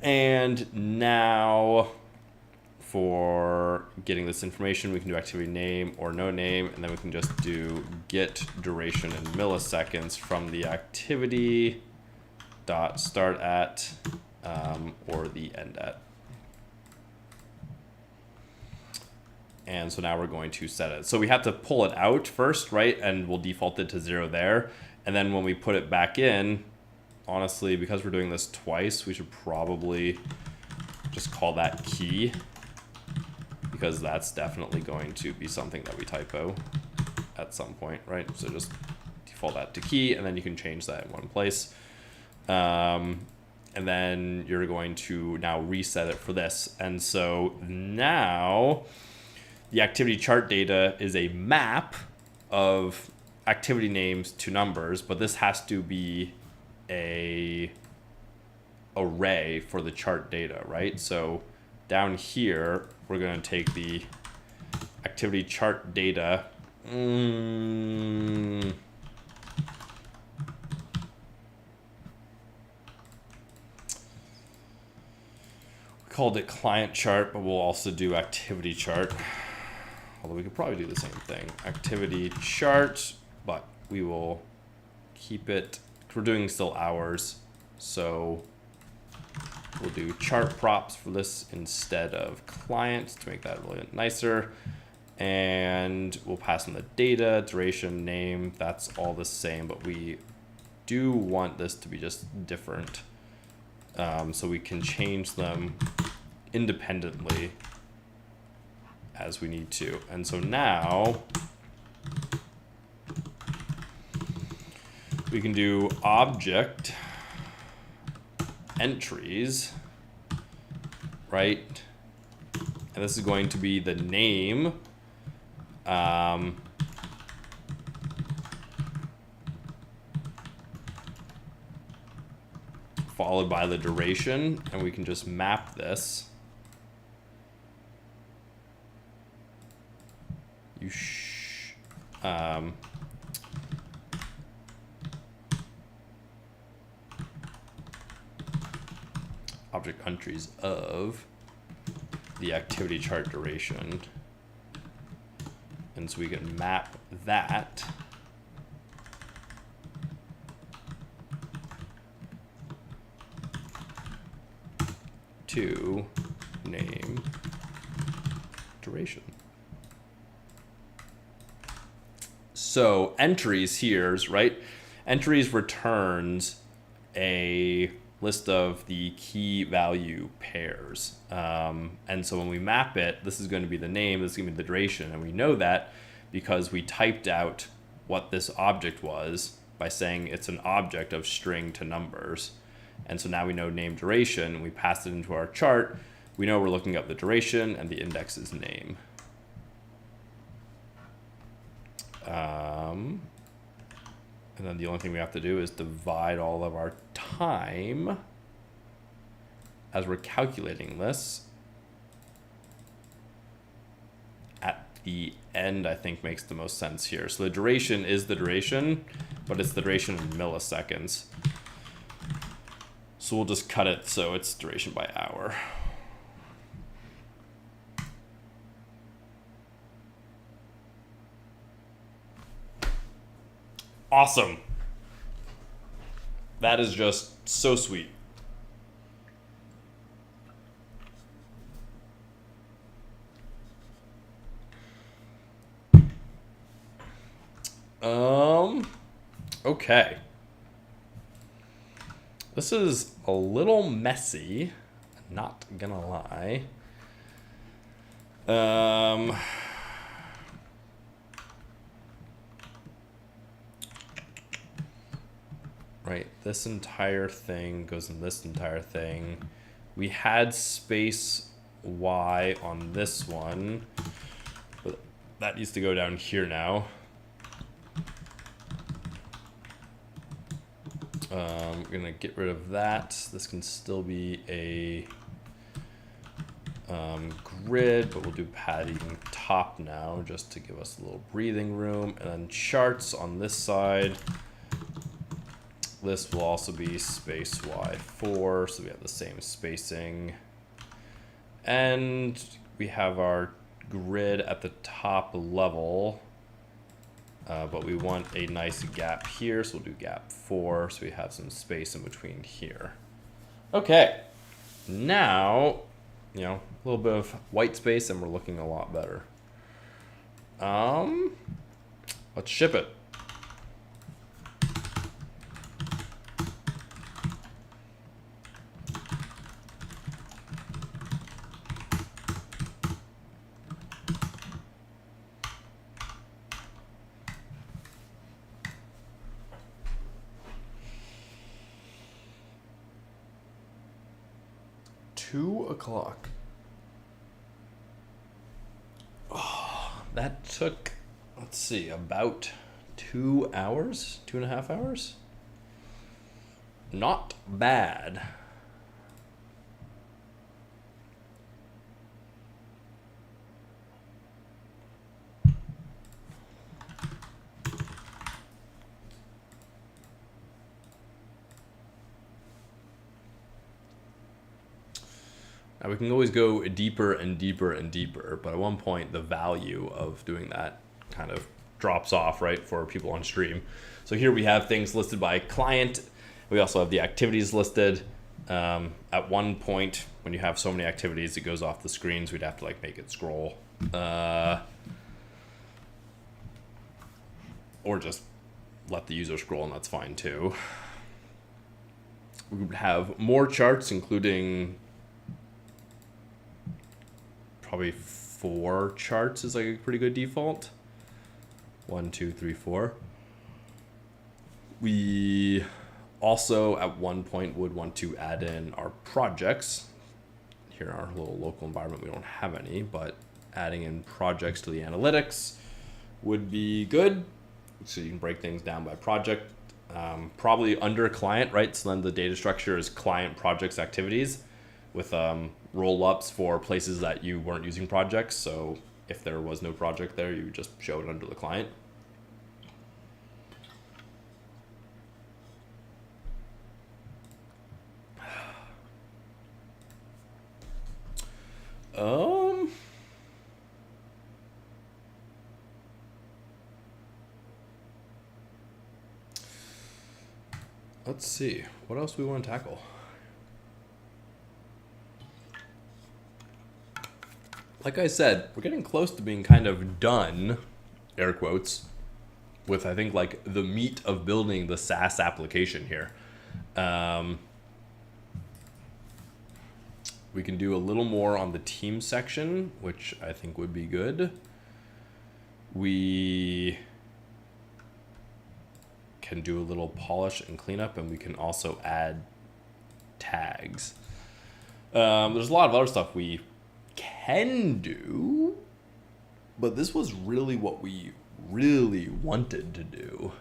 A: And now for getting this information, we can do activity name or no name, and then we can just do get duration in milliseconds from the activity dot start at or the end at. And so now we're going to set it. So we have to pull it out first, right? And we'll default it to 0 there. And then when we put it back in, honestly, because we're doing this twice, we should probably just call that key, because that's definitely going to be something that we typo at some point, right? So just default that to key, and then you can change that in one place. And then you're going to now reset it for this. And so now the activity chart data is a map of activity names to numbers, but this has to be a array for the chart data, right? So down here, we're going to take the activity chart data. We called it client chart, but we'll also do activity chart. Although we could probably do the same thing. Activity chart, but we will keep it, we're doing still hours. So we'll do chart props for this instead of client to make that really nicer. And we'll pass in the data, duration, name, that's all the same, but we do want this to be just different. So we can change them independently as we need to. And so now we can do object entries, right? And this is going to be the name, followed by the duration, and we can just map this. object entries of the activity chart duration. And so we can map that to name duration. So entries here, right? Entries returns a list of the key value pairs. And so when we map it, this is going to be the name, this is going to be the duration. And we know that because we typed out what this object was by saying it's an object of string to numbers. And so now we know name duration, we pass it into our chart. We know we're looking up the duration and the index is name. And then the only thing we have to do is divide all of our time as we're calculating this. At the end, I think makes the most sense here. So the duration is the duration, but it's the duration in milliseconds. So we'll just cut it so it's duration by hour. Awesome. That is just so sweet. Okay. This is a little messy, not gonna lie. Right, this entire thing goes in this entire thing. We had space Y on this one, but that needs to go down here now. We're gonna get rid of that. This can still be a grid, but we'll do padding top now just to give us a little breathing room. And then charts on this side. This will also be space Y4, so we have the same spacing. And we have our grid at the top level, but we want a nice gap here, so we'll do gap 4, so we have some space in between here. Okay, now, you know, a little bit of white space and we're looking a lot better. Let's ship it. $2:00. Oh, that took, let's see, about 2 hours, 2.5 hours. Not bad. Now we can always go deeper and deeper and deeper, but at one point the value of doing that kind of drops off, right, for people on stream. So here we have things listed by client. We also have the activities listed. At one point, when you have so many activities, it goes off the screen, so we'd have to like make it scroll. Or just let the user scroll, and that's fine too. We would have more charts, including probably 4 charts is like a pretty good default. 1, 2, 3, 4. We also at one point would want to add in our projects. Here in our little local environment, we don't have any, but adding in projects to the analytics would be good. So you can break things down by project, probably under client, right? So then the data structure is client, projects, activities with roll-ups for places that you weren't using projects. So if there was no project there, you would just show it under the client. let's see. What else do we want to tackle? Like I said, we're getting close to being kind of done, air quotes, with I think like the meat of building the SaaS application here. We can do a little more on the team section, which I think would be good. We can do a little polish and cleanup, and we can also add tags. There's a lot of other stuff we can do, but this was really what we really wanted to do.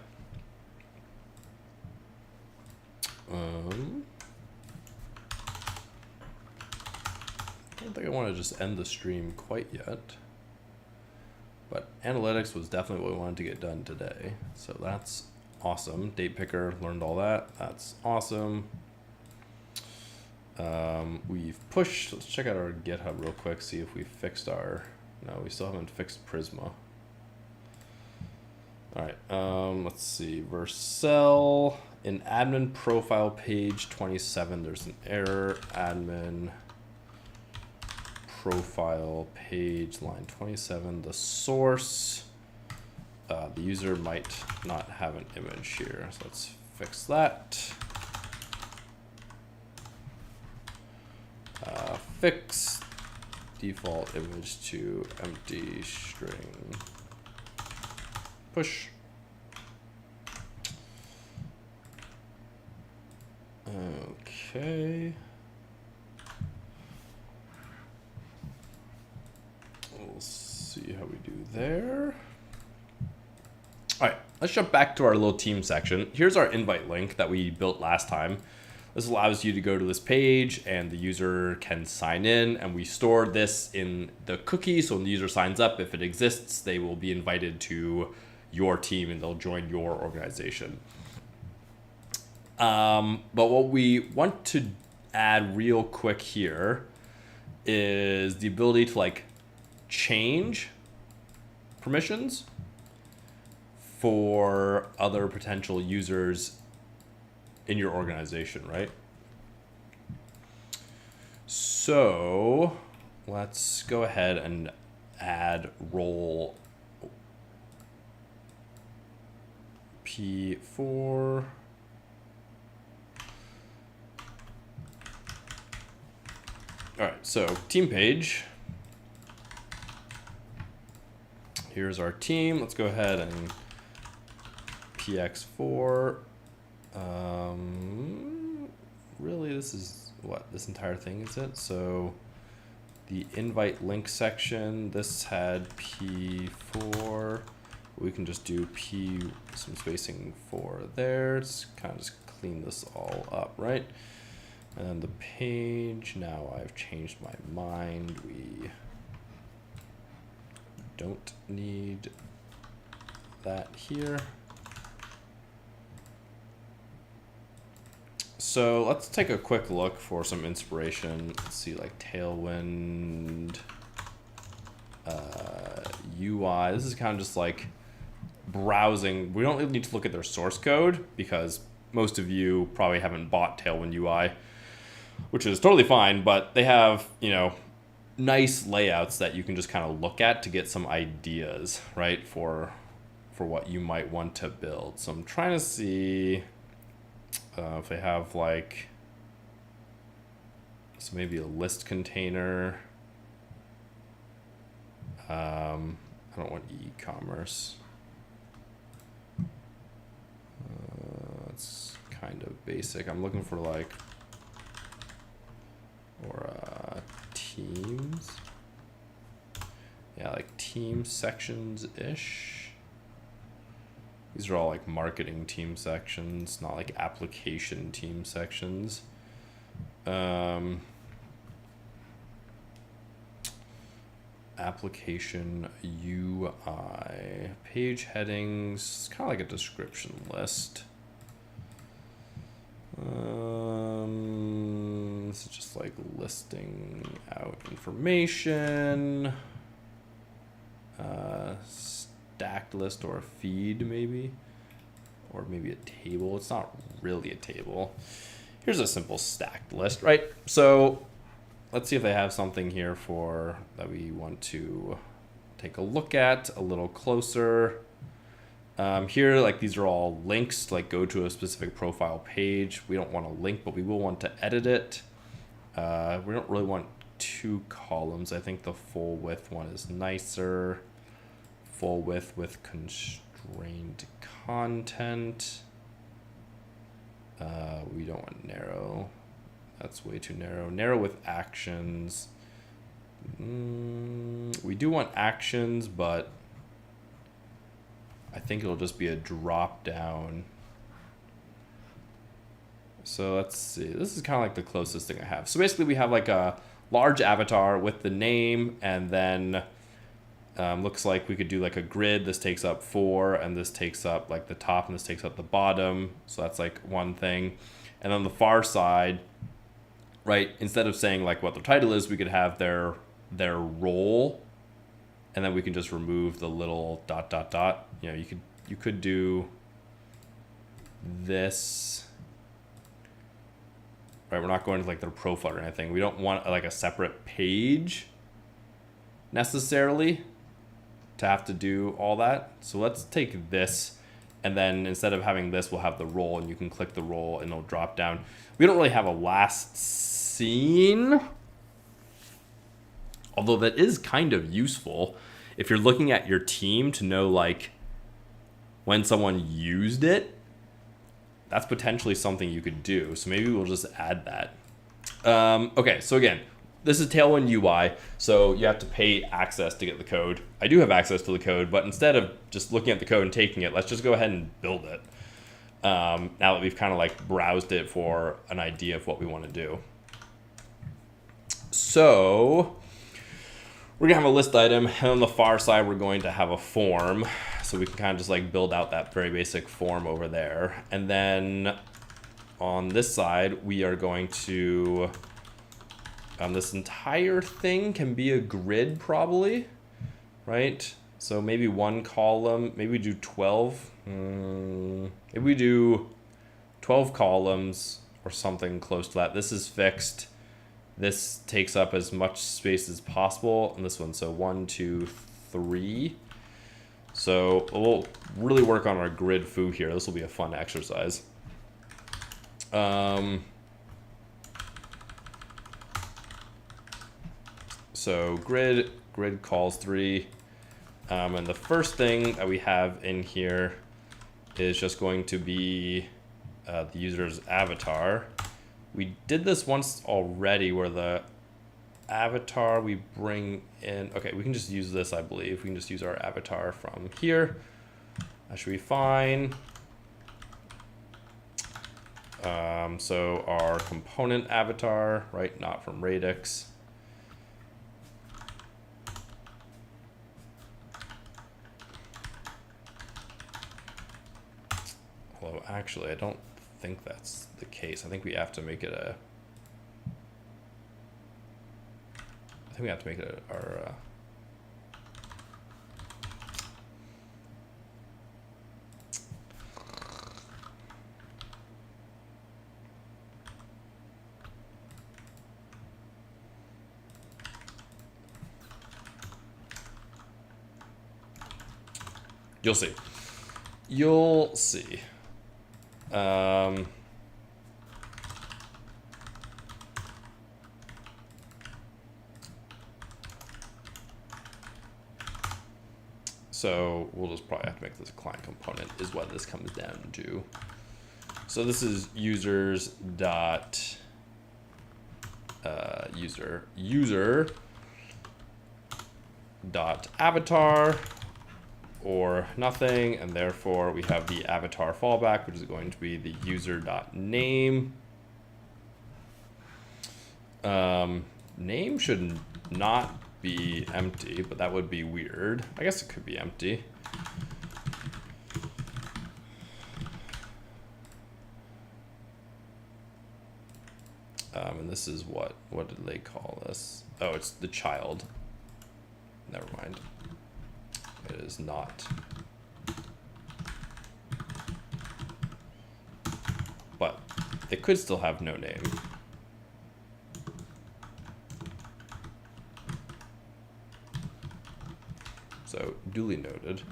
A: I don't think I want to just end the stream quite yet, but analytics was definitely what we wanted to get done today, so that's awesome. Date picker, learned all that. That's awesome. We've pushed. Let's check out our GitHub real quick, see if we fixed our. No, we still haven't fixed Prisma. All right. Let's see. Vercel in admin profile page 27. There's an error. Admin profile page line 27. The source. The user might not have an image here, so let's fix that. Fix default image to empty string. Push. Okay. We'll see how we do there. All right, let's jump back to our little team section. Here's our invite link that we built last time. This allows you to go to this page and the user can sign in, and we store this in the cookie. So when the user signs up, if it exists, they will be invited to your team and they'll join your organization. But what we want to add real quick here is the ability to like change permissions for other potential users in your organization, right? So let's go ahead and add role P4. All right, so team page. Here's our team. Let's go ahead and PX4. Really, this is what this entire thing is it? So the invite link section, this had P4. We can just do P, some spacing 4 there. It's kind of just clean this all up, right? And then the page, now I've changed my mind. We don't need that here. So let's take a quick look for some inspiration. Let's see, like Tailwind UI. This is kind of just like browsing. We don't really need to look at their source code because most of you probably haven't bought Tailwind UI, which is totally fine, but they have, you know, nice layouts that you can just kind of look at to get some ideas, right, for what you might want to build. So I'm trying to see if they have like, so maybe a list container. I don't want e-commerce. It's kind of basic. I'm looking for like, or teams. Yeah, like team sections-ish. These are all like marketing team sections, not like application team sections. Application UI, page headings, kind of like a description list. This is just like listing out information. Stacked list or a feed maybe. or maybe a table. It's not really a table. Here's a simple stacked list, right? So let's see if they have something here for that we want to take a look at a little closer. Here, like these are all links to like go to a specific profile page. We don't want a link, but we will want to edit it. We don't really want 2 columns. I think the full width one is nicer. Full width with constrained content. We don't want narrow. That's way too narrow. Narrow with actions. We do want actions, but I think it'll just be a drop down. So let's see. This is kind of like the closest thing I have. So basically we have like a large avatar with the name, and then looks like we could do like a grid. This takes up 4, and this takes up like the top, and this takes up the bottom. So that's like one thing. And on the far side, right, instead of saying like what the title is, we could have their role, and then we can just remove the little ... You know, you could do this. Right, we're not going to like their profile or anything. We don't want like a separate page necessarily to have to do all that. So let's take this, and then instead of having this, we'll have the role, and you can click the role and it'll drop down. We don't really have a last seen, although that is kind of useful if you're looking at your team to know like when someone used it. That's potentially something you could do. So maybe we'll just add that. Okay, so again, this is Tailwind UI, so you have to pay access to get the code. I do have access to the code, but instead of just looking at the code and taking it, let's just go ahead and build it. Now that we've kind of like browsed it for an idea of what we want to do. So we're gonna have a list item, and on the far side, we're going to have a form. So we can kind of just like build out that very basic form over there. And then on this side, we are going to, this entire thing can be a grid probably, right? So maybe 1 column, maybe we do 12. Maybe we do 12 columns or something close to that. This is fixed. This takes up as much space as possible. And this one, so 1, 2, 3. So we'll really work on our grid foo here. This will be a fun exercise. So grid calls 3. And the first thing that we have in here is just going to be the user's avatar. We did this once already where the avatar we bring in, okay, we can just use this, I believe. We can just use our avatar from here. That should be fine. So our component avatar, right, not from Radix. Although actually, I don't think that's the case. I think we have to make it a, our you'll see. You'll see. So we'll just probably have to make this a client component is what this comes down to. So this is users dot user dot avatar or nothing, and therefore we have the avatar fallback, which is going to be the user dot name. Name should not be empty, but that would be weird. I guess it could be empty. And this is what did they call this? Oh, it's the child. Never mind. It is not. it could still have no name. So duly noted.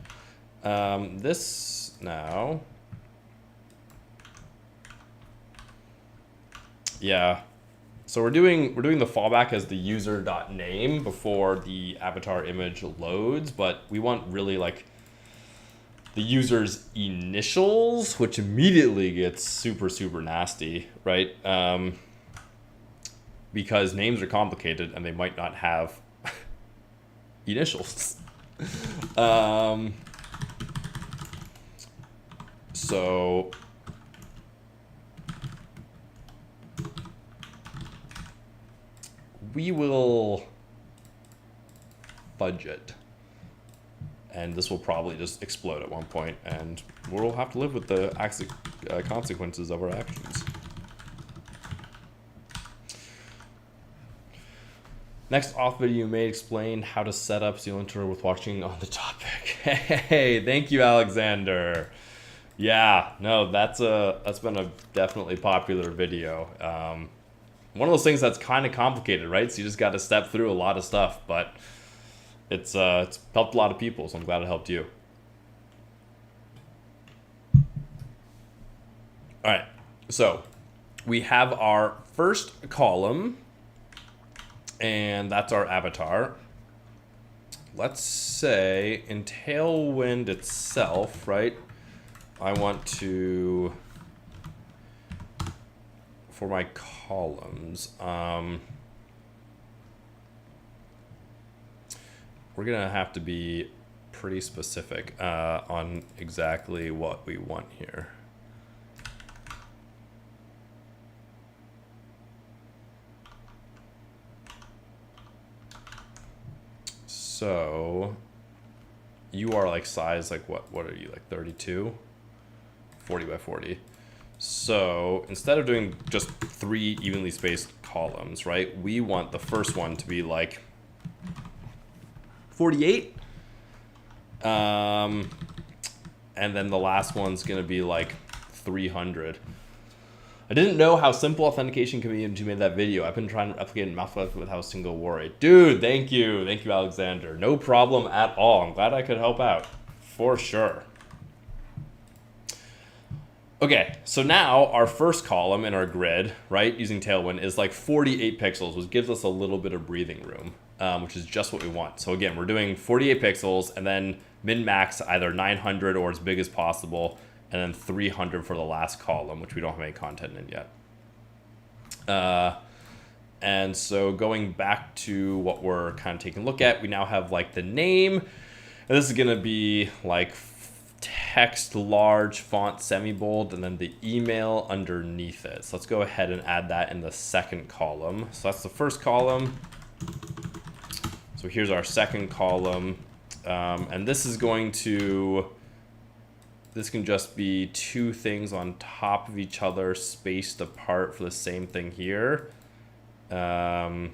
A: This now, yeah. So we're doing the fallback as the user.name before the avatar image loads, but we want really like the user's initials, which immediately gets super nasty, right? Because names are complicated and they might not have initials. So we will fudge it, and this will probably just explode at one point, and we'll have to live with the consequences of our actions. Next auth video you may explain how to set up seal intro with watching on the topic. Hey, thank you, Alexander. Yeah, no, that's been a definitely popular video. One of those things that's kind of complicated, right? So you just got to step through a lot of stuff, but it's helped a lot of people, so I'm glad it helped you. All right, so we have our first column, and that's our avatar. Let's say in Tailwind itself, right? I want to, for my columns, we're gonna have to be pretty specific on exactly what we want here. So you are like size, like what are you, like 32? 40 by 40. So instead of doing just 3 evenly spaced columns, right, we want the first one to be like 48. And then the last one's going to be like 300. I didn't know how simple authentication can be until you made that video. I've been trying to replicate Mouthful without a single worry. Dude, thank you. Thank you, Alexander. No problem at all. I'm glad I could help out. For sure. Okay, so now our first column in our grid, right, using Tailwind is like 48 pixels, which gives us a little bit of breathing room, which is just what we want. So again, we're doing 48 pixels and then min-max either 900 or as big as possible, and then 300 for the last column, which we don't have any content in yet. And so going back to what we're kind of taking a look at, we now have like the name, and this is gonna be like text large, font semi-bold, and then the email underneath it. So let's go ahead and add that in the second column. So that's the first column. So here's our second column. And this is going to, this can just be 2 things on top of each other spaced apart for the same thing here. You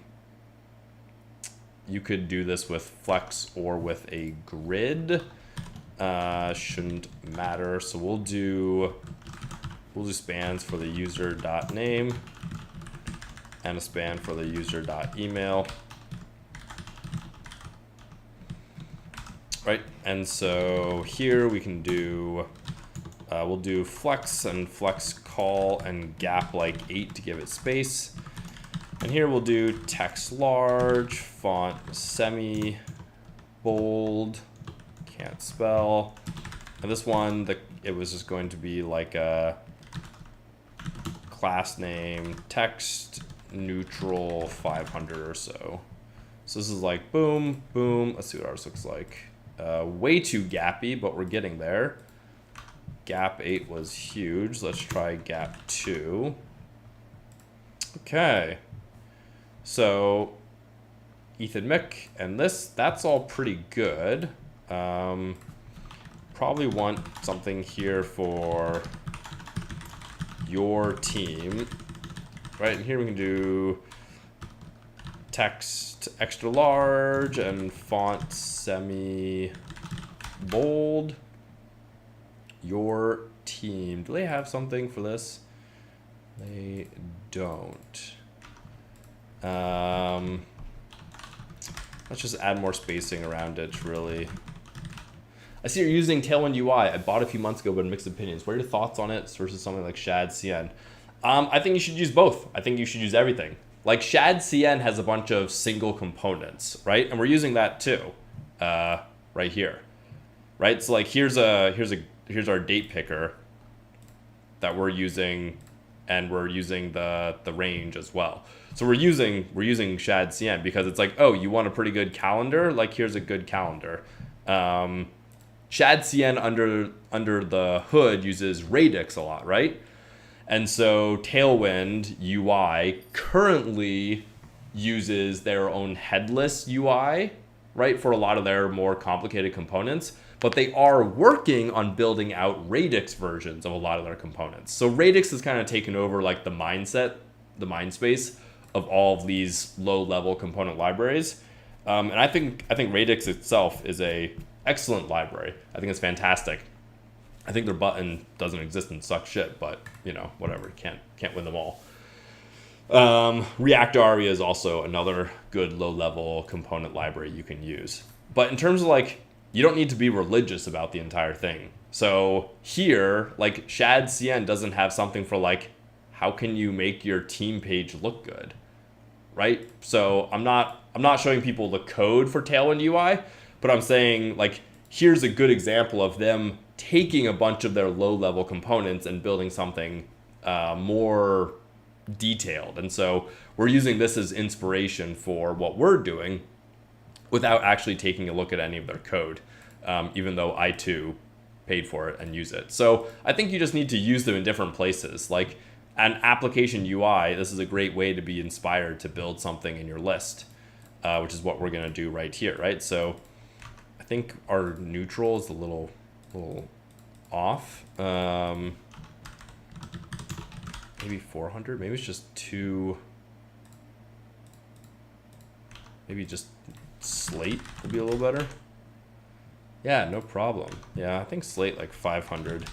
A: could do this with Flex or with a grid. Shouldn't matter. So we'll do spans for the user.name and a span for the user.email. Right, and so here we can do, we'll do flex and flex call and gap like 8 to give it space. And here we'll do text large, font semi bold, can't spell. And this one, it was just going to be like a class name, text neutral 500 or so. So this is like boom, boom. Let's see what ours looks like. Way too gappy, but we're getting there. Gap 8 was huge. Let's try gap 2. Okay. So Ethan Mick and this, that's all pretty good. Probably want something here for your team, right? And here we can do text extra large and font semi bold. Your team, do they have something for this? They don't. Let's just add more spacing around it, really. I see you're using Tailwind UI. I bought it a few months ago, but mixed opinions. What are your thoughts on it versus something like Shad CN? I think you should use both. I think you should use everything. Like Shad CN has a bunch of single components, right? And we're using that too, right here, right? So like here's our date picker that we're using, and we're using the range as well. So we're using Shad CN because it's like, oh, you want a pretty good calendar? Like here's a good calendar. Shad CN under the hood uses radix a lot, right? And so Tailwind UI currently uses their own headless UI, right, for a lot of their more complicated components, but they are working on building out radix versions of a lot of their components. So radix has kind of taken over like the mind space of all of these low-level component libraries. And I think radix itself is a excellent library. I think it's fantastic. I think their button doesn't exist and sucks shit, but you know, whatever. Can't win them all. React Aria is also another good low-level component library you can use. But in terms of like, you don't need to be religious about the entire thing. So here, like Shad CN doesn't have something for like, how can you make your team page look good, right? So I'm not showing people the code for Tailwind UI, but I'm saying like, here's a good example of them taking a bunch of their low-level components and building something more detailed. And so we're using this as inspiration for what we're doing without actually taking a look at any of their code, even though I too paid for it and use it. So I think you just need to use them in different places. Like an application UI, this is a great way to be inspired to build something in your list, which is what we're going to do right here, right? So I think our neutral is a little off. Maybe 400. Maybe it's just too. Maybe just slate would be a little better. Yeah, no problem. Yeah, I think slate like 500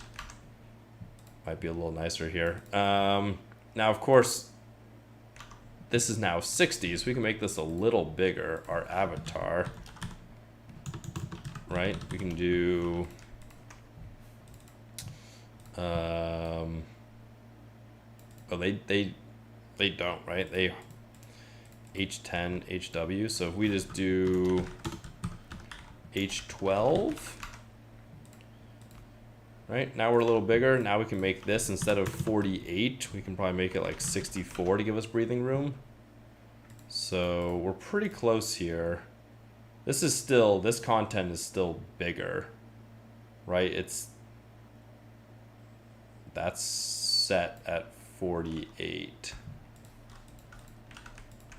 A: might be a little nicer here. Now, of course, this is now 60, so we can make this a little bigger. Our avatar, right? We can do. Oh, they don't, right? They H10 HW. So if we just do H12, right? Now we're a little bigger. Now we can make this, instead of 48, we can probably make it like 64 to give us breathing room. So we're pretty close here. This content is still bigger, right? That's set at 48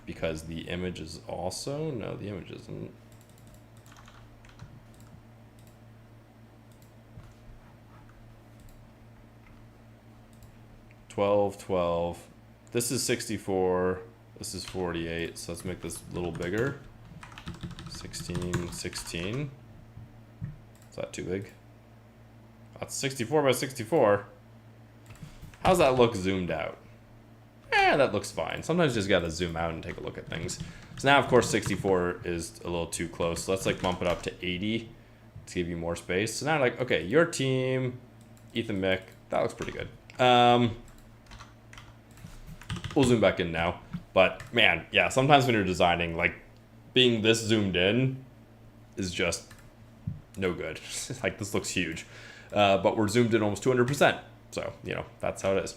A: because the image is also, no, the image isn't. $12. This is 64. This is 48. So let's make this a little bigger. 16. Is that too big? That's 64 by 64. How's that look zoomed out? That looks fine. Sometimes you just gotta zoom out and take a look at things. So now, of course, 64 is a little too close. So let's like bump it up to 80 to give you more space. So now, like, okay, your team, Ethan Mick, that looks pretty good. We'll zoom back in now. But man, yeah, sometimes when you're designing, like being this zoomed in is just no good. Like this looks huge, but we're zoomed in almost 200%. So, you know, that's how it is.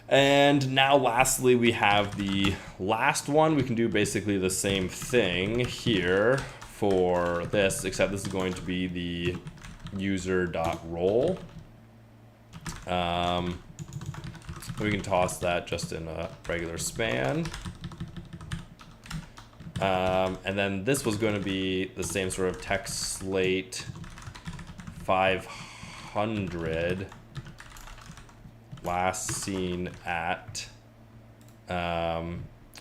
A: And now lastly, we have the last one. We can do basically the same thing here for this, except this is going to be the user.role. We can toss that just in a regular span. And then this was going to be the same sort of text slate 500 last seen at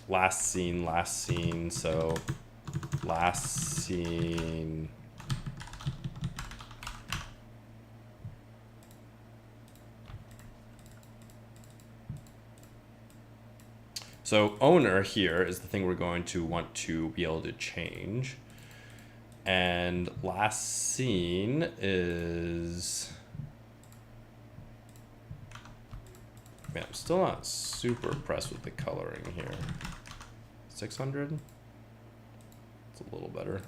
A: last seen, so last seen So owner here is the thing we're going to want to be able to change. And last seen is, man, I'm still not super impressed with the coloring here. 600? It's a little better.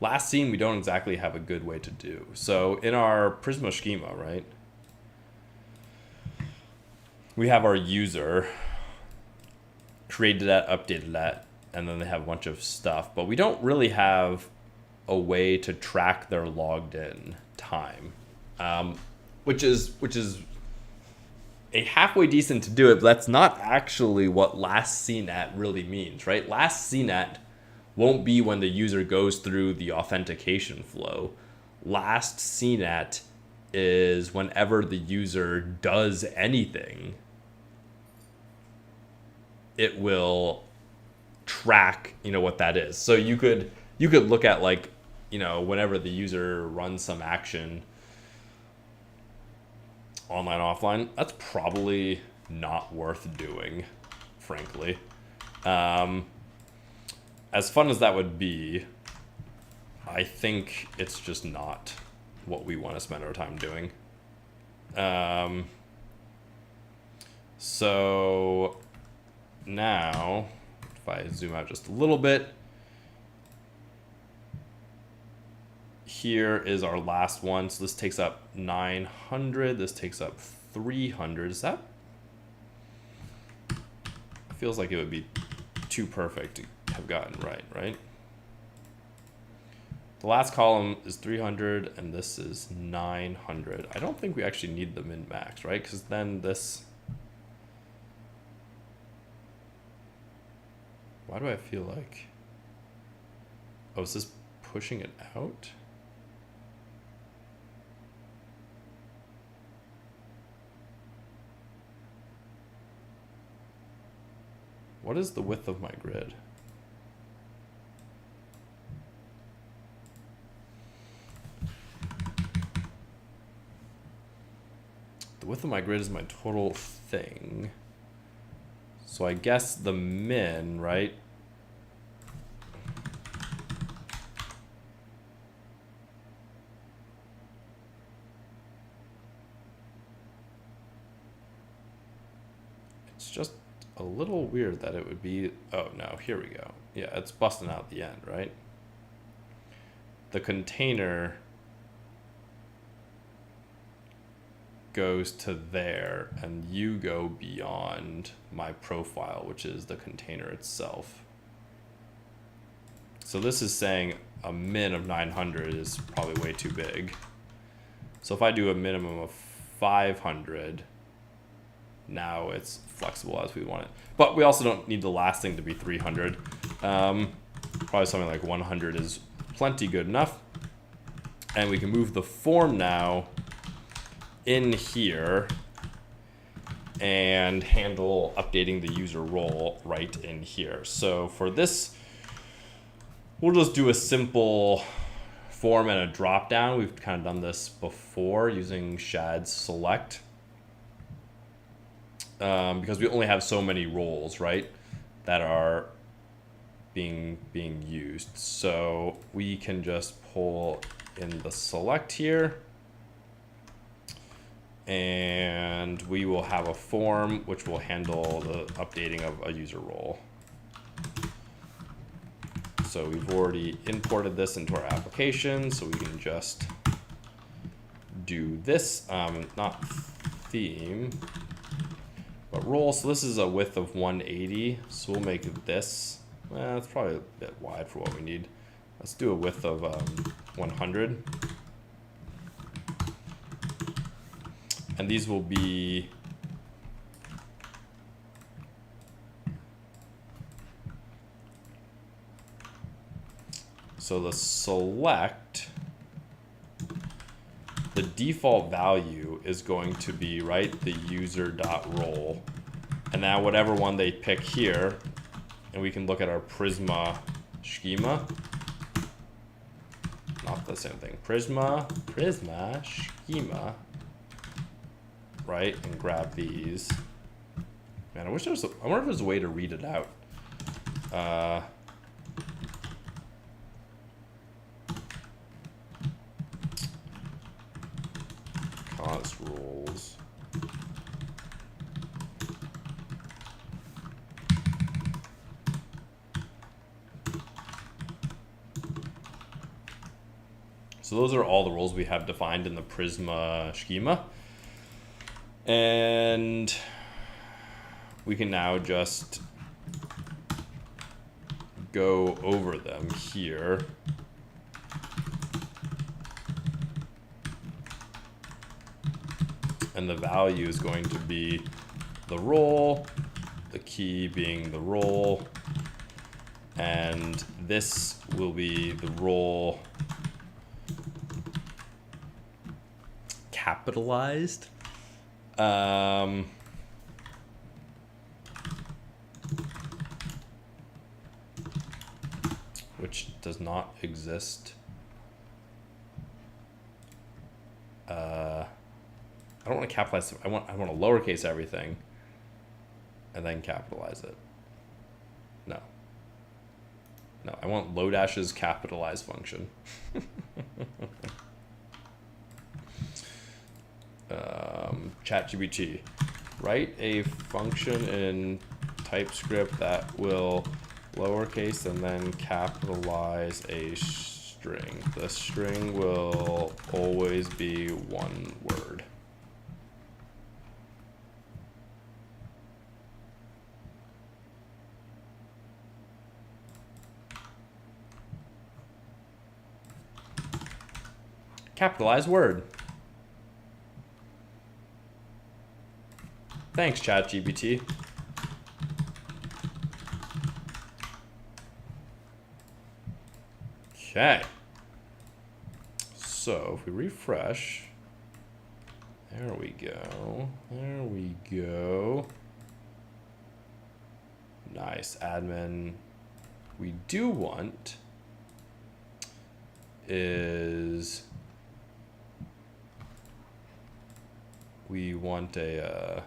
A: Last seen, we don't exactly have a good way to do. So in our Prisma schema, right, we have our user, created that, updated that, and then they have a bunch of stuff. But we don't really have a way to track their logged in time, which is a halfway decent to do it, but that's not actually what last seen at really means, right? Last seen at won't be when the user goes through the authentication flow. Last seen at is whenever the user does anything, it will track, what that is. So you could look at, like, whenever the user runs some action, online, offline, that's probably not worth doing, frankly. As fun as that would be, I think it's just not what we want to spend our time doing. So now, if I zoom out just a little bit, here is our last one. So this takes up 900. This takes up 300. Is that? Feels like it would be too perfect to have gotten right? The last column is 300 and this is 900. I don't think we actually need the min max, right? Because then this, why do I feel like, oh, is this pushing it out? What is the width of my grid? The width of my grid is my total thing. So I guess the min, right? It's just a little weird that it would be, oh no, here we go. Yeah, it's busting out the end, right? The container goes to there and you go beyond my profile, which is the container itself. So this is saying a min of 900 is probably way too big. So if I do a minimum of 500, now it's flexible as we want it. But we also don't need the last thing to be 300. Probably something like 100 is plenty good enough. And we can move the form now in here and handle updating the user role right in here. So for this, we'll just do a simple form and a drop down. We've kind of done this before using shad's select. Because we only have so many roles, right, that are being used. So we can just pull in the select here, and we will have a form which will handle the updating of a user role. So we've already imported this into our application, so we can just do this, not theme, but role. So this is a width of 180, so we'll make this, it's probably a bit wide for what we need. Let's do a width of 100. And these will be so the select, the default value is going to be, right, the user.role. And now whatever one they pick here, and we can look at our Prisma schema. Not the same thing. Prisma schema. right? And grab these. Man, I wonder if there's a way to read it out. Const rules. So those are all the rules we have defined in the Prisma schema. And we can now just go over them here. And the value is going to be the role, the key being the role, and this will be the role capitalized. Which does not exist. I don't want to capitalize. I want to lowercase everything and then capitalize it. No. No, I want Lodash's capitalize function. ChatGPT, write a function in TypeScript that will lowercase and then capitalize a string. The string will always be one word. Capitalize word. Thanks, ChatGPT. Okay. So if we refresh, there we go. There we go. Nice, admin. We do want is we want a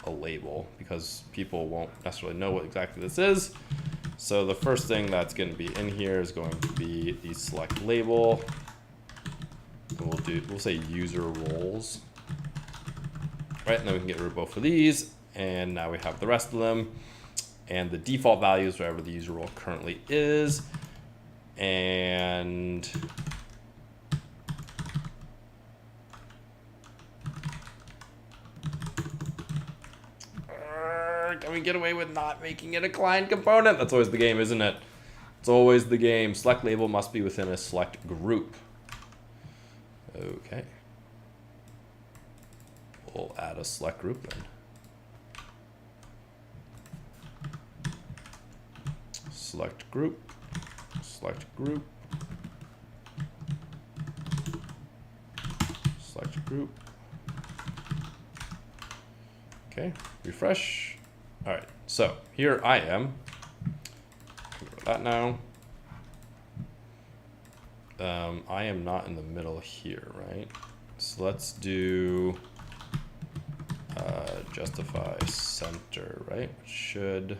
A: label because people won't necessarily know what exactly this is. So the first thing that's going to be in here is going to be the select label. And we'll say user roles. Right, and then we can get rid of both of these. And now we have the rest of them. And the default value is wherever the user role currently is. And can we get away with not making it a client component? That's always the game, isn't it? It's always the game. Select label must be within a select group. Okay. We'll add a select group then. Select group. Select group. Select group. Okay, refresh. All right, so here I am. Go to that now. I am not in the middle here, right? So let's do justify center, right? Which should,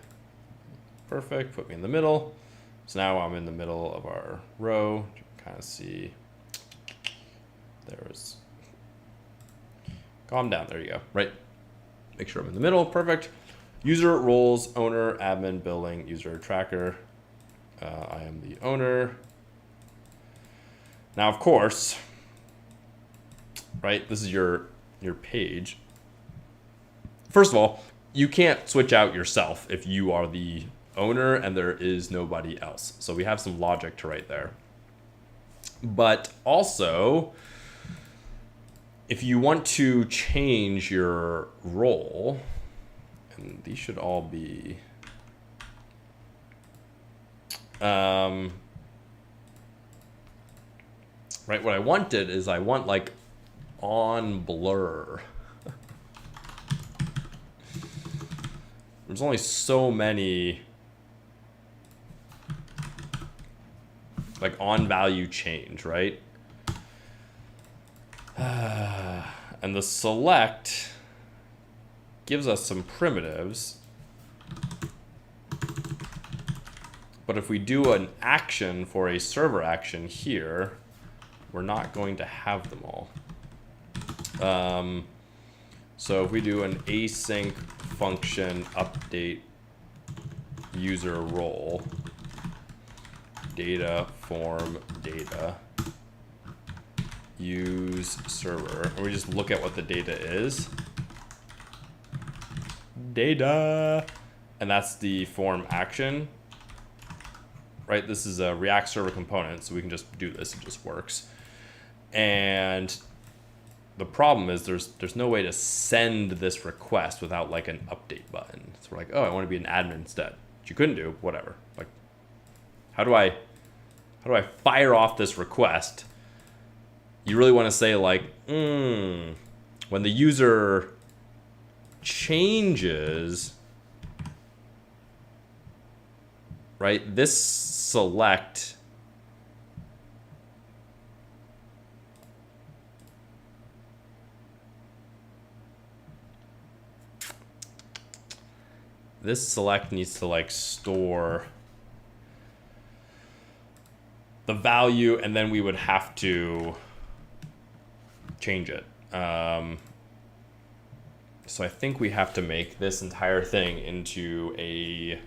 A: perfect, put me in the middle. So now I'm in the middle of our row. You can kind of see there's, calm down, there you go, right? Make sure I'm in the middle, perfect. User roles, owner, admin, billing, user tracker. I am the owner. Now, of course, right, this is your page. First of all, you can't switch out yourself if you are the owner and there is nobody else. So we have some logic to write there. But also, if you want to change your role, and these should all be right, what I wanted is I want like on blur. There's only so many like on value change, right? And the select gives us some primitives. But if we do an action for a server action here, we're not going to have them all. So if we do an async function update user role, data form data, use server, and we just look at what the data is. Data, and that's the form action. Right, this is a React server component, so we can just do this, it just works. And the problem is there's no way to send this request without like an update button. So we're like, oh, I want to be an admin instead. Which you couldn't do, whatever. Like, how do I fire off this request? You really want to say like, when the user changes, right, this select needs to like store the value, and then we would have to change it. So I think we have to make this entire thing into a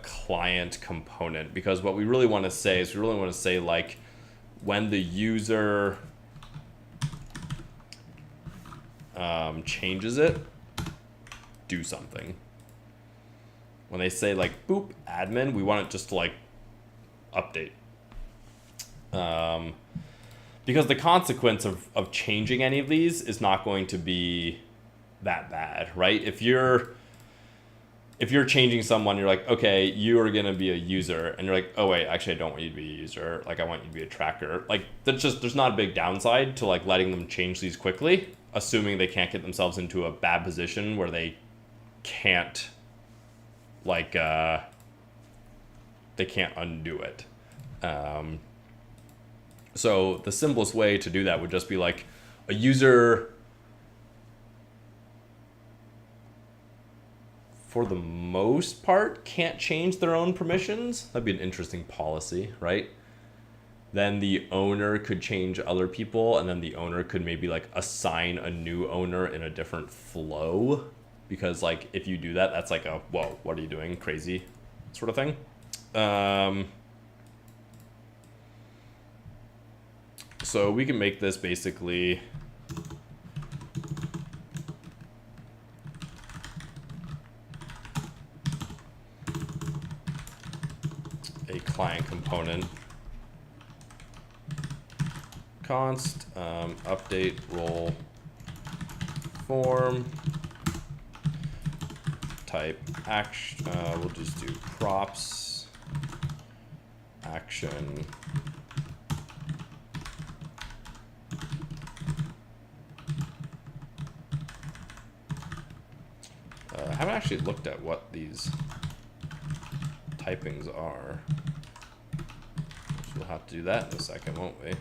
A: client component, because what we really want to say is like when the user changes it, do something. When they say like boop admin, we want it just to like update. Because the consequence of changing any of these is not going to be that bad, right? If you're changing someone, you're like, okay, you are gonna be a user, and you're like, oh wait, actually I don't want you to be a user, like I want you to be a tracker. Like there's not a big downside to like letting them change these quickly, assuming they can't get themselves into a bad position where they can't like they can't undo it. So the simplest way to do that would just be like a user, for the most part, can't change their own permissions. That'd be an interesting policy, right? Then the owner could change other people, and then the owner could maybe like assign a new owner in a different flow. Because like if you do that, that's like a, whoa, what are you doing? Crazy sort of thing. So we can make this basically a client component. Const update role form type action. We'll just do props action. I haven't actually looked at what these typings are. We'll have to do that in a second, won't we?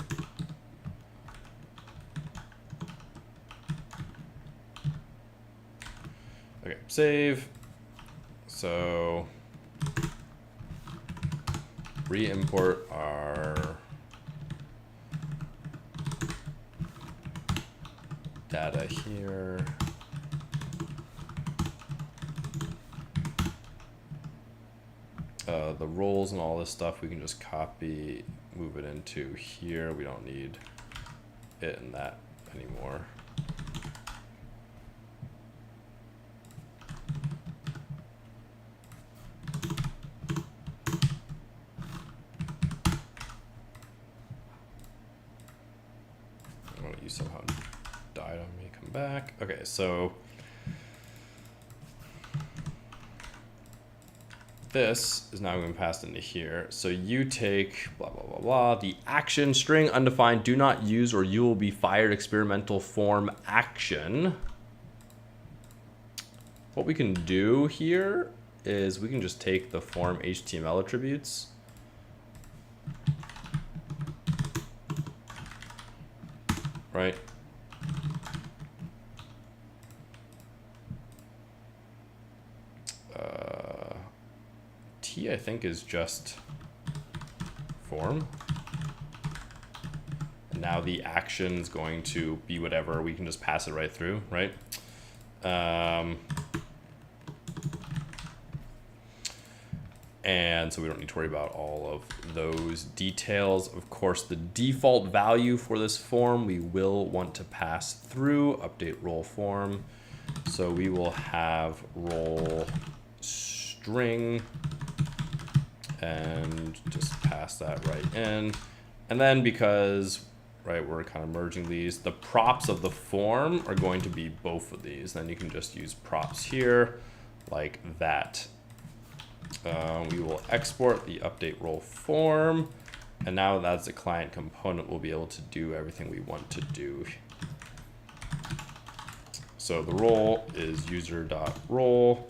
A: Okay, save. So re-import our data here. The roles and all this stuff we can just copy, move it into here. We don't need it and that anymore. Oh, you somehow died on me. Come back. Okay, so this is now going to be passed into here. So you take blah, blah, blah, blah. The action string undefined, do not use or you will be fired experimental form action. What we can do here is we can just take the form HTML attributes right? T, I think, is just form. And now the action is going to be whatever. We can just pass it right through, right? And so we don't need to worry about all of those details. Of course, the default value for this form, we will want to pass through update role form. So we will have role string and just pass that right in. And then because, right, we're kind of merging these, the props of the form are going to be both of these. Then you can just use props here like that. We will export the update role form. And now that's a client component, we'll be able to do everything we want to do. So the role is user.role,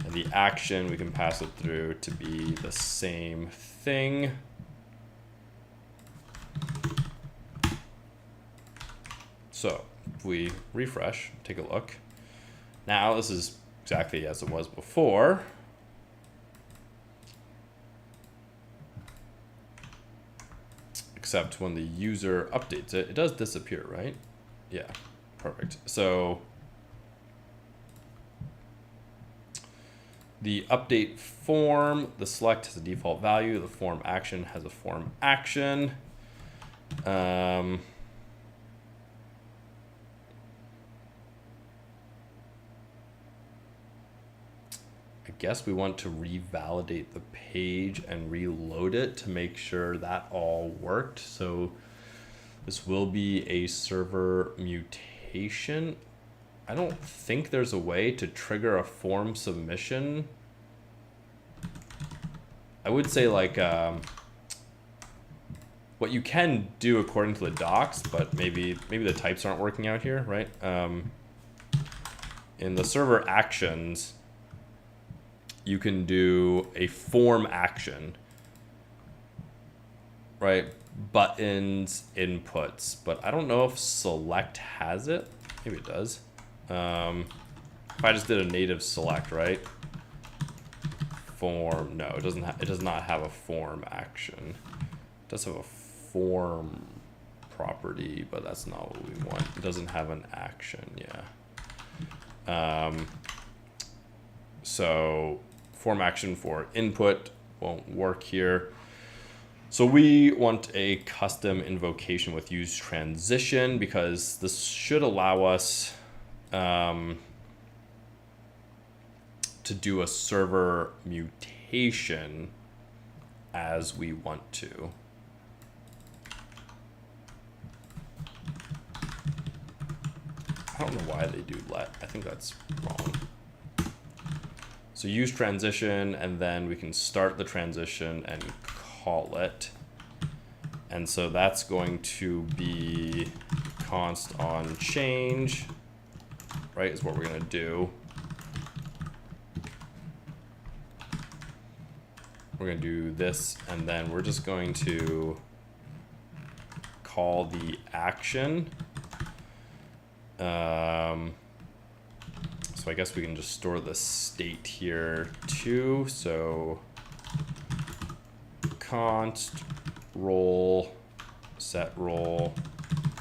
A: and the action, we can pass it through to be the same thing. So if we refresh, take a look. Now this is exactly as it was before. Except when the user updates it, it does disappear, right? Yeah, perfect. So the update form, the select has a default value, the form action has a form action. I guess we want to revalidate the page and reload it to make sure that all worked. So this will be a server mutation. I don't think there's a way to trigger a form submission. I would say like what you can do according to the docs, but maybe the types aren't working out here, right? In the server actions, you can do a form action, right? Buttons, inputs, but I don't know if select has it. Maybe it does. If I just did a native select, right? Form, no, it doesn't. It does not have a form action. It does have a form property, but that's not what we want. It doesn't have an action, yeah. So form action for input won't work here. So we want a custom invocation with use transition because this should allow us to do a server mutation as we want to. I don't know why they do let. I think that's wrong. So use transition, and then we can start the transition and call it. And so that's going to be const on change, right, is what we're going to do. We're going to do this, and then we're just going to call the action. So I guess we can just store the state here too. So const role set role.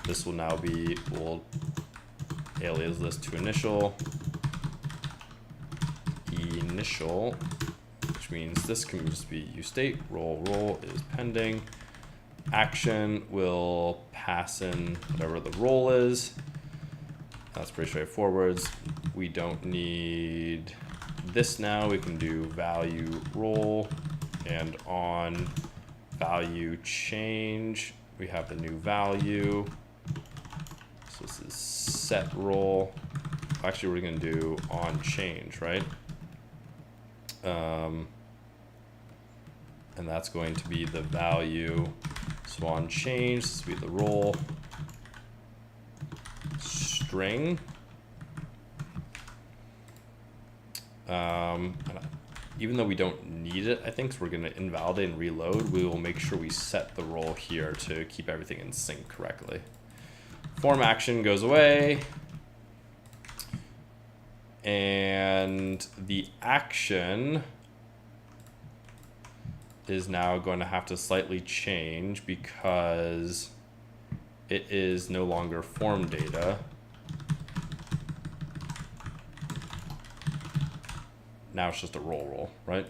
A: This will now be, we'll alias this to initial, which means this can just be useState, role is pending. Action will pass in whatever the role is. That's pretty straightforward. We don't need this now. We can do value role and on value change. We have the new value. So this is set role. Actually, we're going to do on change, right? And that's going to be the value. So on change, this will be the role string. And even though we don't need it, I think, so we're going to invalidate and reload. We will make sure we set the role here to keep everything in sync correctly. form action goes away. And the action is now going to have to slightly change because it is no longer form data. Now it's just a role, right?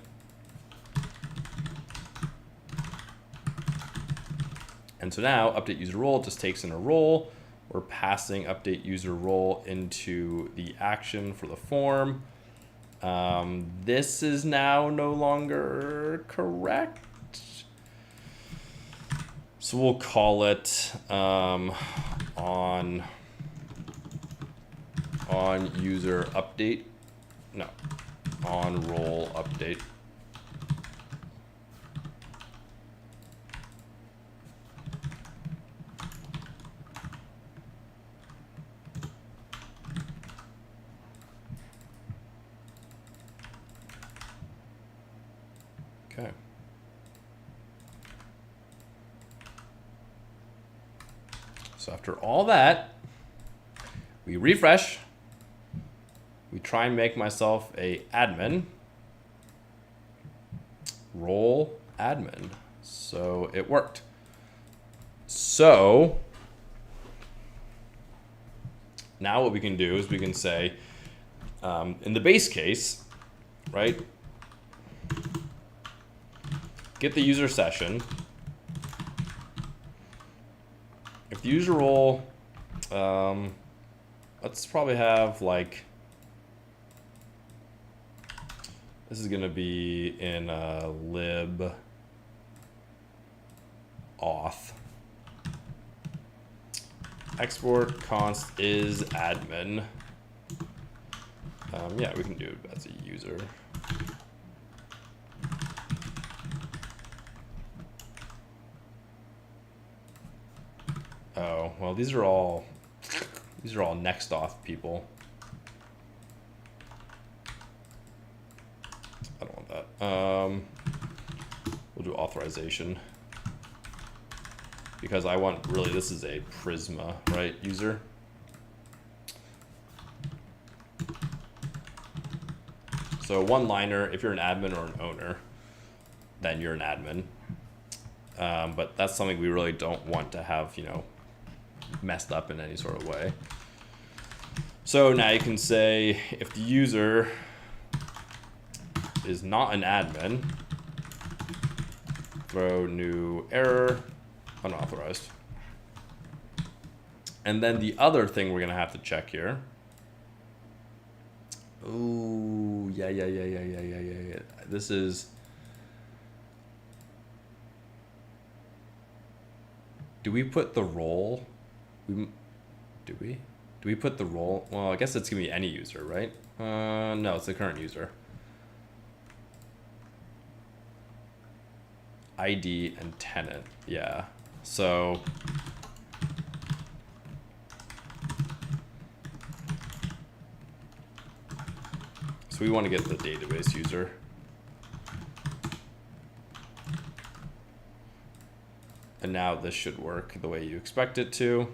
A: And so now update user role just takes in a role. We're passing update user role into the action for the form. This is now no longer correct. So we'll call it on user update. No, on role update. Okay. So after all that, we refresh. We try and make myself a admin. Role admin. So it worked. So now what we can do is we can say, in the base case, right? Get the user session. If the user role, let's probably have like, this is going to be in lib auth. Export const is admin. Yeah, we can do it as a user. Oh, well, these are all next-auth people. I don't want that. We'll do authorization because I want, really, this is a Prisma, right, user? So one-liner, if you're an admin or an owner, then you're an admin. But that's something we really don't want to have, you know, messed up in any sort of way. So now you can say if the user is not an admin, throw new error, unauthorized. And then the other thing we're gonna have to check here. Ooh, yeah. This is, do we put the role? Do we put the role? Well, I guess it's gonna be any user, right? No, it's the current user. ID and tenant, yeah. So we want to get the database user. And now this should work the way you expect it to.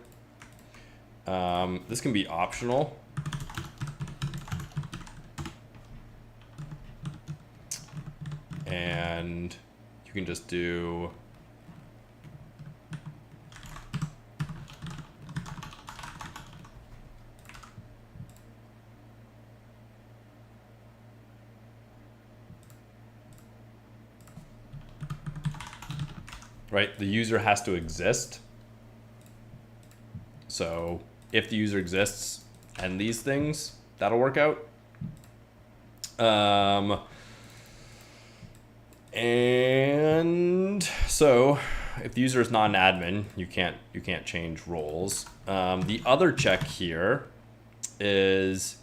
A: This can be optional. And you can just do right, the user has to exist. So if the user exists and these things, that'll work out. And so if the user is not an admin, you can't change roles. The other check here is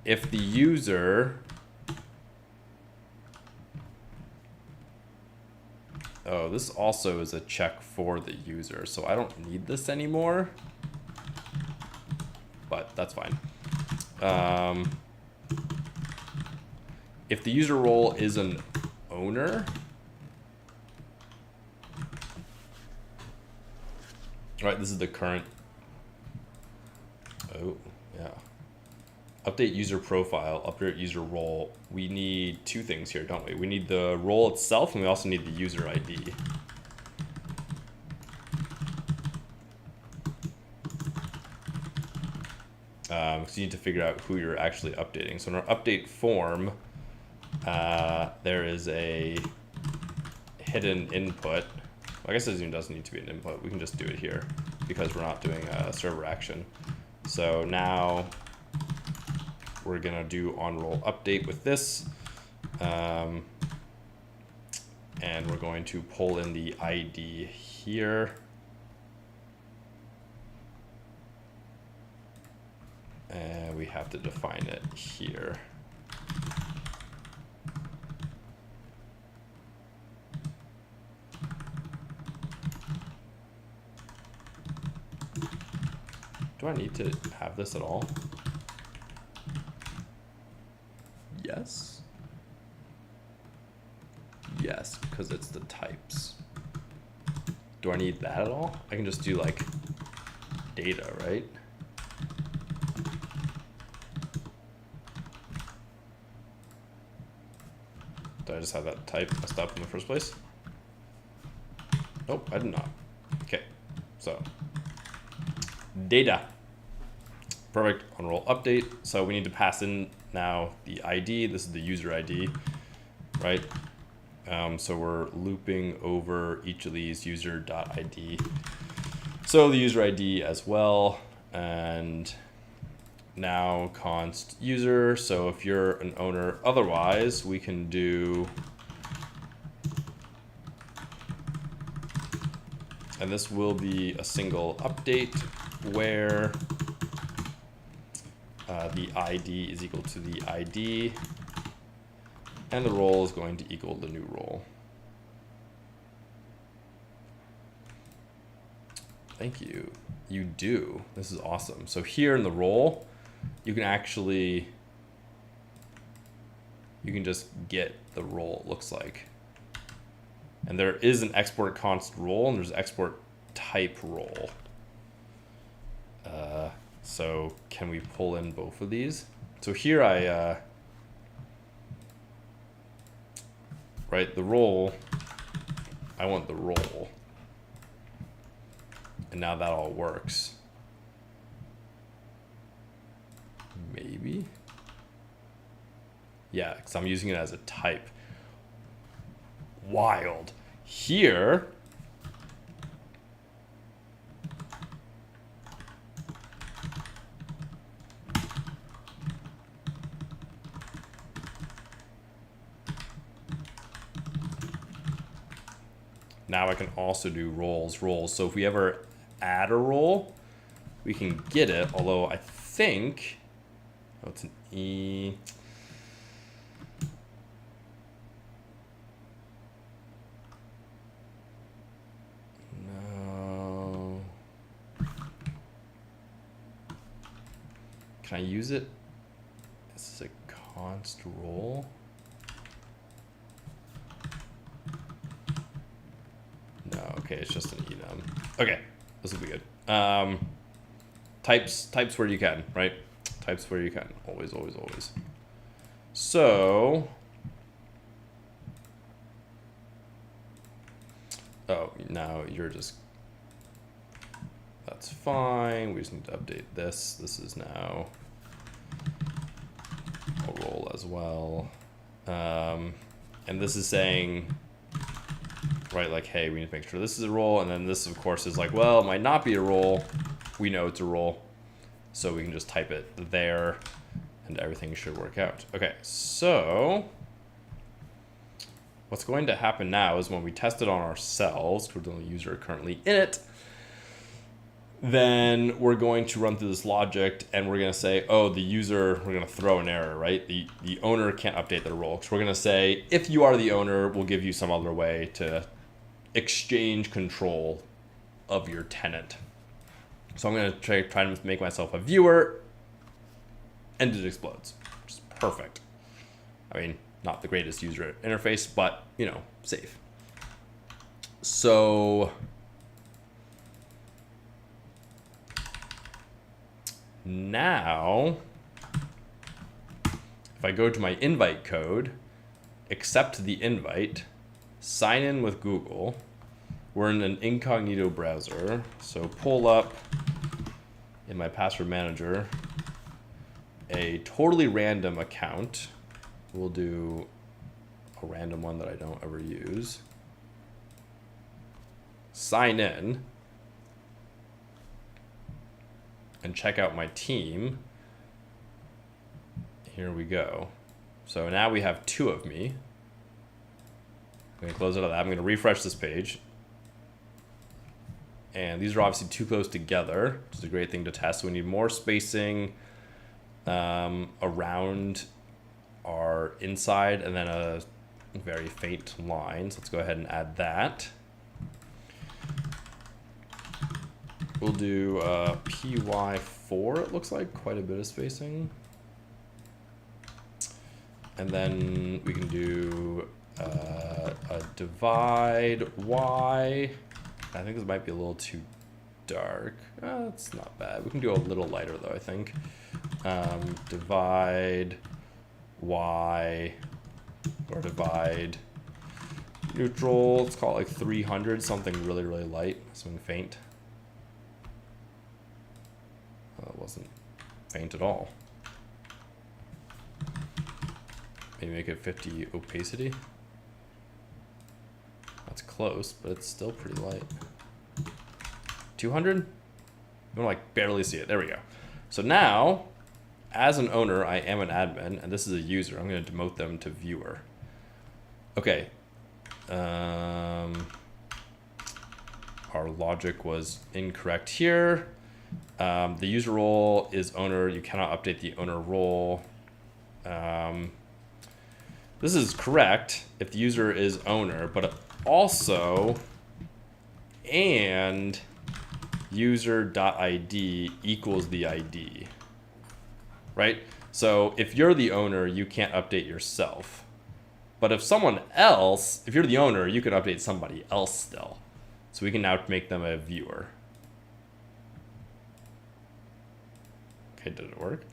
A: if the user, oh, this also is a check for the user, so I don't need this anymore, but that's fine. If the user role is an owner, right, this is the current Oh, yeah. Update user profile, update user role. We need two things here, don't we? We need the role itself, and we also need the user ID. So you need to figure out who you're actually updating. So in our update form, there is a hidden input. Well, I guess it doesn't need to be an input. We can just do it here because we're not doing a server action. So now we're gonna do on-roll update with this. And we're going to pull in the ID here. And we have to define it here. Do I need to have this at all? Yes. Yes, because it's the types. Do I need that at all? I can just do like data, right? Did I just have that type messed up in the first place? Nope, I did not. Okay, so data. Perfect, on roll update. So we need to pass in now the ID. This is the user ID, right? So we're looping over each of these user.id. So the user ID as well. And now const user. So if you're an owner, otherwise we can do, and this will be a single update where the ID is equal to the ID and the role is going to equal the new role. Thank you. You do. This is awesome. So here in the role, you can actually, you can just get the role, it looks like. And there is an export const role and there's export type role. So can we pull in both of these? So here right, the role, I want the role. And now that all works. Maybe? Yeah, because I'm using it as a type. Wild. Here, now I can also do roles. So if we ever add a role, we can get it, although I think, oh, it's an E. No. Can I use it? This is a const role. No, okay, it's just an enum. Okay, this will be good. Types where you can, right? Types where you can, always, always, always. So, oh, now you're just, that's fine. We just need to update this. This is now a role as well. And this is saying, right, like, hey, we need to make sure this is a role. And then this, of course, is like, well, it might not be a role. We know it's a role. So we can just type it there and everything should work out. Okay, so what's going to happen now is when we test it on ourselves, we're the only user currently in it, then we're going to run through this logic and we're going to say, oh, the user, we're going to throw an error, right? The owner can't update their role. So we're going to say, if you are the owner, we'll give you some other way to exchange control of your tenant. So I'm going to try to make myself a viewer and it explodes. Which is perfect. I mean, not the greatest user interface, but, you know, safe. So Now, if I go to my invite code, accept the invite, sign in with Google. We're in an incognito browser, so pull up in my password manager a totally random account. We'll do a random one that I don't ever use. Sign in and check out my team. Here we go. So now we have 2 of me. I'm gonna close out of that. I'm gonna refresh this page. And these are obviously too close together, which is a great thing to test. So we need more spacing around our inside and then a very faint line. So let's go ahead and add that. We'll do PY4, it looks like, quite a bit of spacing. And then we can do a divide Y. I think this might be a little too dark. It's not bad. We can do a little lighter though, I think. Divide Y or divide neutral. Let's call it like 300, something really, really light, something faint. It wasn't faint at all. Maybe make it 50 opacity. That's close, but it's still pretty light. 200? You want to like barely see it. There we go. So now, as an owner, I am an admin, and this is a user. I'm going to demote them to viewer. Okay. Our logic was incorrect here. The user role is owner. You cannot update the owner role. This is correct if the user is owner, but also and user.id equals the ID, right? So if you're the owner, you can't update yourself. But if someone else, if you're the owner, you can update somebody else still. So we can now make them a viewer. Okay, did it work?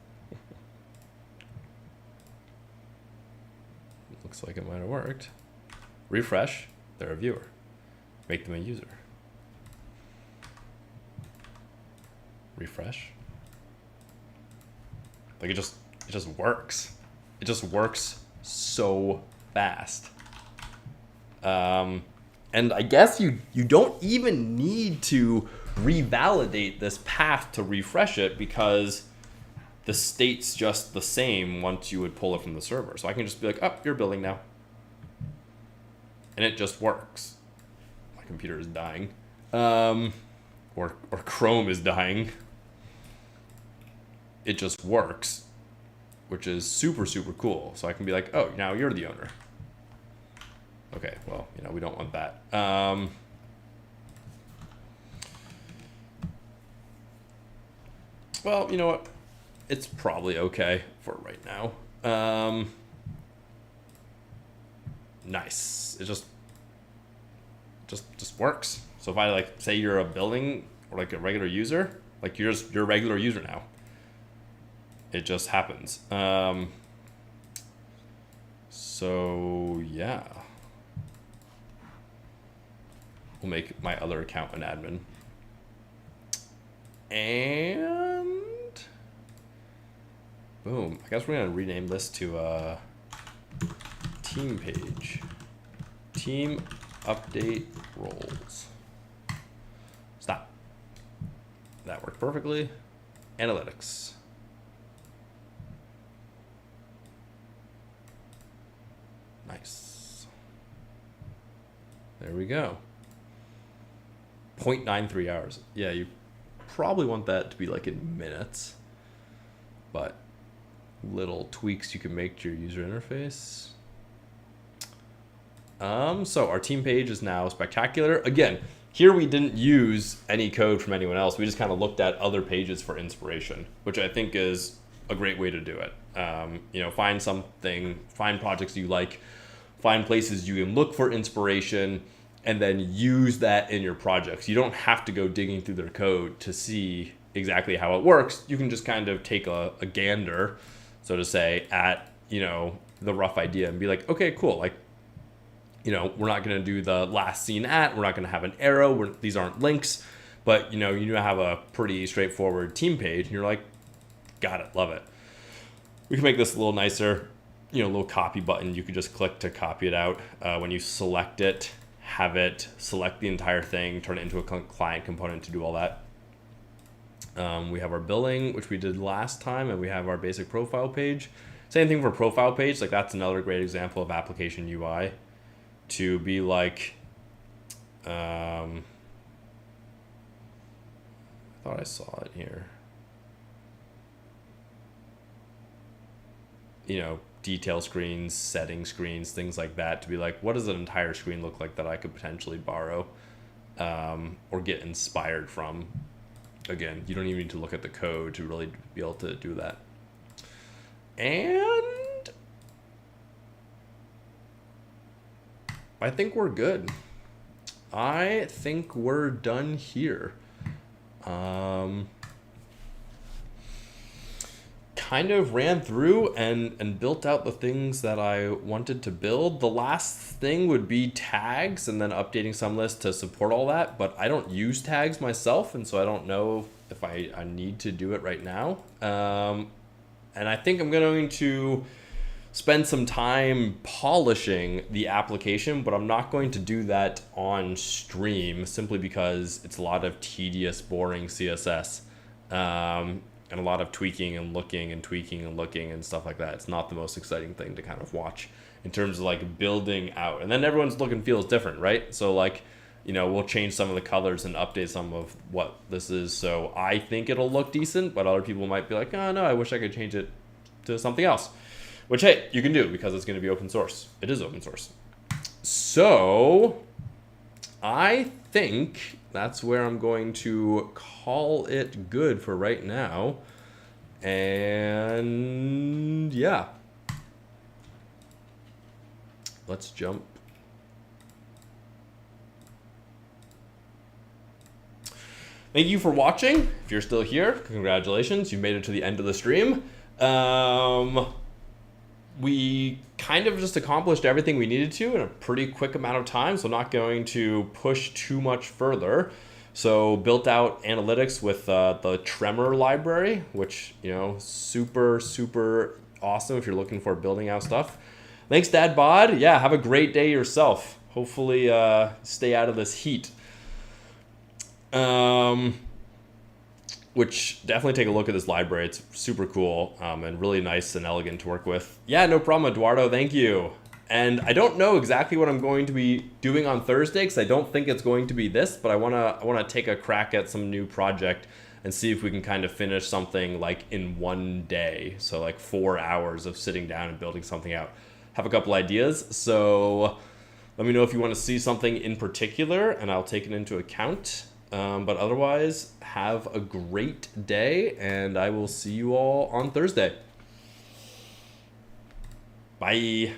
A: Looks like it might have worked. Refresh, they're a viewer. Make them a user. Refresh. Like it just works. It just works so fast. And I guess you don't even need to revalidate this path to refresh it because the state's just the same once you would pull it from the server. So I can just be like, oh, you're building now. And it just works. My computer is dying. Or Chrome is dying. It just works, which is super, super cool. So I can be like, oh, now you're the owner. Okay, well, we don't want that. Well, you know what? It's probably okay for right now. Nice. It just works. So if I like say you're a building or like a regular user, like you're a regular user now. It just happens. So yeah. We'll make my other account an admin. And boom. I guess we're gonna rename this to team page. Team update roles. Stop. That worked perfectly. Analytics. Nice. There we go. 0.93 hours. Yeah, you probably want that to be like in minutes, but little tweaks you can make to your user interface. So our team page is now spectacular. Again, here we didn't use any code from anyone else. We just kind of looked at other pages for inspiration, which I think is a great way to do it. Find something, find projects you like, find places you can look for inspiration, and then use that in your projects. You don't have to go digging through their code to see exactly how it works, you can just kind of take a gander, so to say, at, you know, the rough idea and be like, okay, cool. Like, you know, we're not going to do the last seen at, we're not going to have an arrow, these aren't links, but, you know, you have a pretty straightforward team page and you're like, got it, love it. We can make this a little nicer, you know, little copy button. You could just click to copy it out. When you select it, have it select the entire thing, turn it into a client component to do all that. We have our billing, which we did last time, and we have our basic profile page. Same thing for profile page. Like, that's another great example of application UI to be like, I thought I saw it here. You know, detail screens, setting screens, things like that, to be like, what does an entire screen look like that I could potentially borrow or get inspired from? Again, you don't even need to look at the code to really be able to do that. And I think we're good. I think we're done here. Kind of ran through and built out the things that I wanted to build. The last thing would be tags and then updating some lists to support all that, but I don't use tags myself, and so I don't know if I need to do it right now. And I think I'm going to spend some time polishing the application, but I'm not going to do that on stream simply because it's a lot of tedious, boring CSS. And a lot of tweaking and looking and tweaking and looking and stuff like that. It's not the most exciting thing to kind of watch in terms of like building out. And then everyone's look and feel is different, right? So like, you know, we'll change some of the colors and update some of what this is. So I think it'll look decent, but other people might be like, oh no, I wish I could change it to something else. Which, hey, you can do because it's going to be open source. It is open source. So I think that's where I'm going to call it good for right now. And yeah, let's jump. Thank you for watching. If you're still here, congratulations. You made it to the end of the stream. We kind of just accomplished everything we needed to in a pretty quick amount of time, so not going to push too much further. So built out analytics with the Tremor library, which, you know, super, super awesome if you're looking for building out stuff. Thanks, Dad Bod. Yeah, have a great day yourself. Hopefully stay out of this heat. Which definitely take a look at this library. It's super cool and really nice and elegant to work with. Yeah, no problem, Eduardo. Thank you. And I don't know exactly what I'm going to be doing on Thursday because I don't think it's going to be this, but I wanna take a crack at some new project and see if we can kind of finish something like in one day. So like 4 hours of sitting down and building something out. Have a couple ideas. So let me know if you want to see something in particular and I'll take it into account. But otherwise, have a great day, and I will see you all on Thursday. Bye.